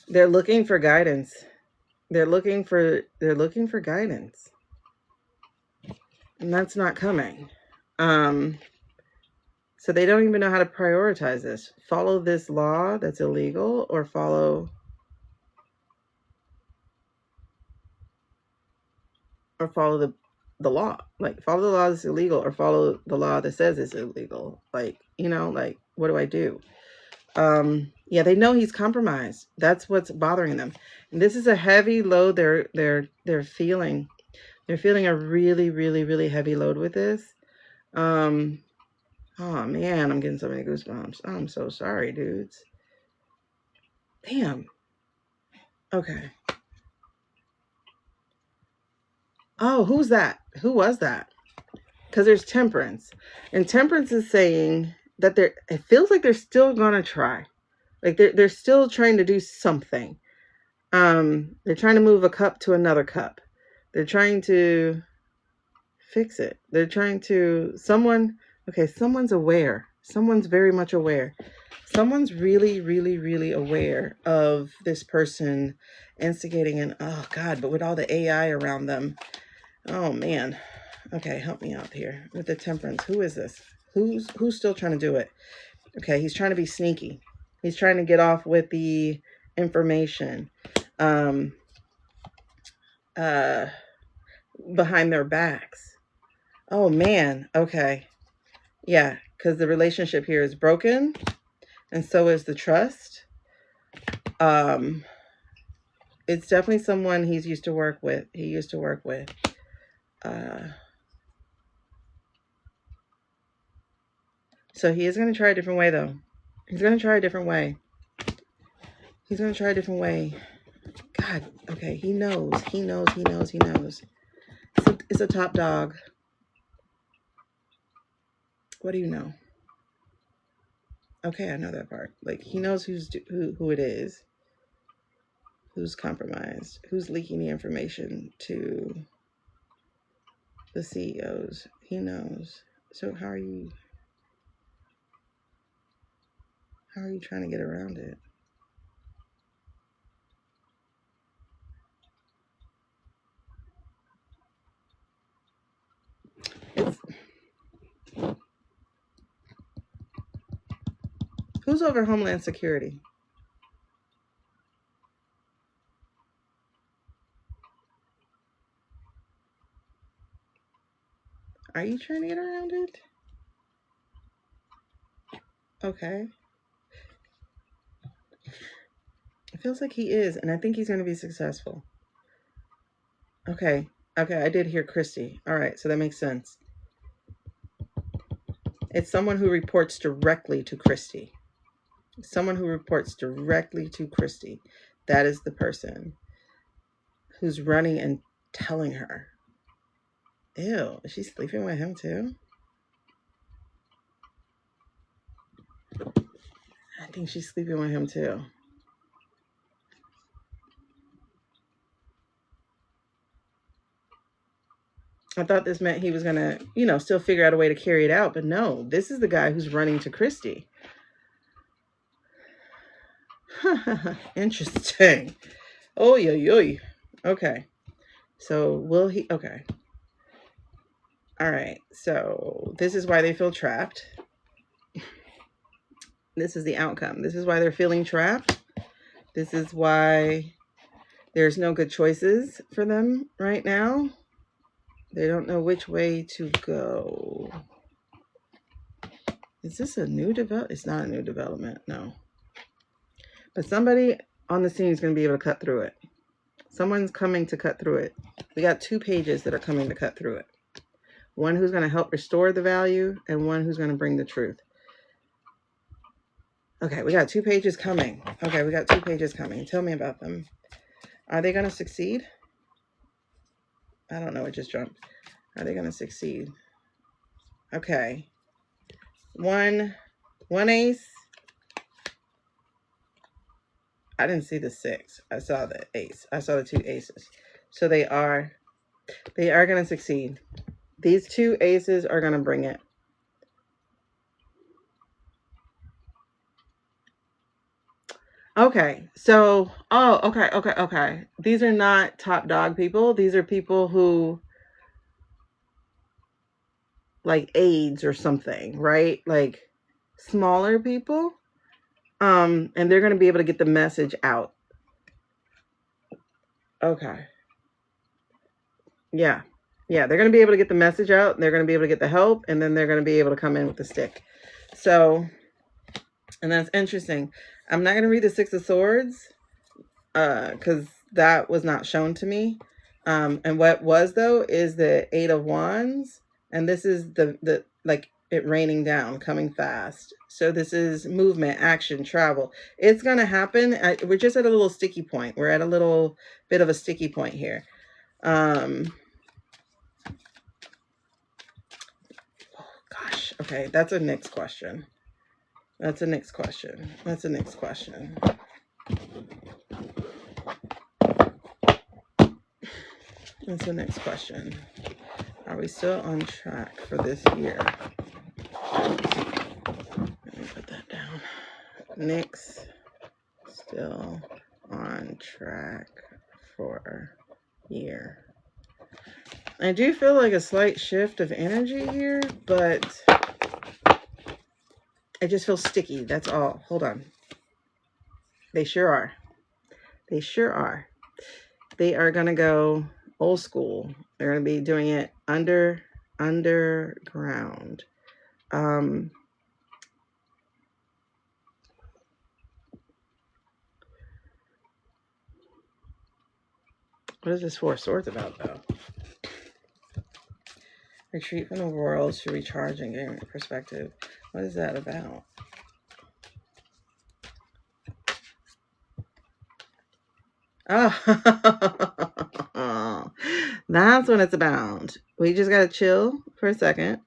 they're looking for guidance. They're looking for guidance. And that's not coming. So they don't even know how to prioritize this. Follow this law that's illegal, or follow the law. Like, follow the law that's illegal, or follow the law that says it's illegal. Like, like, what do I do? Yeah, they know he's compromised. That's what's bothering them. And this is a heavy load they're feeling. They're feeling a really, really, really heavy load with this. Oh man, I'm getting so many goosebumps. I'm so sorry, dudes. Damn. Okay. Oh, who's that? Who was that? Because there's Temperance. And Temperance is saying that it feels like they're still gonna try. Like they're still trying to do something. They're trying to move a cup to another cup. They're trying to fix it. They're trying to someone's aware. Someone's very much aware. Someone's really, really, really aware of this person instigating, and oh God, but with all the AI around them. Oh man. Okay, help me out here with the Temperance. Who is this? Who's still trying to do it? Okay, he's trying to be sneaky. He's trying to get off with the information behind their backs. Oh man. Okay. Yeah, because the relationship here is broken, and so is the trust. It's definitely someone he used to work with. So he is going to try a different way, though. He's going to try a different way. God, okay, he knows. It's a top dog. What do you know? Okay, I know that part. Like, he knows who it is. Who's compromised. Who's leaking the information to the CEOs. He knows. So how are you trying to get around it? Who's over Homeland Security? Are you trying to get around it? Okay. It feels like he is, and I think he's going to be successful. Okay, I did hear Christy. All right, so that makes sense. It's someone who reports directly to Christy. That is the person who's running and telling her. Ew, is she sleeping with him too? I think she's sleeping with him too. I thought this meant he was going to, still figure out a way to carry it out. But no, this is the guy who's running to Christy. Interesting. Oh, yeah. Okay. So will he? Okay. All right. So this is why they feel trapped. This is the outcome. This is why they're feeling trapped. This is why there's no good choices for them right now. They don't know which way to go. Is this a new development? It's not a new development, no. But somebody on the scene is going to be able to cut through it. Someone's coming to cut through it. We got 2 pages that are coming to cut through it. One who's going to help restore the value, and one who's going to bring the truth. Okay, we got 2 pages coming. Tell me about them. Are they going to succeed? I don't know. It just jumped. Are they going to succeed? Okay. One ace. I didn't see the 6. I saw the ace. I saw the 2 aces. So they are They are going to succeed. These two aces are going to bring it. Okay, so, okay. These are not top dog people. These are people who, like AIDS or something, right? Like smaller people. And they're going to be able to get the message out. Okay. Yeah. Yeah, they're going to be able to get the message out. They're going to be able to get the help. And then they're going to be able to come in with the stick. So, and that's interesting. I'm not going to read the Six of Swords because that was not shown to me. And what was, though, is the Eight of Wands. And this is the like it raining down, coming fast. So this is movement, action, travel. It's going to happen. We're just at a little sticky point. We're at a little bit of a sticky point here. Oh, gosh. Okay, that's a next question. That's a next question. That's a next question. That's the next question. Are we still on track for this year? Let me put that down. Nyx, still on track for year. I do feel like a slight shift of energy here, but it just feels sticky. That's all. Hold on. They sure are. They sure are. They are going to go old school. They're going to be doing it underground. What is this Four of Swords about, though? Retreat from the world to recharge and gain perspective. What is that about? Oh, that's what it's about. We just got to chill for a second.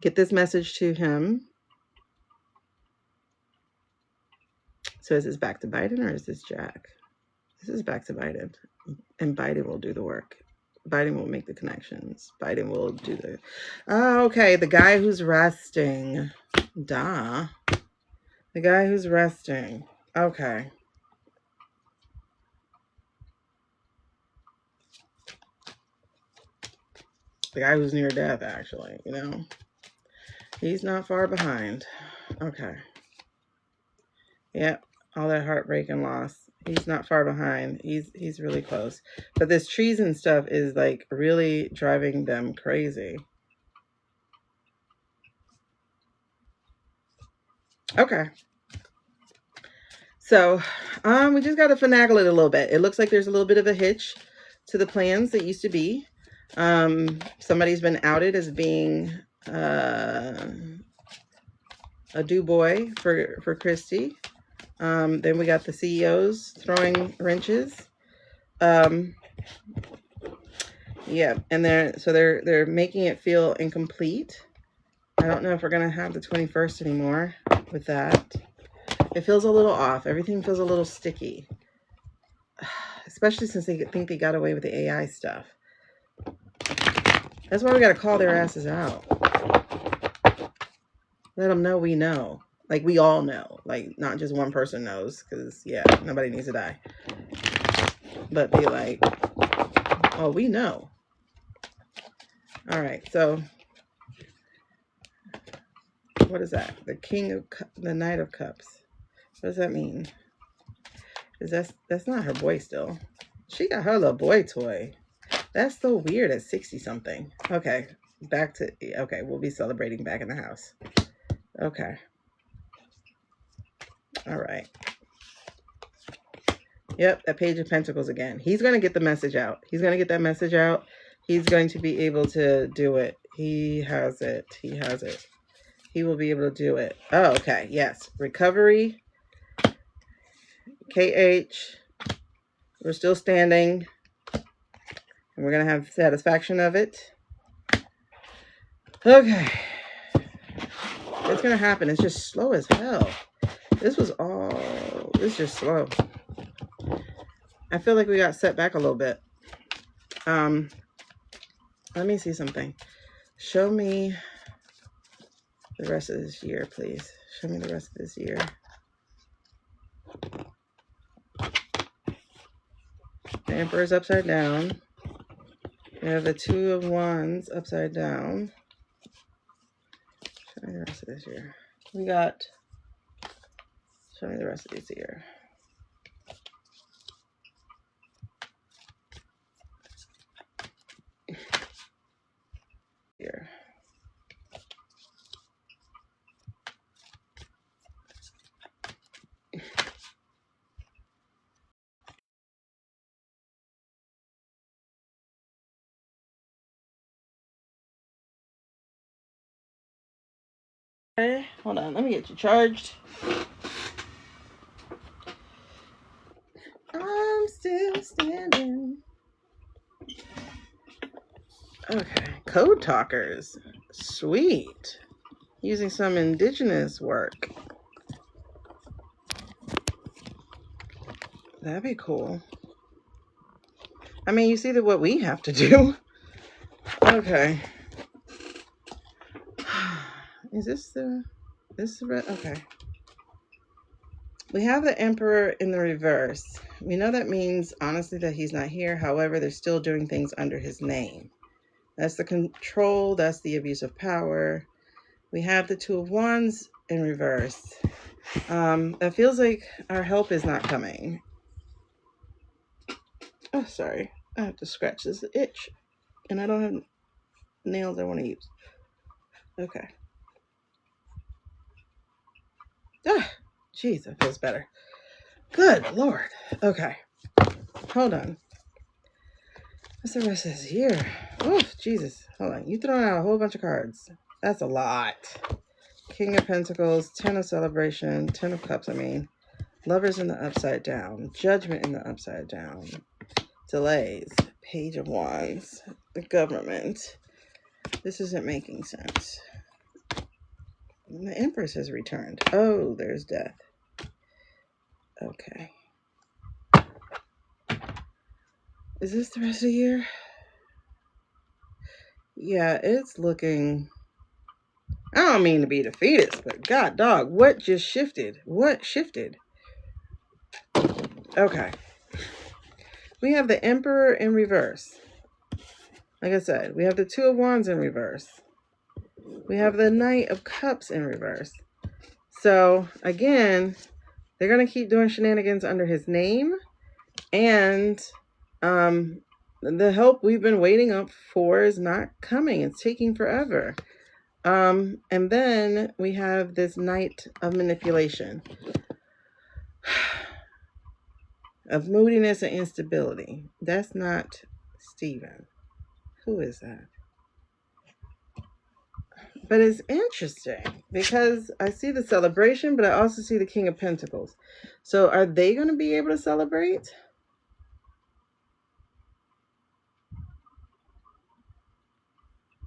Get this message to him. So is this back to Biden or is this Jack? This is back to Biden. And Biden will do the work. Biden will make the connections. Biden will do the... Oh, okay. The guy who's resting. Duh. The guy who's resting. Okay. The guy who's near death, actually, you know? He's not far behind. Okay. Yep. All that heartbreak and loss. He's not far behind. He's really close. But this treason stuff is like really driving them crazy. Okay. So we just got to finagle it a little bit. It looks like there's a little bit of a hitch to the plans that used to be. Somebody's been outed as being a do boy for Christy. Then we got the CEOs throwing wrenches. Yeah, and they're making it feel incomplete. I don't know if we're gonna have the 21st anymore with that. It feels a little off. Everything feels a little sticky. Especially since they think they got away with the AI stuff. That's why we gotta call their asses out. Let them know we know. Like, we all know. Like, not just one person knows. Because, yeah, nobody needs to die. But be like, oh, we know. All right, so what is that? The King of the Knight of Cups. What does that mean? Is that's not her boy still. She got her little boy toy. That's so weird at 60-something. Okay, back to... Okay, we'll be celebrating back in the house. Okay. All right. Yep, that Page of Pentacles again. He's going to get the message out. He's going to get that message out. He's going to be able to do it. He has it. He has it. He will be able to do it. Oh, okay. Yes. Recovery. KH. We're still standing. And we're going to have satisfaction of it. Okay. It's going to happen. It's just slow as hell. This is just slow. I feel like we got set back a little bit. Let me see something. Show me the rest of this year, please. Show me the rest of this year. The Emperor's upside down. We have the Two of Wands upside down. Show me the rest of this year. We got, show me the rest of this year. Here. Okay, hold on, let me get you charged. I'm still standing. Okay, code talkers. Sweet. Using some indigenous work. That'd be cool. I mean, you see what we have to do. Okay. Is this the okay. We have the Emperor in the reverse. We know that means, honestly, that he's not here. However, they're still doing things under his name. That's the control. That's the abuse of power. We have the Two of Wands in reverse. It feels like our help is not coming. Oh, sorry. I have to scratch this itch. And I don't have nails I want to use. Okay. Ah, jeez, that feels better. Good Lord. Okay. Hold on. What's the rest of this year? Oh, Jesus. Hold on. You throwing out a whole bunch of cards. That's a lot. King of Pentacles, Ten of Celebration, Ten of Cups, Lovers in the upside down. Judgment in the upside down. Delays. Page of Wands. The government. This isn't making sense. The Empress has returned. Oh, there's death. Okay. Is this the rest of the year? Yeah, it's looking... I don't mean to be defeatist, but God dog, what just shifted? What shifted? Okay. We have the Emperor in reverse. Like I said, we have the Two of Wands in reverse. We have the Knight of Cups in reverse. So, again, they're going to keep doing shenanigans under his name. And the help we've been waiting up for is not coming. It's taking forever. And then we have this Knight of Manipulation. Of moodiness and instability. That's not Stephen. Who is that? But it's interesting because I see the celebration, but I also see the King of Pentacles. So are they going to be able to celebrate?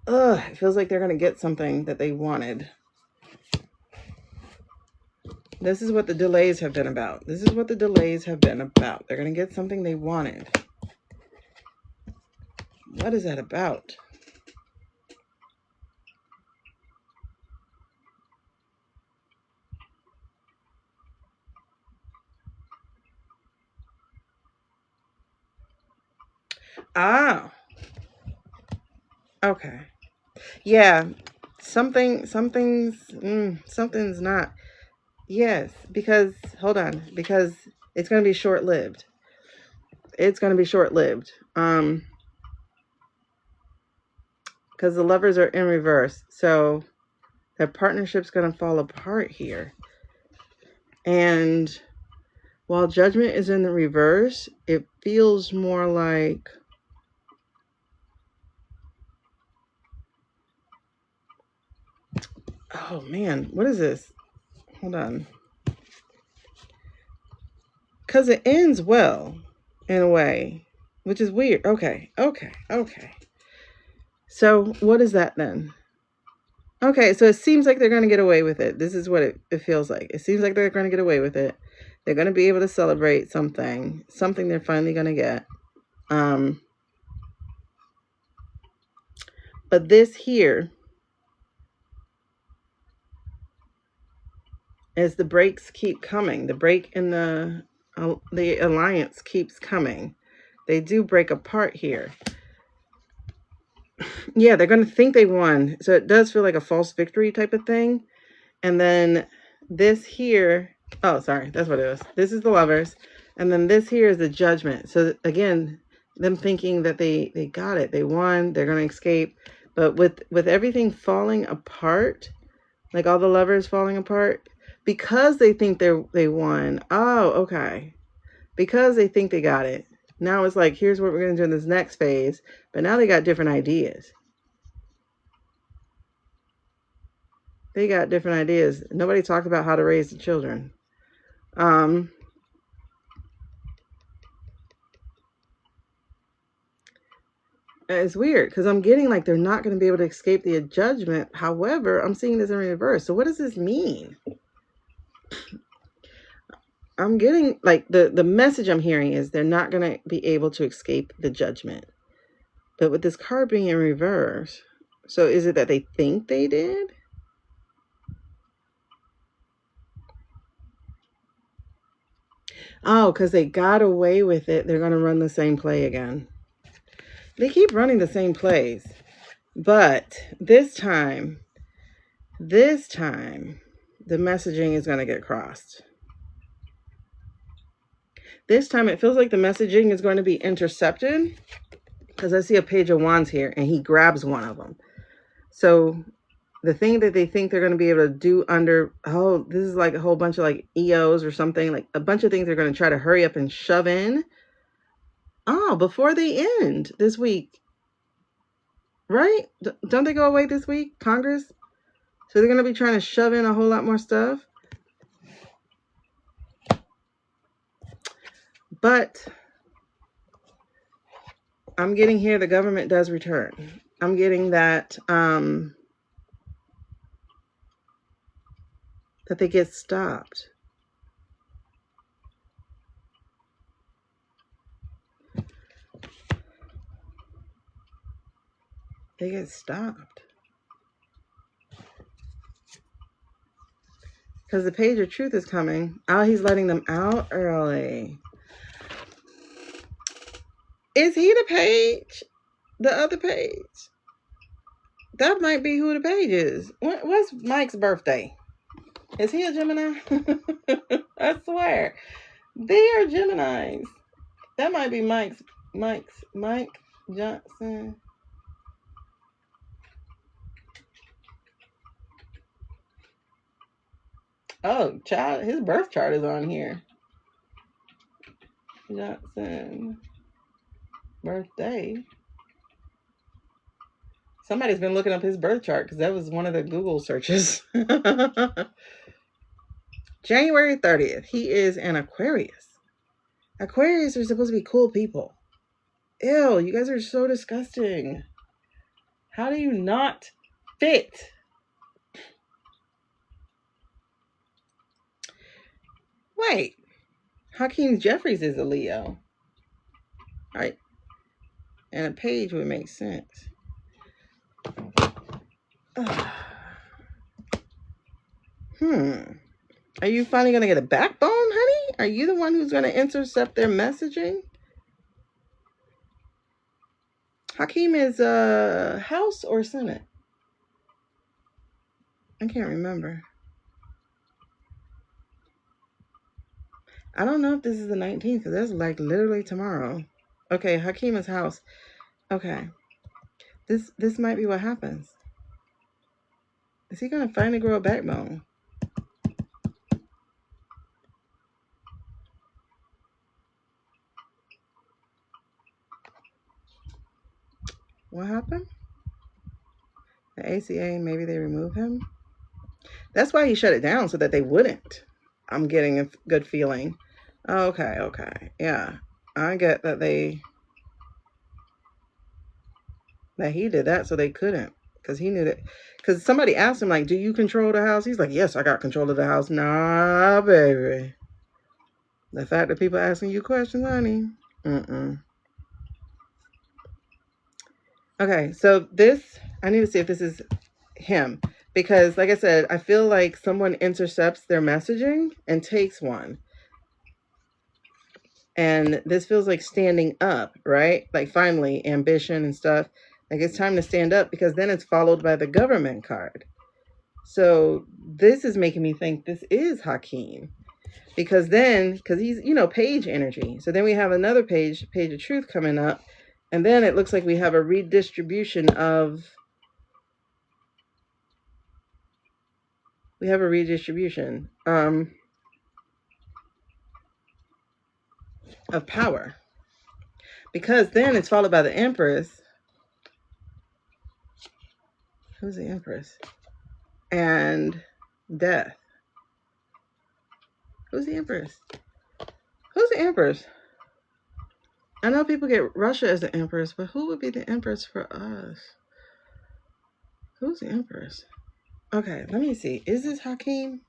Ugh, it feels like they're going to get something that they wanted. This is what the delays have been about. This is what the delays have been about. They're going to get something they wanted. What is that about? Ah. Okay. Yeah. Something's not. Yes, because, hold on, because it's going to be short-lived. It's going to be short-lived. Because the lovers are in reverse. So their partnership's going to fall apart here. And while Judgment is in the reverse, it feels more like... Oh, man, what is this? Hold on. Because it ends well, in a way, which is weird. Okay. So what is that then? Okay, so it seems like they're going to get away with it. This is what it feels like. It seems like they're going to get away with it. They're going to be able to celebrate something they're finally going to get. But this here, as the breaks keep coming, the break in the alliance keeps coming. They do break apart here. Yeah, they're going to think they won. So it does feel like a false victory type of thing. And then this here, oh, sorry, that's what it is. This is the Lovers. And then this here is the Judgment. So again, them thinking that they got it. They won. They're going to escape. But with everything falling apart, like all the Lovers falling apart, because they think they won. Oh, okay. Because they think they got it. Now it's like, here's what we're going to do in this next phase. But now they got different ideas. They got different ideas. Nobody talked about how to raise the children. It's weird because I'm getting like they're not going to be able to escape the judgment. However, I'm seeing this in reverse. So what does this mean? I'm getting like the message I'm hearing is they're not going to be able to escape the judgment. But with this card being in reverse, so is it that they think they did? Oh, because they got away with it. They're going to run the same play again. They keep running the same plays. But this time, the messaging is going to get crossed. This time, it feels like the messaging is going to be intercepted because I see a Page of Wands here and he grabs one of them. So the thing that they think they're going to be able to do under, oh, this is like a whole bunch of like EOs or something, like a bunch of things they're going to try to hurry up and shove in. Oh, before they end this week. Right? Don't they go away this week, Congress? So they're going to be trying to shove in a whole lot more stuff. But I'm getting here the government does return. I'm getting that that they get stopped. They get stopped. Because the Page of Truth is coming. Oh, he's letting them out early. Is he the Page? The other Page? That might be who the Page is. What's Mike's birthday? Is he a Gemini? I swear. They are Geminis. That might be Mike Johnson. Oh, child, his birth chart is on here. Johnson. Birthday. Somebody's been looking up his birth chart because that was one of the Google searches. January 30th. He is an Aquarius. Aquarius are supposed to be cool people. Ew, you guys are so disgusting. How do you not fit? Wait. Hakeem Jeffries is a Leo. Right? And a Page would make sense. Are you finally going to get a backbone, honey? Are you the one who's going to intercept their messaging? Hakeem is House or Senate? I can't remember. I don't know if this is the 19th because that's like literally tomorrow. Okay, Hakeem is House. Okay. This might be what happens. Is he going to finally grow a backbone? What happened? The ACA, maybe they remove him? That's why he shut it down, so that they wouldn't. I'm getting a good feeling. Okay. Yeah. I get that he did that so they couldn't. Because he knew that. Because somebody asked him, like, do you control the house? He's like, yes, I got control of the house. Nah, baby. The fact that people asking you questions, honey. Okay, so this, I need to see if this is him. Because, like I said, I feel like someone intercepts their messaging and takes one. And this feels like standing up, right? Like finally, ambition and stuff. Like it's time to stand up, because then it's followed by the government card. So this is making me think this is Hakeem. Because he's, page energy. So then we have another page of truth coming up. And then it looks like we have a redistribution of of power, because then it's followed by the Empress. Who's the Empress? And death. Who's the Empress? Who's the Empress? I know people get Russia as the Empress, but who would be the Empress for us? Who's the Empress? Okay, let me see. Is this Hakeem?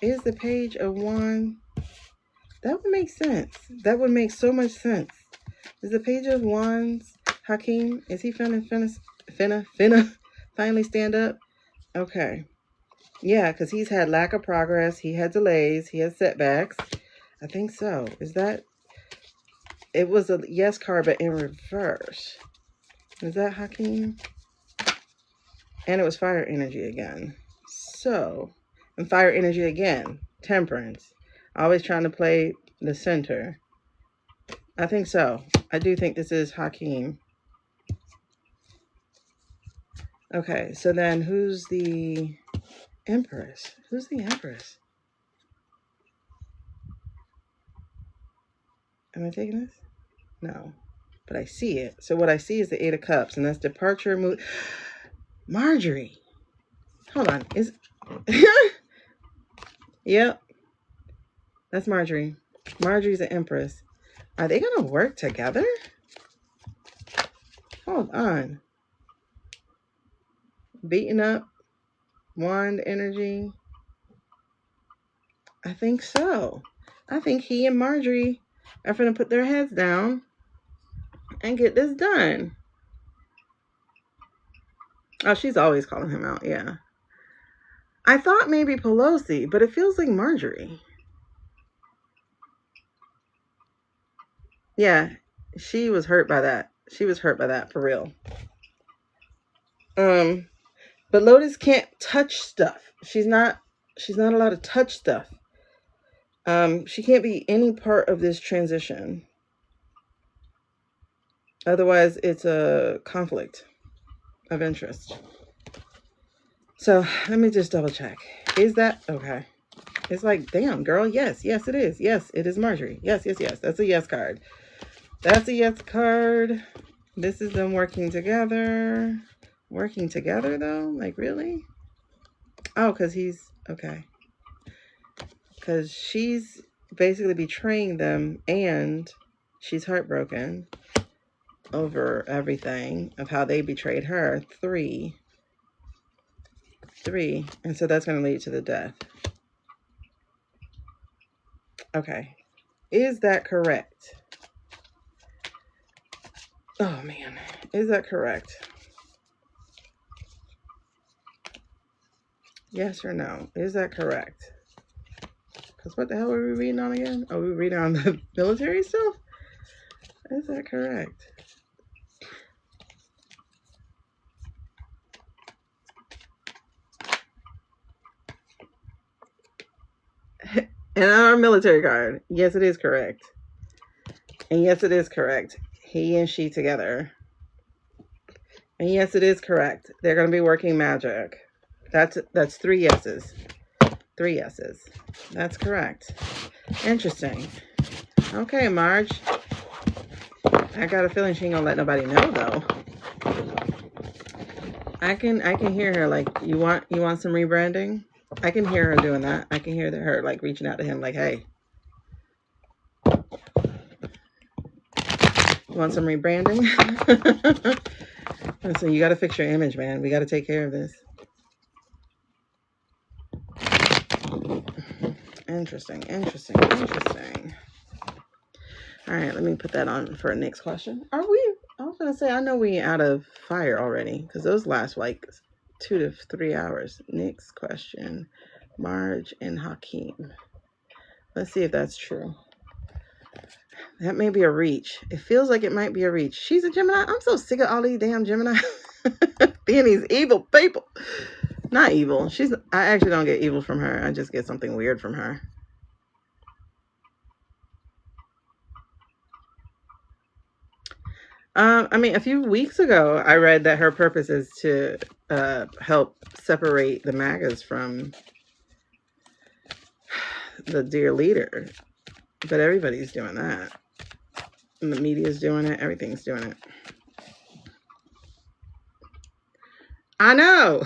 Is the Page of Wands? That would make sense. That would make so much sense. Is the Page of Wands Hakeem? Is he finna finally stand up? Okay. Yeah, because he's had lack of progress. He had delays. He had setbacks. I think so. Is that... It was a yes card, but in reverse. Is that Hakeem? And it was fire energy again. So, and fire energy again. Temperance. Always trying to play the center. I think so. I do think this is Hakeem. Okay, so then who's the Empress? Who's the Empress? Am I taking this? No. But I see it. So what I see is the Eight of Cups, and that's departure, mood. Marjorie. Hold on. Is Yep. That's Marjorie. Marjorie's the Empress. Are they going to work together? Hold on. Beaten up. Wand energy. I think so. I think he and Marjorie are going to put their heads down and get this done. Oh, she's always calling him out. Yeah. I thought maybe Pelosi, but it feels like Marjorie. Yeah, she was hurt by that. She was hurt by that for real. But Lotus can't touch stuff. She's not allowed to touch stuff. She can't be any part of this transition. Otherwise, it's a conflict of interest. So let me just double check. Is that okay? It's like, damn, girl. Yes, it is. Yes, it is Marjorie. Yes. That's a yes card. That's a yes card. This is them working together. Working together, though? Like, really? Oh, because he's... Okay. Because she's basically betraying them, and she's heartbroken over everything of how they betrayed her. Three. And so that's going to lead to the death. Okay. Is that correct? Oh, man. Is that correct? Yes or no? Is that correct? Because what the hell are we reading on again? Oh, we reading on the military stuff? Is that correct? And our military card. Yes, it is correct. And yes, it is correct. He and she together. And yes, it is correct. They're going to be working magic. That's 3 yeses. 3 yeses. That's correct. Interesting. Okay, Marge. I got a feeling she ain't gonna let nobody know though. I can hear her like, you want some rebranding? I can hear her doing that. I can hear her like reaching out to him like, hey, you want some rebranding? So you got to fix your image, man. We got to take care of this. Interesting. All right, let me put that on for a next question. Are we? I don't going to say, I know we out of fire already because those last like 2 to 3 hours. Next question. Marge and Hakeem. Let's see if that's true. That may be a reach. It feels like it might be a reach. She's a Gemini. I'm so sick of all these damn Gemini being these evil people. Not evil. I actually don't get evil from her. I just get something weird from her. I mean, a few weeks ago, I read that her purpose is to help separate the MAGAs from the dear leader. But everybody's doing that. And the media's doing it. Everything's doing it. I know.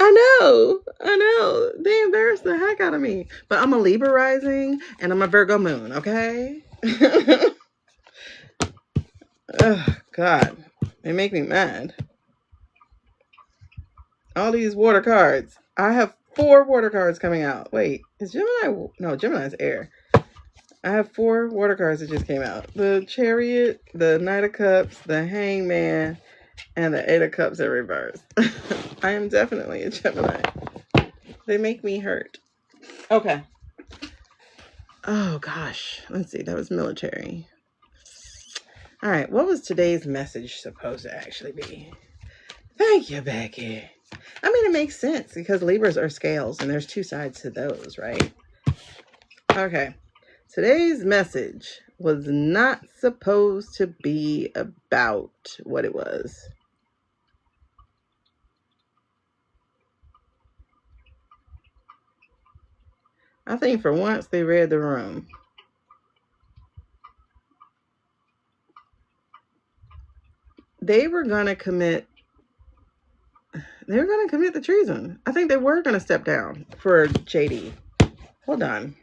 I know. They embarrassed the heck out of me. But I'm a Libra rising and I'm a Virgo moon, okay? Oh, God. They make me mad. All these water cards. I have 4 water cards coming out. Wait, is Gemini? No, Gemini's air. I have 4 water cards that just came out. The Chariot, the Knight of Cups, the Hangman, and the 8 of Cups in reverse. I am definitely a Gemini. They make me hurt. Okay. Oh, gosh. Let's see. That was military. All right. What was today's message supposed to actually be? Thank you, Becky. I mean, it makes sense because Libras are scales and there's 2 sides to those, right? Okay. Today's message was not supposed to be about what it was. I think for once they read the room. They were going to commit the treason. I think they were going to step down for JD. Hold on.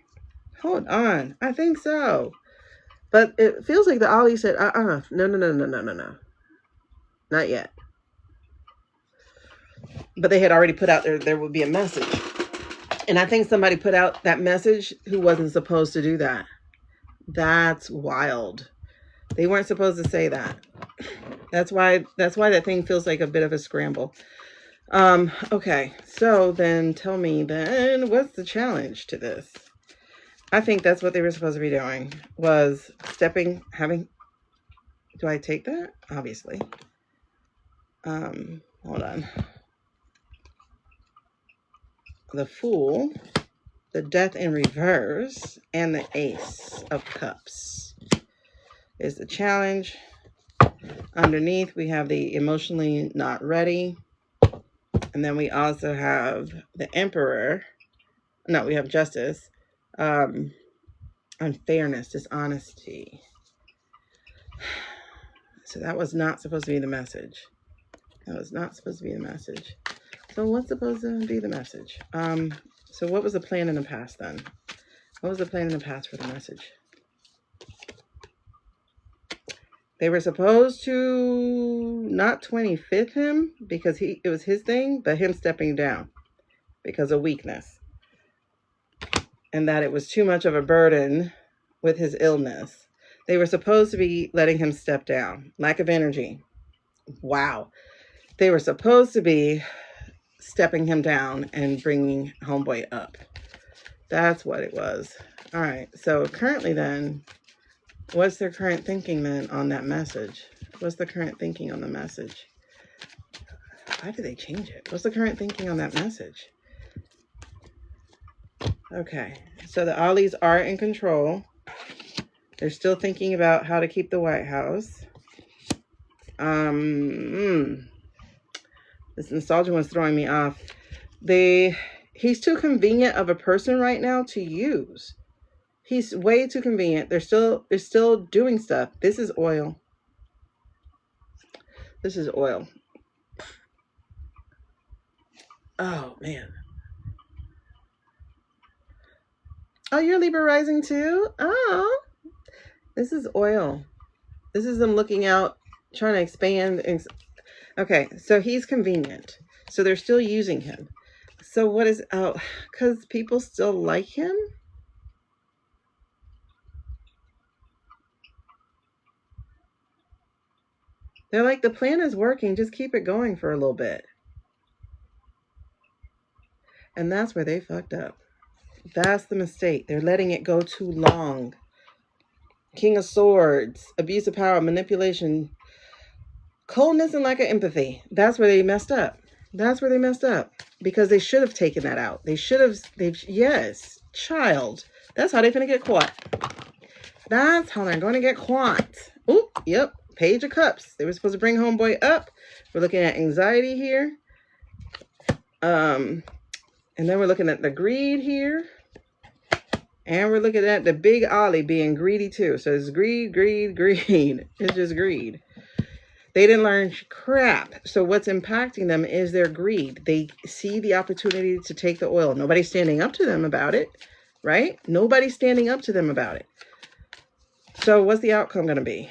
I think so. But it feels like the Ollie said, no. Not yet. But they had already put out there would be a message. And I think somebody put out that message who wasn't supposed to do that. That's wild. They weren't supposed to say that. That's why that thing feels like a bit of a scramble. Okay. So then tell me then, what's the challenge to this? I think that's what they were supposed to be doing, was do I take that? Obviously. Hold on. The Fool, the Death in reverse, and the Ace of Cups is the challenge. Underneath, we have the emotionally not ready. And then we also have the Emperor. No, we have Justice. Unfairness, dishonesty. So that was not supposed to be the message. So what's supposed to be the message? So what was the plan in the past then? What was the plan in the past for the message? They were supposed to not 25th him because it was his thing, but him stepping down because of weakness. And that it was too much of a burden with his illness. They were supposed to be letting him step down. Lack of energy. Wow. They were supposed to be stepping him down and bringing homeboy up. That's what it was. All right. So currently then, what's their current thinking then on that message? What's the current thinking on the message? Why did they change it? What's the current thinking on that message? Okay. So the Ollies are in control. They're still thinking about how to keep the White House. This nostalgia one's throwing me off. He's too convenient of a person right now to use. He's way too convenient. They're still doing stuff. This is oil. Oh, man. Oh, you're Libra rising too? Oh, this is oil. This is them looking out, trying to expand. Okay, so he's convenient. So they're still using him. So what is, because people still like him? They're like, the plan is working. Just keep it going for a little bit. And that's where they fucked up. That's the mistake. They're letting it go too long. King of Swords, abuse of power, manipulation, coldness, and lack of empathy. That's where they messed up. That's where they messed up. Because they should have taken that out. Yes, child. That's how they're going to get caught. That's how they're going to get caught. Oop, yep. Page of Cups. They were supposed to bring homeboy up. We're looking at anxiety here. And then we're looking at the greed here. And we're looking at the big Ollie being greedy too. So it's greed, greed, greed. It's just greed. They didn't learn crap. So what's impacting them is their greed. They see the opportunity to take the oil. Nobody's standing up to them about it, right? Nobody's standing up to them about it. So what's the outcome going to be?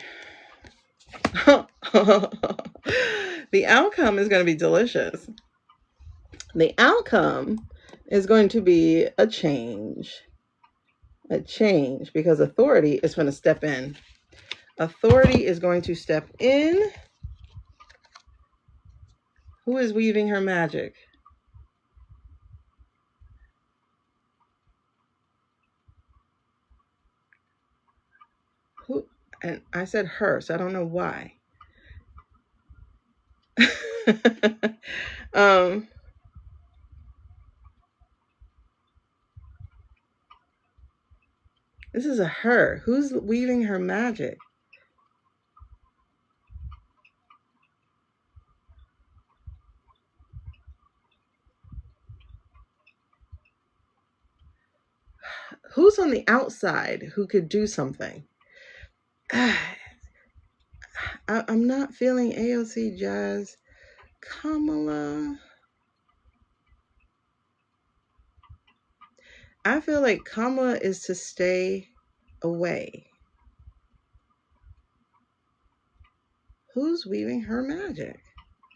The outcome is going to be delicious. The outcome is going to be a change. A change, because authority is going to step in. Authority is going to step in. Who is weaving her magic? Who? And I said her, so I don't know why. This is a her. Who's weaving her magic? Who's on the outside who could do something? I'm not feeling AOC Jazz. Kamala. I feel like Kamala is to stay away. Who's weaving her magic?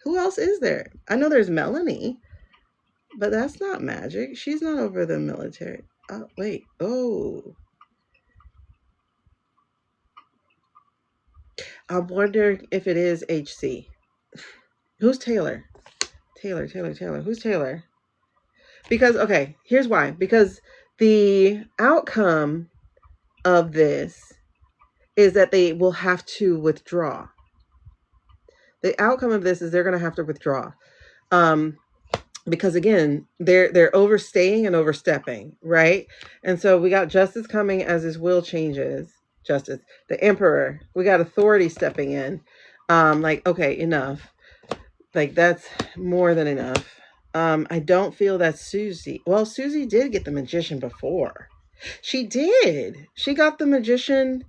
Who else is there? I know there's Melanie, but that's not magic. She's not over the military. Oh, wait. Oh. I wonder if it is HC. Who's Taylor? Taylor. Who's Taylor? Because, okay, here's why. Because the outcome of this is that they will have to withdraw. The outcome of this is they're going to have to withdraw. Because again, they're overstaying and overstepping, right? And so we got justice coming as his will changes. Justice, the emperor. We got authority stepping in. Like, okay, enough. Like, that's more than enough. I don't feel that's Susie. Well, Susie did get the magician before. She did. She got the magician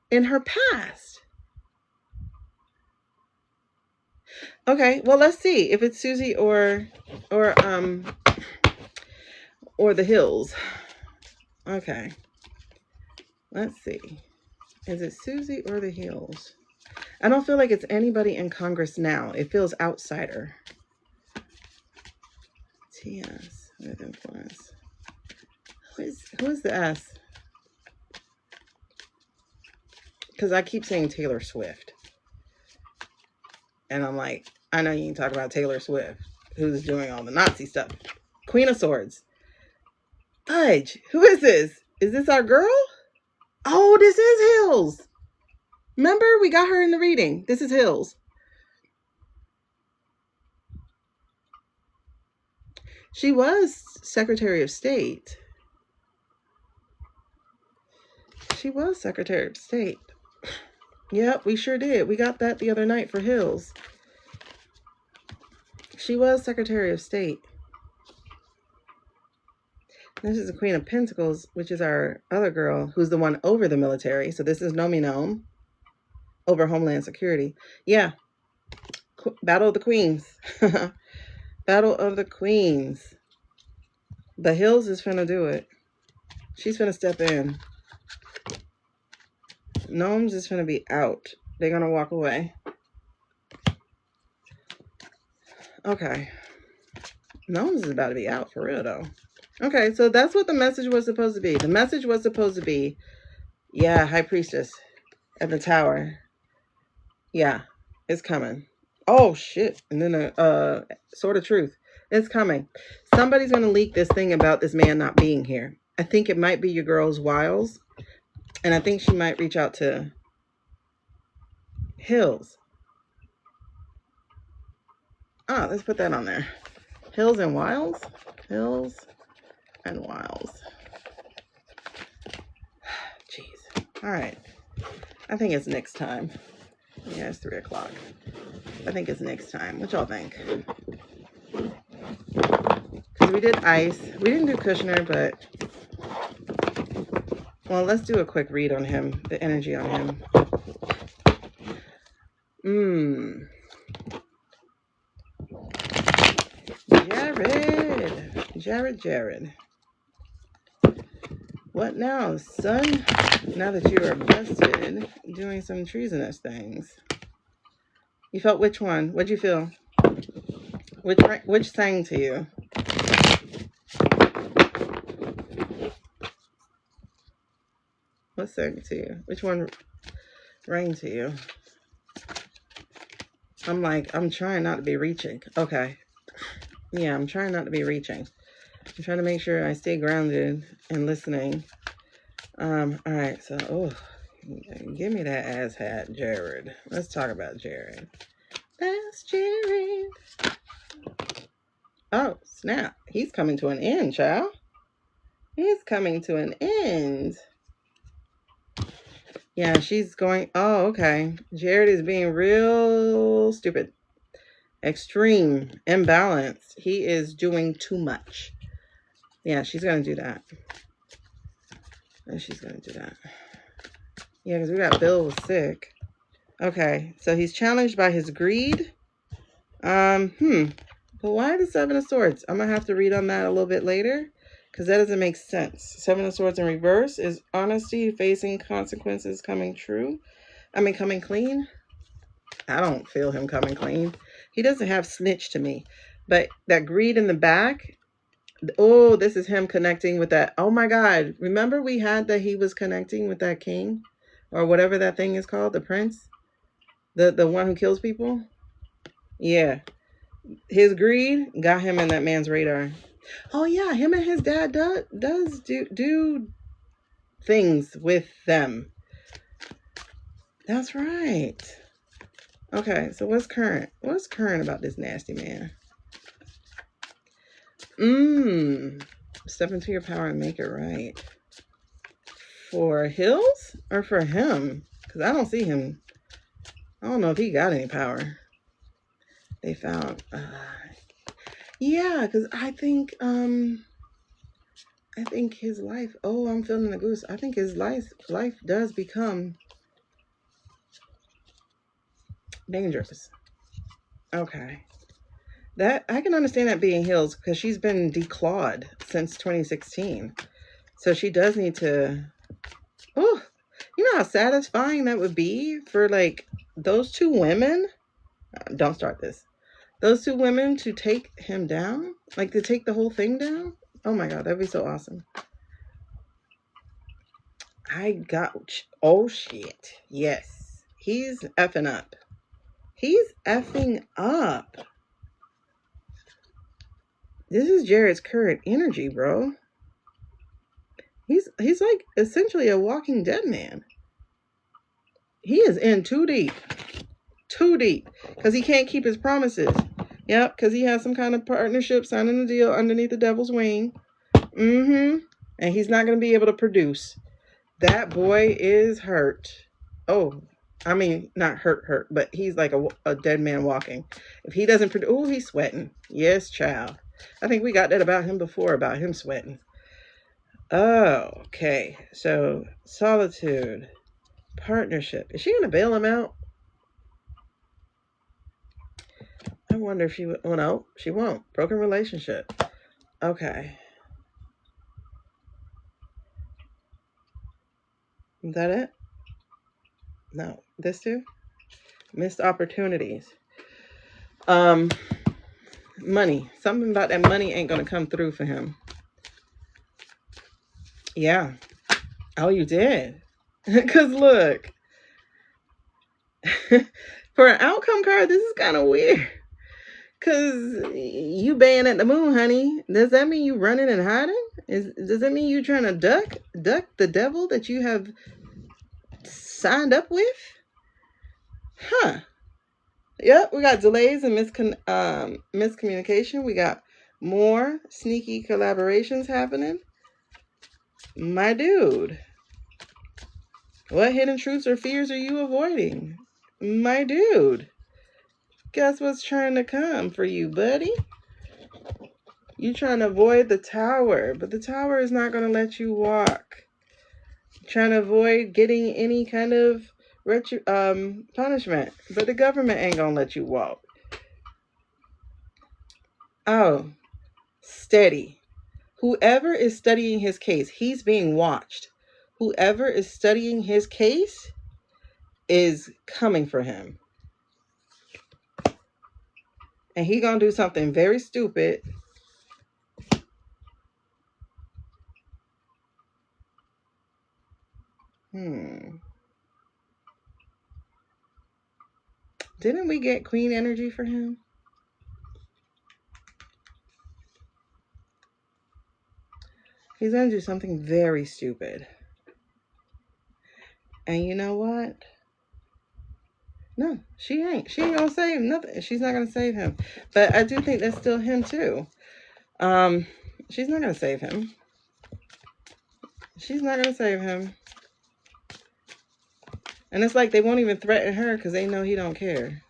in her past. Okay, well, let's see if it's Susie or the Hills. Okay. Let's see. Is it Susie or the Hills? I don't feel like it's anybody in Congress now. It feels outsider. TS with influence. Who is the S? Because I keep saying Taylor Swift. And I'm like, I know you can talk about Taylor Swift, who's doing all the Nazi stuff. Queen of Swords. Fudge. Who is this? Is this our girl? Oh, this is Hills. Remember, we got her in the reading. This is Hills. She was Secretary of State. She was Secretary of State. Yep, we sure did. We got that the other night for Hills. She was Secretary of State. This is the Queen of Pentacles, which is our other girl, who's the one over the military. So this is Nomi Nome, over Homeland Security. Yeah. Battle of the Queens. Battle of the Queens. The Hills is finna do it. She's finna step in. Gnomes is finna be out. They're gonna walk away. Okay. Gnomes is about to be out for real though. Okay, so that's what the message was supposed to be. The message was supposed to be, yeah, High Priestess at the tower. Yeah, It's coming. Oh, shit. And then Sword of Truth. It's coming. Somebody's going to leak this thing about this man not being here. I think it might be your girl's Wiles. And I think she might reach out to Hills. Oh, let's put that on there. Hills and Wiles? Hills and Wiles. Jeez. All right. I think it's next time. Yeah, it's 3 o'clock. I think it's next time. What y'all think? Because we did ice. We didn't do Kushner, but... Well, let's do a quick read on him. The energy on him. Jared. What now, son? Now that you are busted, doing some treasonous things. You felt which one? What'd you feel? Which sang to you? What sang to you? Which one rang to you? I'm trying not to be reaching. Okay. Yeah, I'm trying not to be reaching. I'm trying to make sure I stay grounded and listening. All right, so, give me that ass hat, Jared. Let's talk about Jared. That's Jared. Oh, snap. He's coming to an end, child. He's coming to an end. Yeah, she's going, oh, okay. Jared is being real stupid. Extreme, imbalanced. He is doing too much. Yeah, she's going to do that. She's going to do that. Yeah, because we got Bill was sick. Okay, so he's challenged by his greed. But why the 7 of Swords? I'm going to have to read on that a little bit later. Because that doesn't make sense. 7 of Swords in reverse is honesty, facing consequences, coming clean. I don't feel him coming clean. He doesn't have snitch to me. But that greed in the back, oh, this is him connecting with that. Oh my God. Remember we had that he was connecting with that king? Or whatever that thing is called, the prince? The one who kills people? Yeah. His greed got him in that man's radar. Oh yeah, him and his dad does do things with them. That's right. Okay, so what's current? What's current about this nasty man? Step into your power and make it right. For Hills or for him? Because I don't see him. I don't know if he got any power. They found... yeah, because I think his life... Oh, I'm feeling the goose. I think his life does become dangerous. Okay. That I can understand that being Hills because she's been declawed since 2016. So she does need to... Oh, you know how satisfying that would be for like those two women? Don't start this. Those two women to take him down? Like to take the whole thing down? Oh my God, that'd be so awesome. Oh shit. Yes. He's effing up. He's effing up. This is Jared's current energy, bro. He's like essentially a walking dead man. He is in too deep. Too deep. Because he can't keep his promises. Yep, because he has some kind of partnership, signing a deal underneath the devil's wing. And he's not going to be able to produce. That boy is hurt. Oh, I mean, not hurt, but he's like a dead man walking. If he doesn't produce, oh, he's sweating. Yes, child. I think we got that about him before, about him sweating. Oh, okay. So, solitude, partnership. Is she going to bail him out? I wonder if she would. Oh, no, she won't. Broken relationship. Okay. Is that it? No. This too? Missed opportunities. Money. Something about that money ain't going to come through for him. Yeah. Oh, you did? Because look. For an outcome card, this is kind of weird. Because you baying at the moon, honey. Does that mean you running and hiding? Does that mean you trying to duck the devil that you have signed up with? Huh. Yep, we got delays and miscommunication. We got more sneaky collaborations happening. My dude. What hidden truths or fears are you avoiding? My dude. Guess what's trying to come for you, buddy? You trying to avoid the tower, but the tower is not going to let you walk. Trying to avoid getting any kind of punishment, but the government ain't going to let you walk. Oh, steady. Whoever is studying his case, he's being watched. Whoever is studying his case is coming for him. And he going to do something very stupid. Didn't we get queen energy for him? He's going to do something very stupid. And you know what? No, she ain't. She ain't going to save nothing. She's not going to save him. But I do think that's still him too. She's not going to save him. She's not going to save him. And it's like they won't even threaten her because they know he don't care.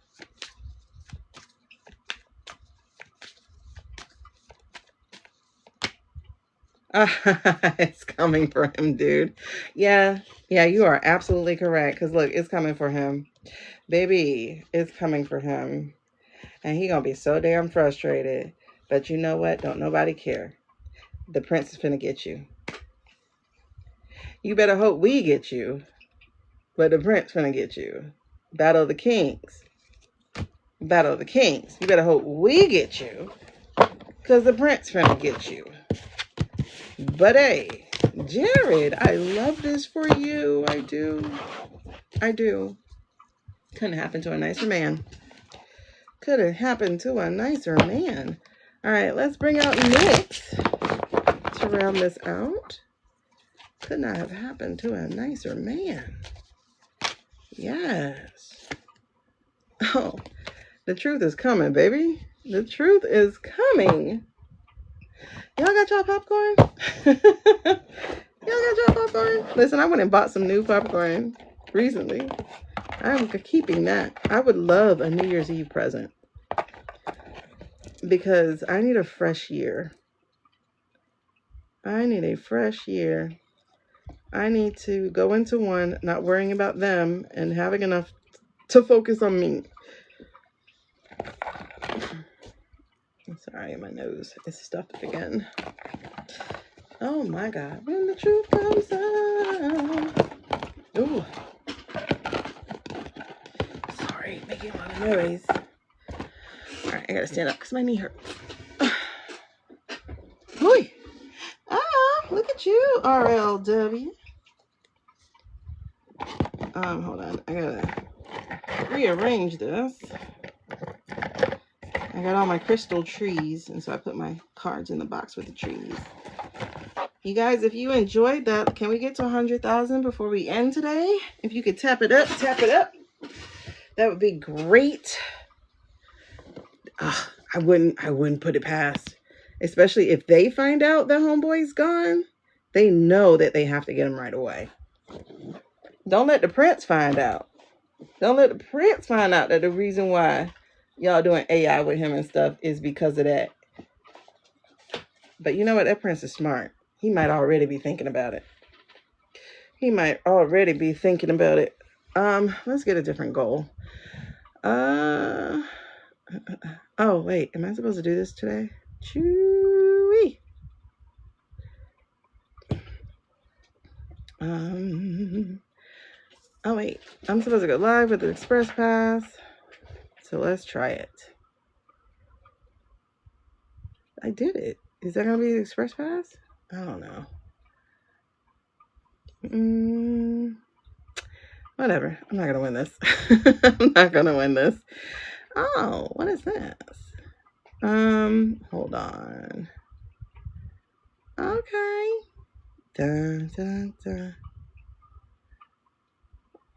It's coming for him, dude. Yeah, you are absolutely correct. Because look, it's coming for him. Baby, it's coming for him. And he gonna be so damn frustrated. But you know what? Don't nobody care. The prince is finna get you. You better hope we get you. But the prince finna get you. Battle of the Kings. Battle of the Kings. You better hope we get you. Because the prince finna get you. But hey, Jared, I love this for you. I do. Couldn't happen to a nicer man. Could have happened to a nicer man. All right, let's bring out Nyx to round this out. Could not have happened to a nicer man. Yes. Oh, the truth is coming, baby. The truth is coming. Y'all got y'all popcorn? Y'all got y'all popcorn? Listen, I went and bought some new popcorn recently. I'm keeping that. I would love a New Year's Eve present. Because I need a fresh year. I need a fresh year. I need to go into one not worrying about them and having enough to focus on me. I'm sorry, my nose is stuffed again. Oh my God, when the truth comes out. Ooh. Sorry, making a lot of noise. All right, I gotta stand up because my knee hurts. Boy. Ah, look at you, RLW. Hold on, I gotta rearrange this. I got all my crystal trees, and so I put my cards in the box with the trees. You guys, if you enjoyed that, can we get to 100,000 before we end today? If you could tap it up, that would be great. I wouldn't put it past, especially if they find out that homeboy's gone. They know that they have to get him right away. Don't let the prince find out. Don't let the prince find out that the reason why y'all doing AI with him and stuff is because of that. But you know what? That prince is smart. He might already be thinking about it. Let's get a different goal. Oh, wait. Am I supposed to do this today? Chewy. Oh, wait. I'm supposed to go live with the Express Pass. So let's try it. I did it. Is that going to be the Express Pass? I don't know. Whatever. I'm not going to win this. I'm not going to win this. Oh, what is this? Hold on. Okay. Dun, dun, dun.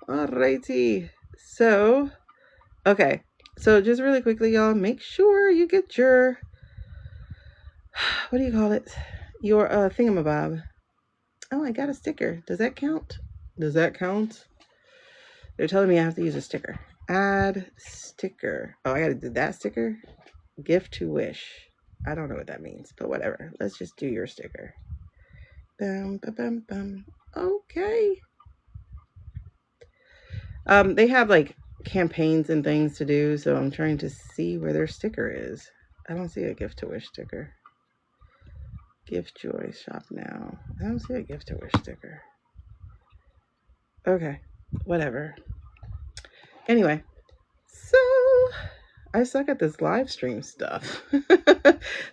Alrighty. So, okay. So just really quickly, y'all, make sure you get your, what do you call it? Your thingamabob. Oh, I got a sticker. Does that count? Does that count? They're telling me I have to use a sticker. Add sticker. Oh, I got to do that sticker? Gift to wish. I don't know what that means, but whatever. Let's just do your sticker. Bum, bum, bum, bum. Okay. They have like campaigns and things to do, so I'm trying to see where their sticker is. I don't see a gift to wish sticker. Gift joy shop now. I don't see a gift to wish sticker. Okay, whatever. Anyway, so I suck at this live stream stuff.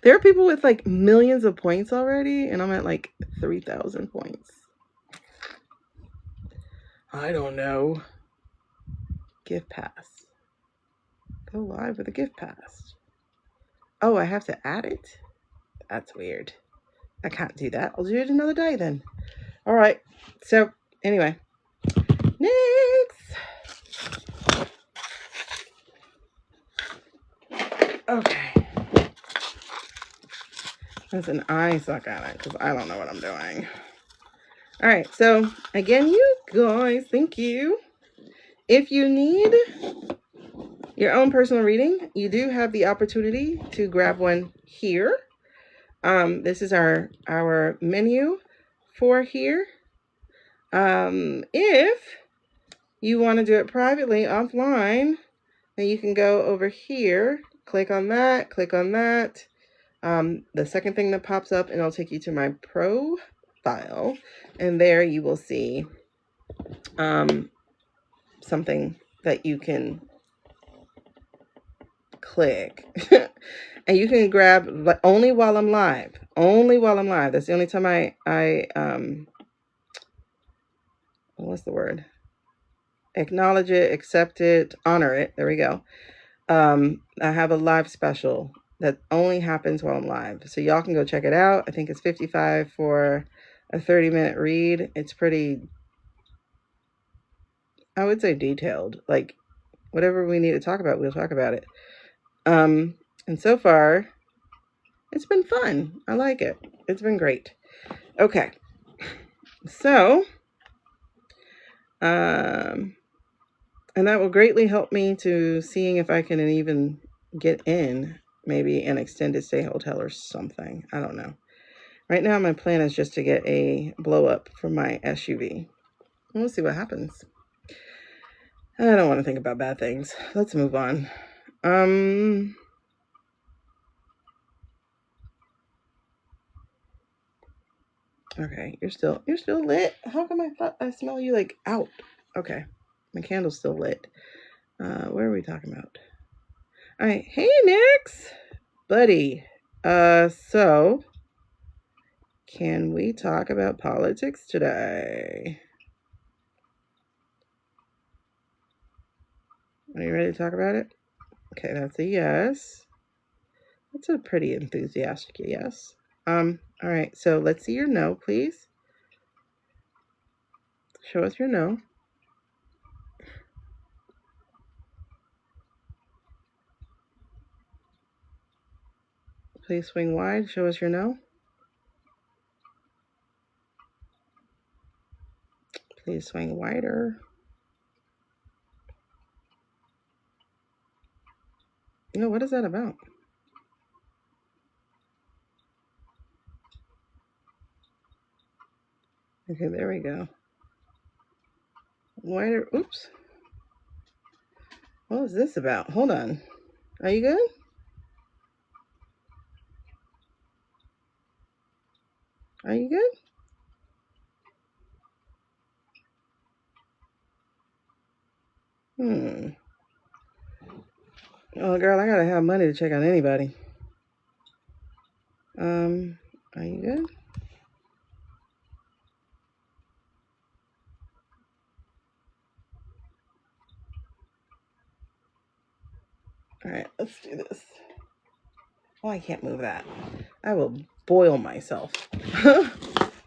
There are people with like millions of points already, and I'm at like 3,000 points. I don't know. Gift pass. Go live with a gift pass. Oh, I have to add it? That's weird. I can't do that. I'll do it another day then. All right. So anyway, next. Okay. Listen, I suck at it because I don't know what I'm doing. All right. So again, you guys, thank you. If you need your own personal reading, you do have the opportunity to grab one here. This is our menu for here. If you want to do it privately offline, then you can go over here, click on that. The second thing that pops up, and it'll take you to my profile, and there you will see something that you can click. And you can grab, but only while I'm live. That's the only time I what's the word? Acknowledge it, accept it, honor it. There we go. I have a live special that only happens while I'm live. So y'all can go check it out. I think it's $55 for a 30-minute read. It's pretty, I would say, detailed. Like whatever we need to talk about, we'll talk about it. And so far, it's been fun. I like it. It's been great. Okay. So, and that will greatly help me to seeing if I can even get in maybe an extended stay hotel or something. I don't know. Right now, my plan is just to get a blow up for my SUV. We'll see what happens. I don't want to think about bad things. Let's move on. Okay, you're still lit. How come I thought I smell you like out? Okay, my candle's still lit. Where are we talking about? All right, hey Nix, buddy. So can we talk about politics today? Are you ready to talk about it? Okay, that's a yes. That's a pretty enthusiastic yes. All right, so let's see your no, please. Show us your no. Please swing wide. Show us your no. Please swing wider. No, what is that about? Okay, there we go. Wider. Oops. What was this about? Hold on. Are you good? Are you good? Oh, girl, I gotta have money to check on anybody. Are you good? All right, let's do this. Oh, I can't move that. I will boil myself.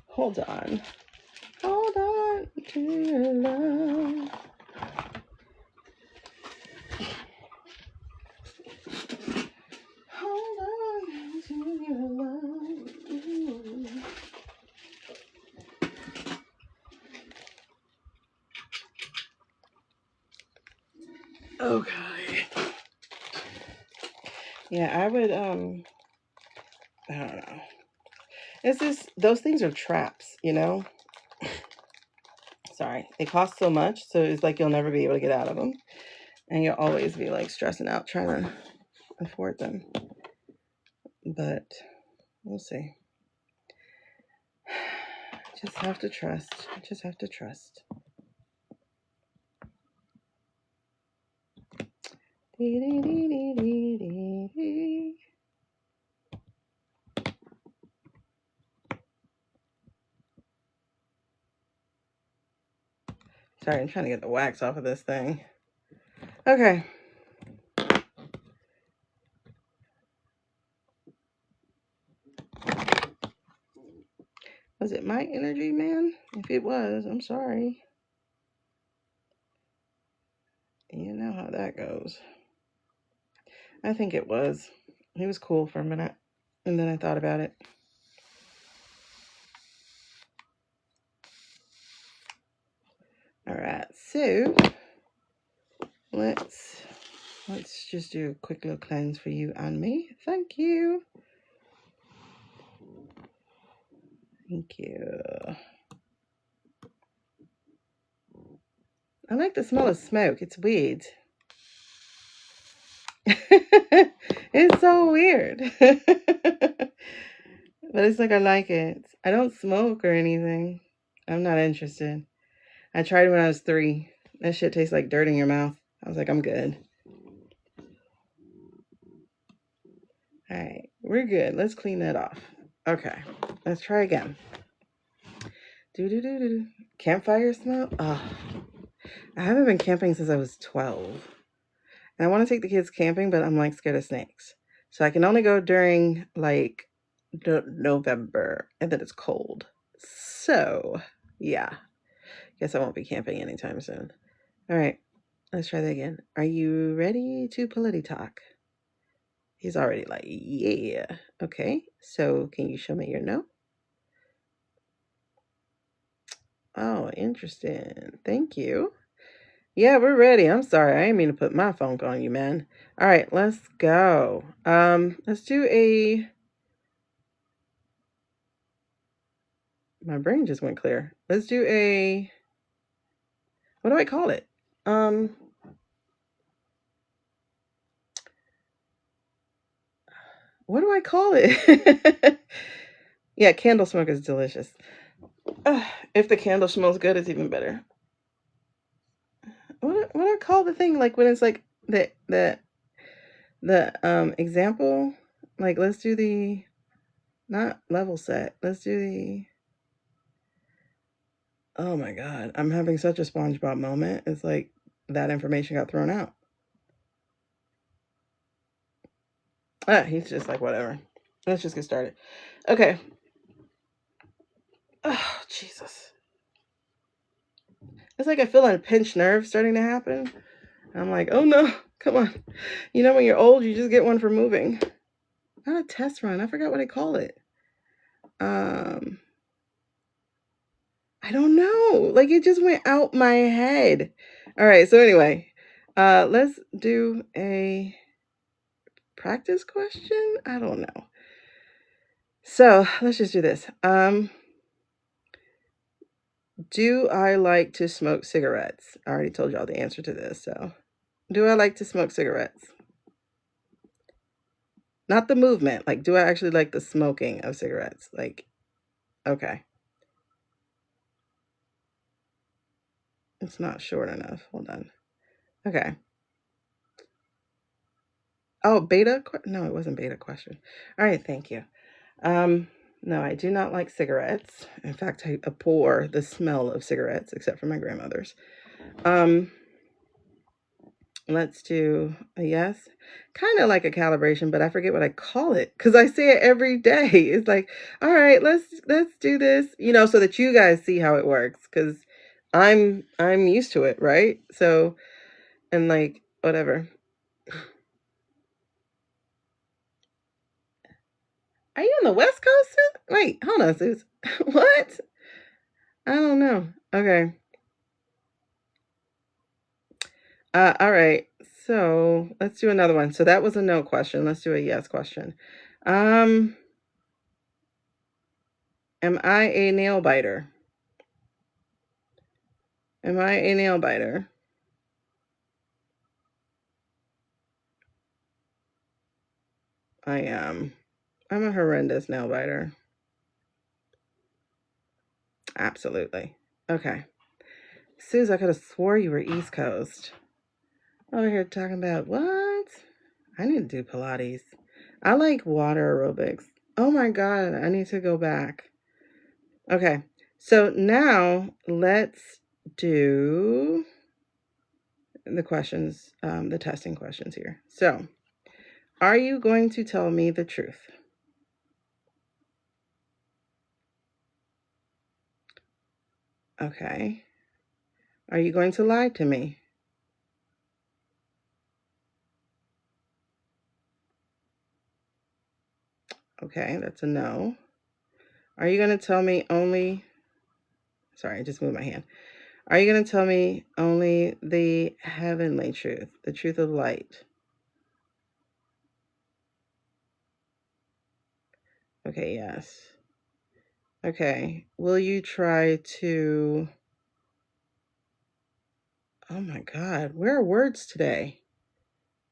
Hold on. Hold on to your love. Hold on to your love. Ooh. Okay. Yeah, I would, I don't know. It's just, those things are traps, you know? Sorry. They cost so much, so it's like you'll never be able to get out of them. And you'll always be like stressing out trying to afford them. But we'll see. Just have to trust. Just have to trust. Sorry, I'm trying to get the wax off of this thing. Okay. Was it my energy, man? If it was, I'm sorry. You know how that goes. I think it was. He was cool for a minute. And then I thought about it. All right. So let's just do a quick little cleanse for you and me. Thank you. Thank you. I like the smell of smoke. It's weird. It's so weird. But it's like I like it. I don't smoke or anything. I'm not interested. I tried it when I was 3. That shit tastes like dirt in your mouth. I was like, I'm good. All right, we're good. Let's clean that off. Okay, let's try again. Do. Campfire smell? Oh, I haven't been camping since I was 12. And I want to take the kids camping, but I'm like scared of snakes. So I can only go during like November, and then it's cold. So yeah, guess I won't be camping anytime soon. All right, let's try that again. Are you ready to PolitiTalk? He's already like, yeah. Okay, so can you show me your no? Oh, interesting. Thank you. Yeah, we're ready. I'm sorry. I didn't mean to put my phone on you, man. All right, let's go. Let's do a... My brain just went clear. Let's do a... What do I call it? What do I call it? Yeah, candle smoke is delicious. If the candle smells good, it's even better. What do I call the thing? Like when it's like the example? Like let's do the... Not level set. Let's do the... Oh my God. I'm having such a SpongeBob moment. It's like that information got thrown out. He's just like, whatever. Let's just get started. Okay. Oh, Jesus. It's like I feel a pinched nerve starting to happen. I'm like, oh no, come on. You know, when you're old, you just get one for moving. Not a test run. I forgot what I call it. I don't know. Like it just went out my head. All right. So anyway, let's do a practice question. I don't know. So let's just do this. Do I like to smoke cigarettes? I already told y'all the answer to this. So do I like to smoke cigarettes? Not the movement. Like, do I actually like the smoking of cigarettes? Like, okay. It's not short enough. Hold on. Okay. Oh, beta? No, it wasn't beta question. All right, thank you. No, I do not like cigarettes. In fact, I abhor the smell of cigarettes, except for my grandmother's. Let's do a yes. Kind of like a calibration, but I forget what I call it because I say it every day. It's like, all right, let's do this, so that you guys see how it works because I'm used to it, right? So, and like whatever. Are you on the West Coast, Sus? Wait, hold on, Sus. What? I don't know. Okay. All right. So let's do another one. So that was a no question. Let's do a yes question. Am I a nail biter? Am I a nail biter? I am. I'm a horrendous nail biter. Absolutely. Okay. Suze, I could have swore you were East Coast. Over here talking about what? I need to do Pilates. I like water aerobics. Oh my God, I need to go back. Okay. So now let's do the questions, the testing questions here. So, are you going to tell me the truth? Okay. Are you going to lie to me? Okay, that's a no. Are you going to tell me only... Sorry, I just moved my hand. Are you going to tell me only the heavenly truth, the truth of light? Okay, yes. Okay, will you try to... Oh my God, where are words today?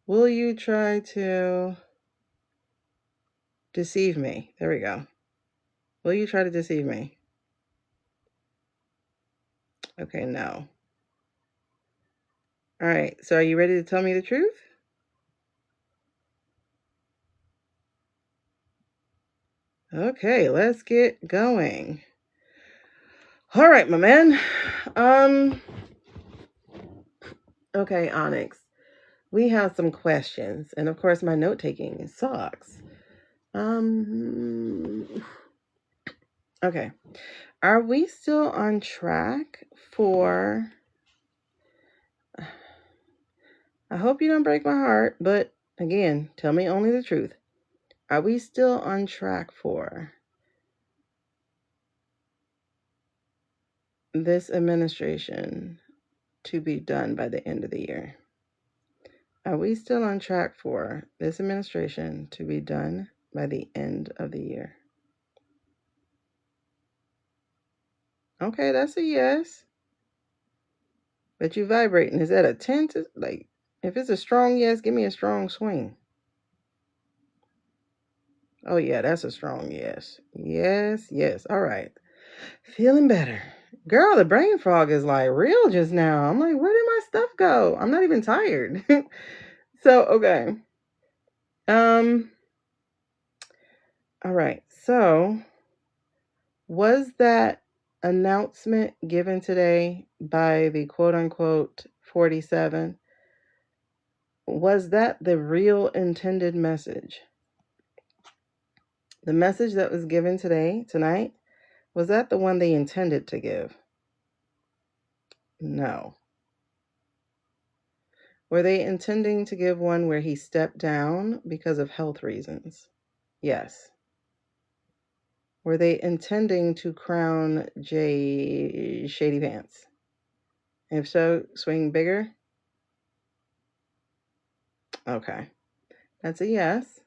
Will you try to deceive me? There we go. Will you try to deceive me? Okay, no. All right, so are you ready to tell me the truth? Okay, let's get going. All right, my man. Okay, Onyx. We have some questions, and of course my note-taking sucks. Okay. Are we still on track for... I hope you don't break my heart, but again, tell me only the truth. Are we still on track for this administration to be done by the end of the year? Are we still on track for this administration to be done by the end of the year? Okay, that's a yes. But you vibrating. Is that a 10 to, like, if it's a strong yes, give me a strong swing. Oh yeah, that's a strong yes. Yes, yes. All right. Feeling better. Girl, the brain fog is like real just now. I'm like, where did my stuff go? I'm not even tired. So, okay. All right. So, was that announcement given today by the quote unquote 47? Was that the real intended message? The message that was given tonight, was that the one they intended to give? No. Were they intending to give one where he stepped down because of health reasons? Yes. Were they intending to crown Jay Shady Pants? If so, swing bigger? Okay. That's a yes.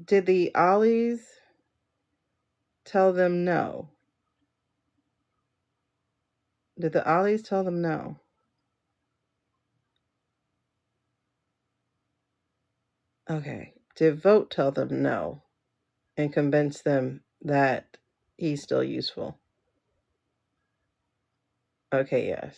Did the Ollies tell them no? Did the Ollies tell them no? Okay. Did Vote tell them no and convince them that he's still useful? Okay, yes.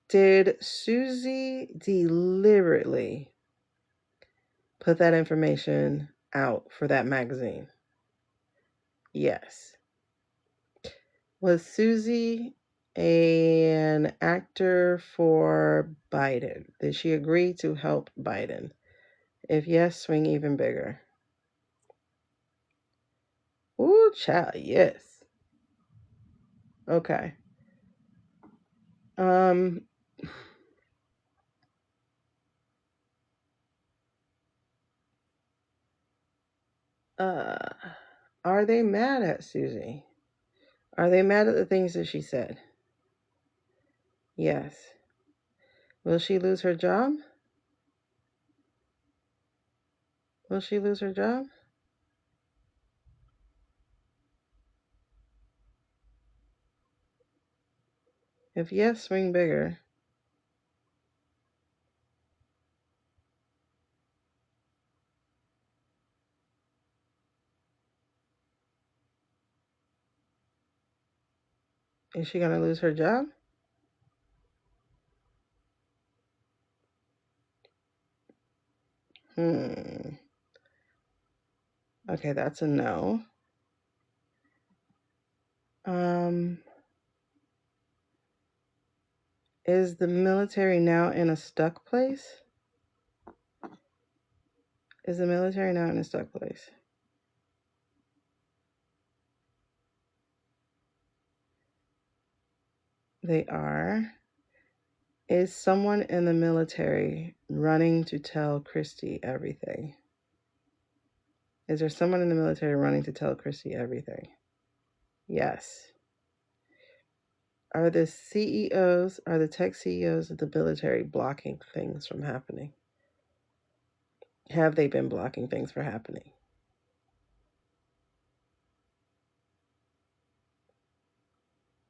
Did Susie deliberately put that information out for that magazine? Yes. Was Susie an actor for Biden? Did she agree to help Biden? If yes, swing even bigger. Ooh, child, yes. Okay. Are they mad at Susie? Are they mad at the things that she said? Yes. Will she lose her job? Will she lose her job? If yes, swing bigger. Is she going to lose her job? Okay, that's a no. Is the military now in a stuck place? Is the military now in a stuck place? They are. Is someone in the military running to tell Christy everything? Is there someone in the military running to tell Christy everything? Yes. Are the CEOs, are the tech CEOs of the military blocking things from happening? Have they been blocking things from happening?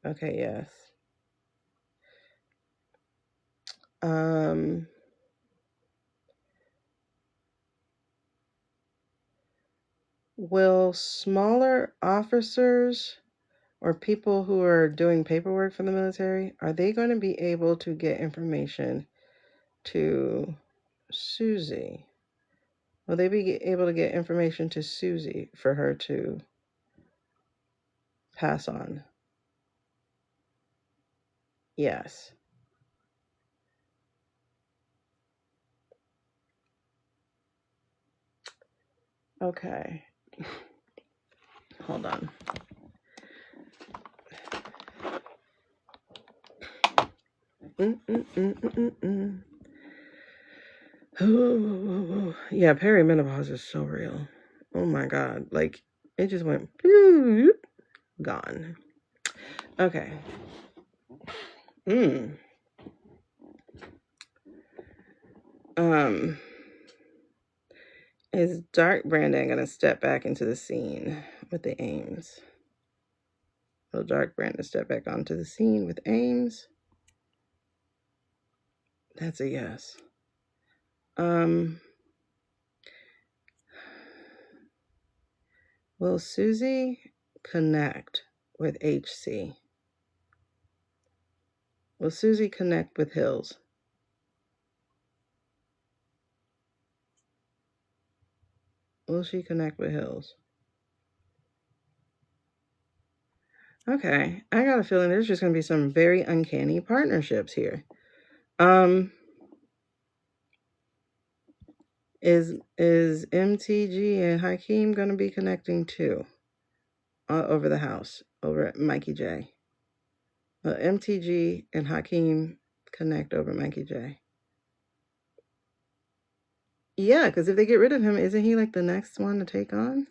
Okay, yes. Will smaller officers or people who are doing paperwork for the military, are they going to be able to get information to Susie? Will they be able to get information to Susie for her to pass on? Yes. Okay. Hold on. Yeah, perimenopause is so real. Oh my God. Like, it just went gone. Okay. Is Dark Brandon going to step back into the scene with the Ames? Will Dark Brandon step back onto the scene with Ames? That's a yes. Will Susie connect with HC? Will Susie connect with Hills? Will she connect with Hills? Okay, I got a feeling there's just going to be some very uncanny partnerships here. Is MTG and Hakeem going to be connecting too? Over the house, over at Mikey J. MTG and Hakeem connect over Mikey J. Yeah, because if they get rid of him, isn't he like the next one to take on?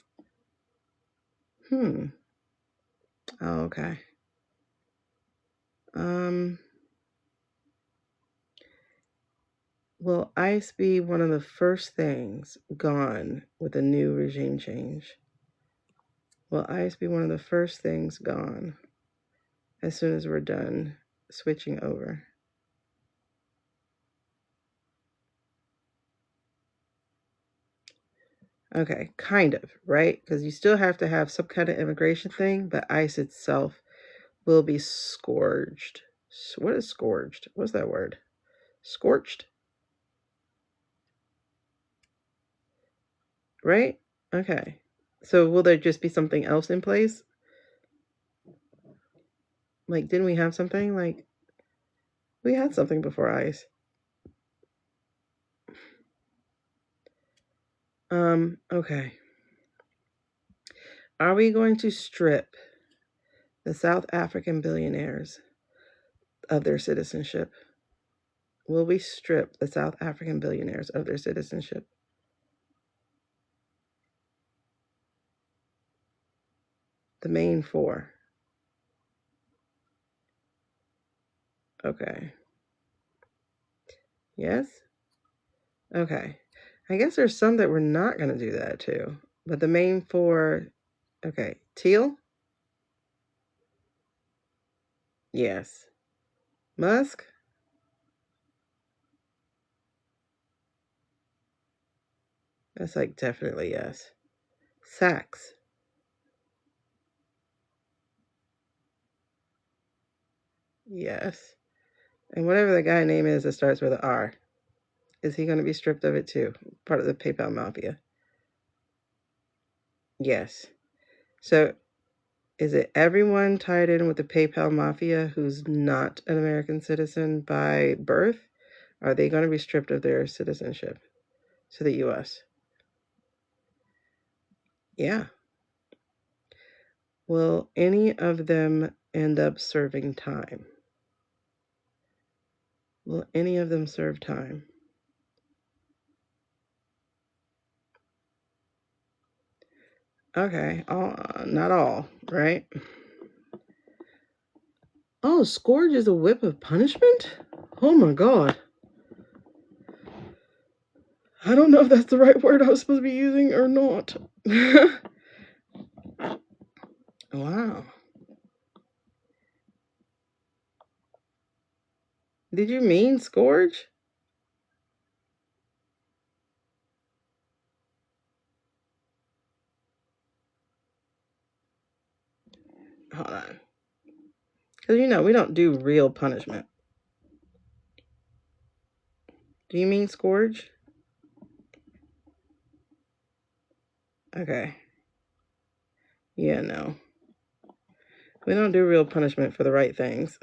Oh, okay. Will ICE be one of the first things gone with a new regime change? Will ICE be one of the first things gone as soon as we're done switching over? Okay, kind of, right? Because you still have to have some kind of immigration thing, but ICE itself will be scourged. What is scourged? What's that word? Scorched? right? Okay. So will there just be something else in place? Like, didn't we have something? Like, we had something before ICE. Okay. Are we going to strip the South African billionaires of their citizenship? Will we strip the South African billionaires of their citizenship? The main four. Okay. Yes? Okay. I guess there's some that we're not going to do that to. But the main four, okay. Teal? Yes. Musk? That's like definitely yes. Sachs? Yes. And whatever the guy name is that starts with an R, is he going to be stripped of it too? Part of the PayPal mafia? Yes. So is it everyone tied in with the PayPal mafia who's not an American citizen by birth? Are they going to be stripped of their citizenship to the U.S.? Yeah. Will any of them end up serving time? Will any of them serve time? Okay, not all, right? Oh, scourge is a whip of punishment? Oh my God. I don't know if that's the right word I was supposed to be using or not. Wow. Did you mean scourge? Hold on. Because, we don't do real punishment. Do you mean scourge? Okay. Yeah, no. We don't do real punishment for the right things.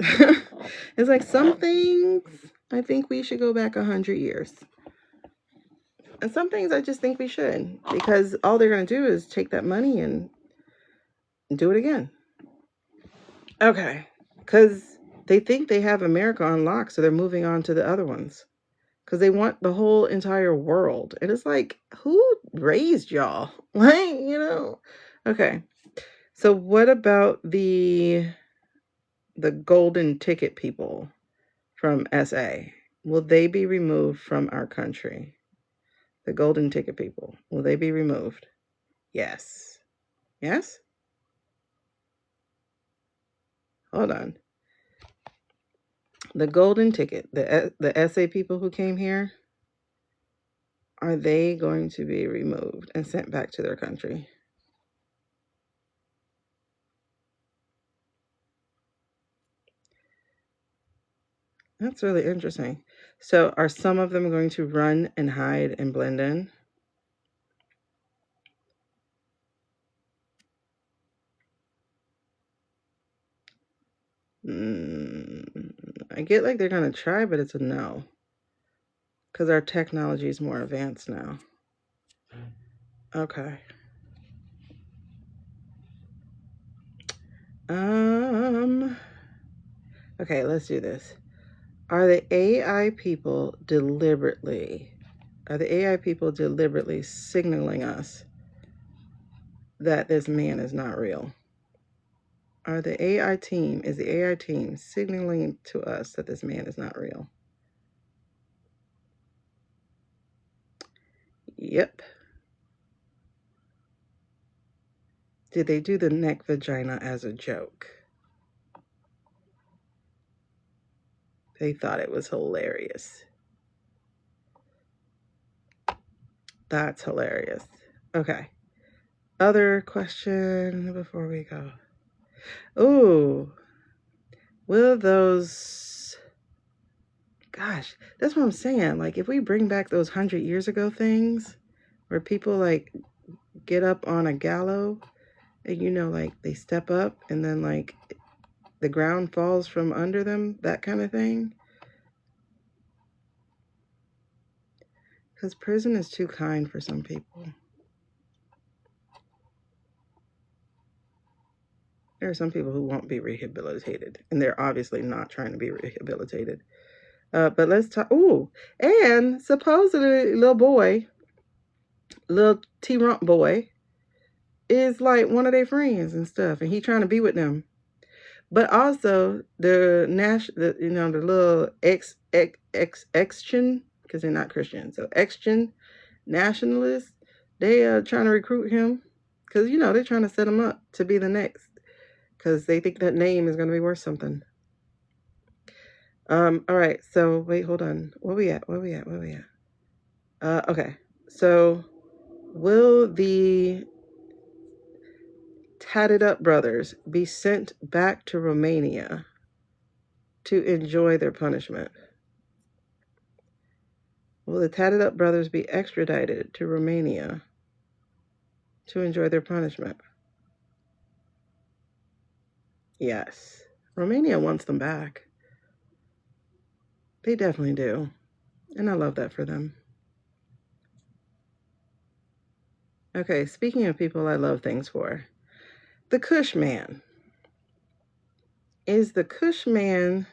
It's like some things, I think we should go back 100 years. And some things I just think we should. Because all they're going to do is take that money and do it again. Okay. Because they think they have America on lock, so they're moving on to the other ones. Because they want the whole entire world. And it's like, who raised y'all? Like, Okay. So what about the golden ticket people from SA? Will they be removed from our country? The golden ticket people. Will they be removed? Yes. Yes? Hold on. The golden ticket, the SA people who came here, are they going to be removed and sent back to their country? That's really interesting. So are some of them going to run and hide and blend in? I get like they're going to try, but it's a no. Because our technology is more advanced now. Okay. Okay, let's do this. Are the AI people deliberately signaling us that this man is not real? Is the AI team signaling to us that this man is not real? Yep. Did they do the neck vagina as a joke? They thought it was hilarious. That's hilarious. Okay. Other question before we go. Ooh. Will those... Gosh, that's what I'm saying. Like, if we bring back those 100 years ago things where people, like, get up on a gallows and, you know, like they step up and then like the ground falls from under them, that kind of thing. Because prison is too kind for some people. There are some people who won't be rehabilitated, and they're obviously not trying to be rehabilitated. But let's talk. Ooh, and supposedly little T-Rump boy, is like one of their friends and stuff, and he trying to be with them. But also the little ex-Christian, because they're not Christian, so ex-Christian nationalists, they are trying to recruit him because, you know, they're trying to set him up to be the next, because they think that name is going to be worth something. All right, so wait, hold on. Where we at? Okay, so will the tatted up brothers be sent back to Romania to enjoy their punishment? Will the tatted up brothers be extradited to Romania to enjoy their punishment? Yes. Romania wants them back. They definitely do. And I love that for them. Okay, speaking of people I love things for, the Kush Man. Is Kush Man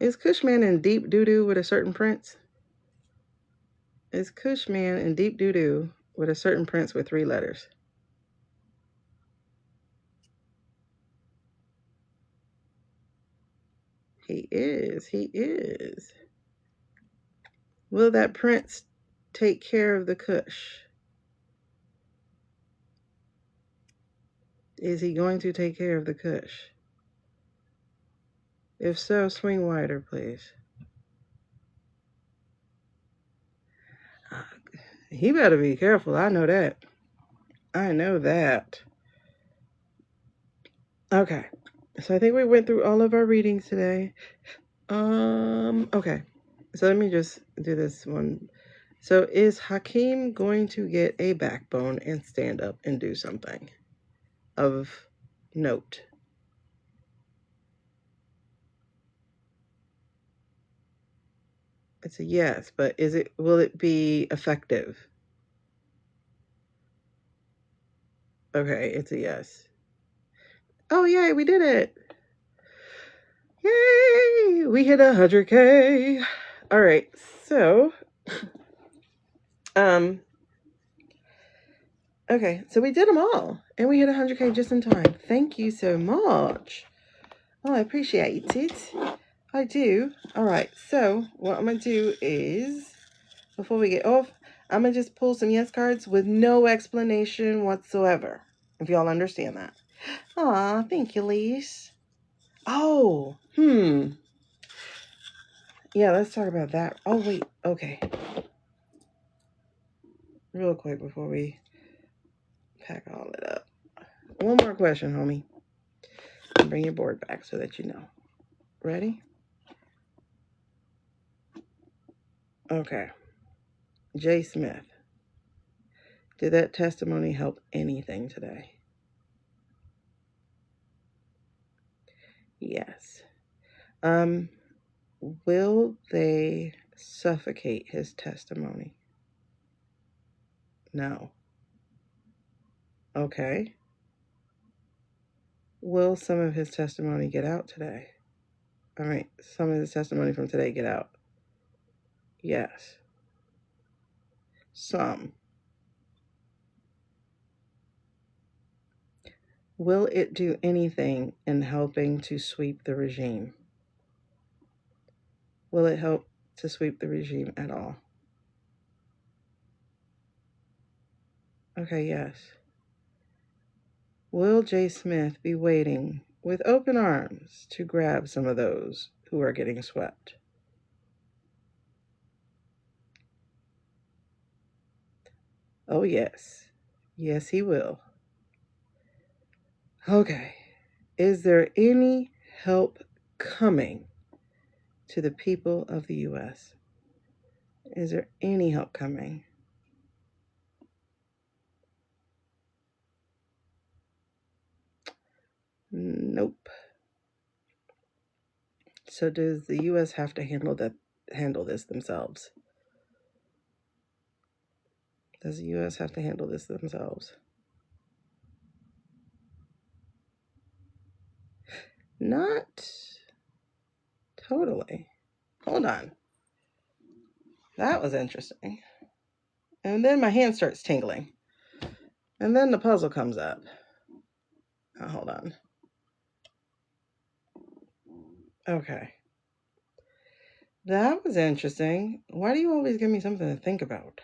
in deep doo-doo with a certain prince? Is Kush Man in deep doo-doo with a certain prince with 3 letters? He is. Will that prince take care of the Kush? Is he going to take care of the Kush? If so, swing wider, please. He better be careful. I know that. Okay. So I think we went through all of our readings today. Okay. So let me just do this one. So is Hakeem going to get a backbone and stand up and do something of note? It's a yes, but will it be effective? Okay, it's a yes. Oh, yay, we did it. Yay, we hit 100K. All right, so, okay, so we did them all, and we hit 100K just in time. Thank you so much. Oh, I appreciate it. I do. All right, so what I'm going to do is, before we get off, I'm going to just pull some yes cards with no explanation whatsoever, if y'all understand that. Aw, thank you, Lise. Oh, yeah, let's talk about that. Oh, wait, okay. Real quick before we pack all it up. One more question, homie. Bring your board back so that you know. Ready? Okay. Jay Smith. Did that testimony help anything today? Yes. Will they suffocate his testimony? No. Okay. Will some of his testimony get out today? All right, some of his testimony from today get out? Yes. Some. Will it do anything in helping to sweep the regime? Will it help to sweep the regime at all? Okay, yes. Will Jay Smith be waiting with open arms to grab some of those who are getting swept? Oh, yes. Yes, he will. Okay. Is there any help coming to the people of the U.S.? Is there any help coming? Nope. So does the U.S. have to handle this themselves? Does the U.S. have to handle this themselves? Not totally. Hold on. That was interesting. And then my hand starts tingling. And then the puzzle comes up. Oh, hold on. Okay. That was interesting. Why do you always give me something to think about?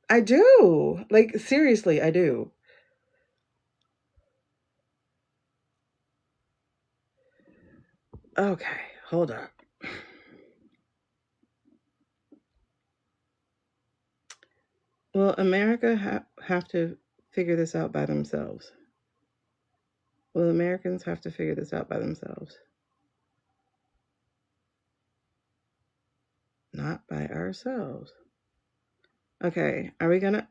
I do. Like, seriously, I do. Okay, hold on. Will America have to figure this out by themselves? Will Americans have to figure this out by themselves? Not by ourselves. Okay, are we gonna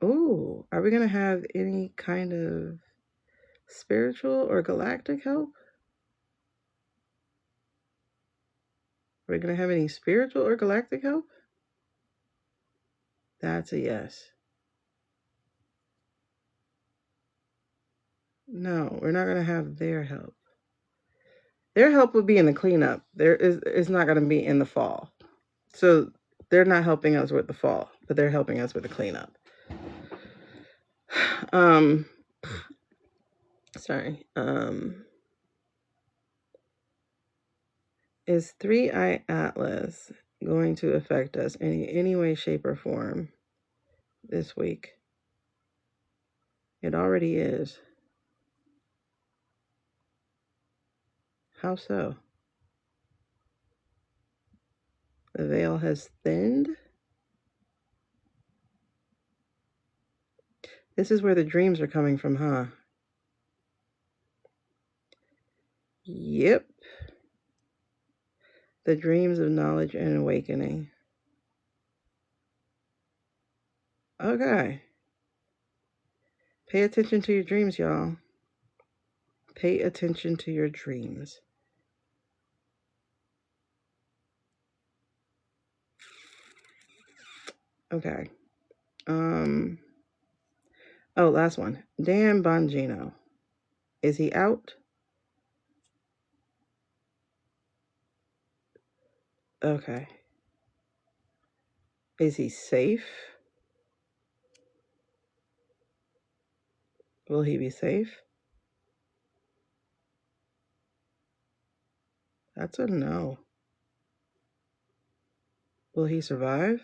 have any kind of spiritual or galactic help? Are we gonna have any spiritual or galactic help? That's a yes. No, we're not gonna have their help. Their help would be in the cleanup. It's not gonna be in the fall. So they're not helping us with the fall, but they're helping us with the cleanup. Sorry. Is 3-Eye Atlas going to affect us in any way, shape, or form this week? It already is. How so? The veil has thinned? This is where the dreams are coming from, huh? Yep. The dreams of knowledge and awakening. Okay. Pay attention to your dreams, y'all. Pay attention to your dreams. Okay. Oh, last one. Dan Bongino. Is he out? Okay. Is he safe? Will he be safe? That's a no. Will he survive?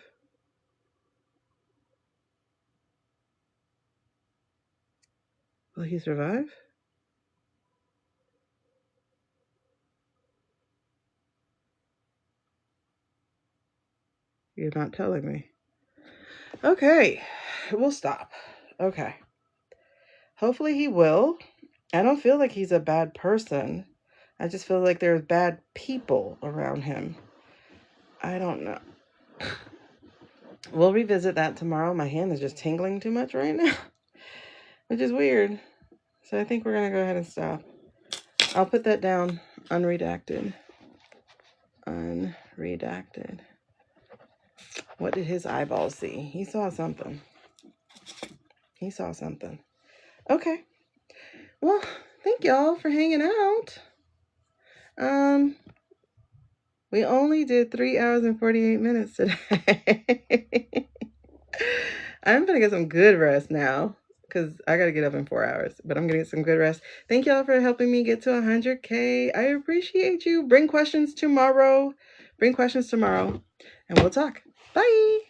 Will he survive? You're not telling me. Okay, we'll stop. Okay. Hopefully he will. I don't feel like he's a bad person. I just feel like there's bad people around him. I don't know. We'll revisit that tomorrow. My hand is just tingling too much right now, which is weird. So I think we're going to go ahead and stop. I'll put that down unredacted. Unredacted. What did his eyeballs see? He saw something. He saw something. Okay. Well, thank y'all for hanging out. We only did 3 hours and 48 minutes today. I'm going to get some good rest now because I got to get up in 4 hours, but I'm going to get some good rest. Thank y'all for helping me get to 100K. I appreciate you. Bring questions tomorrow. And we'll talk. Bye.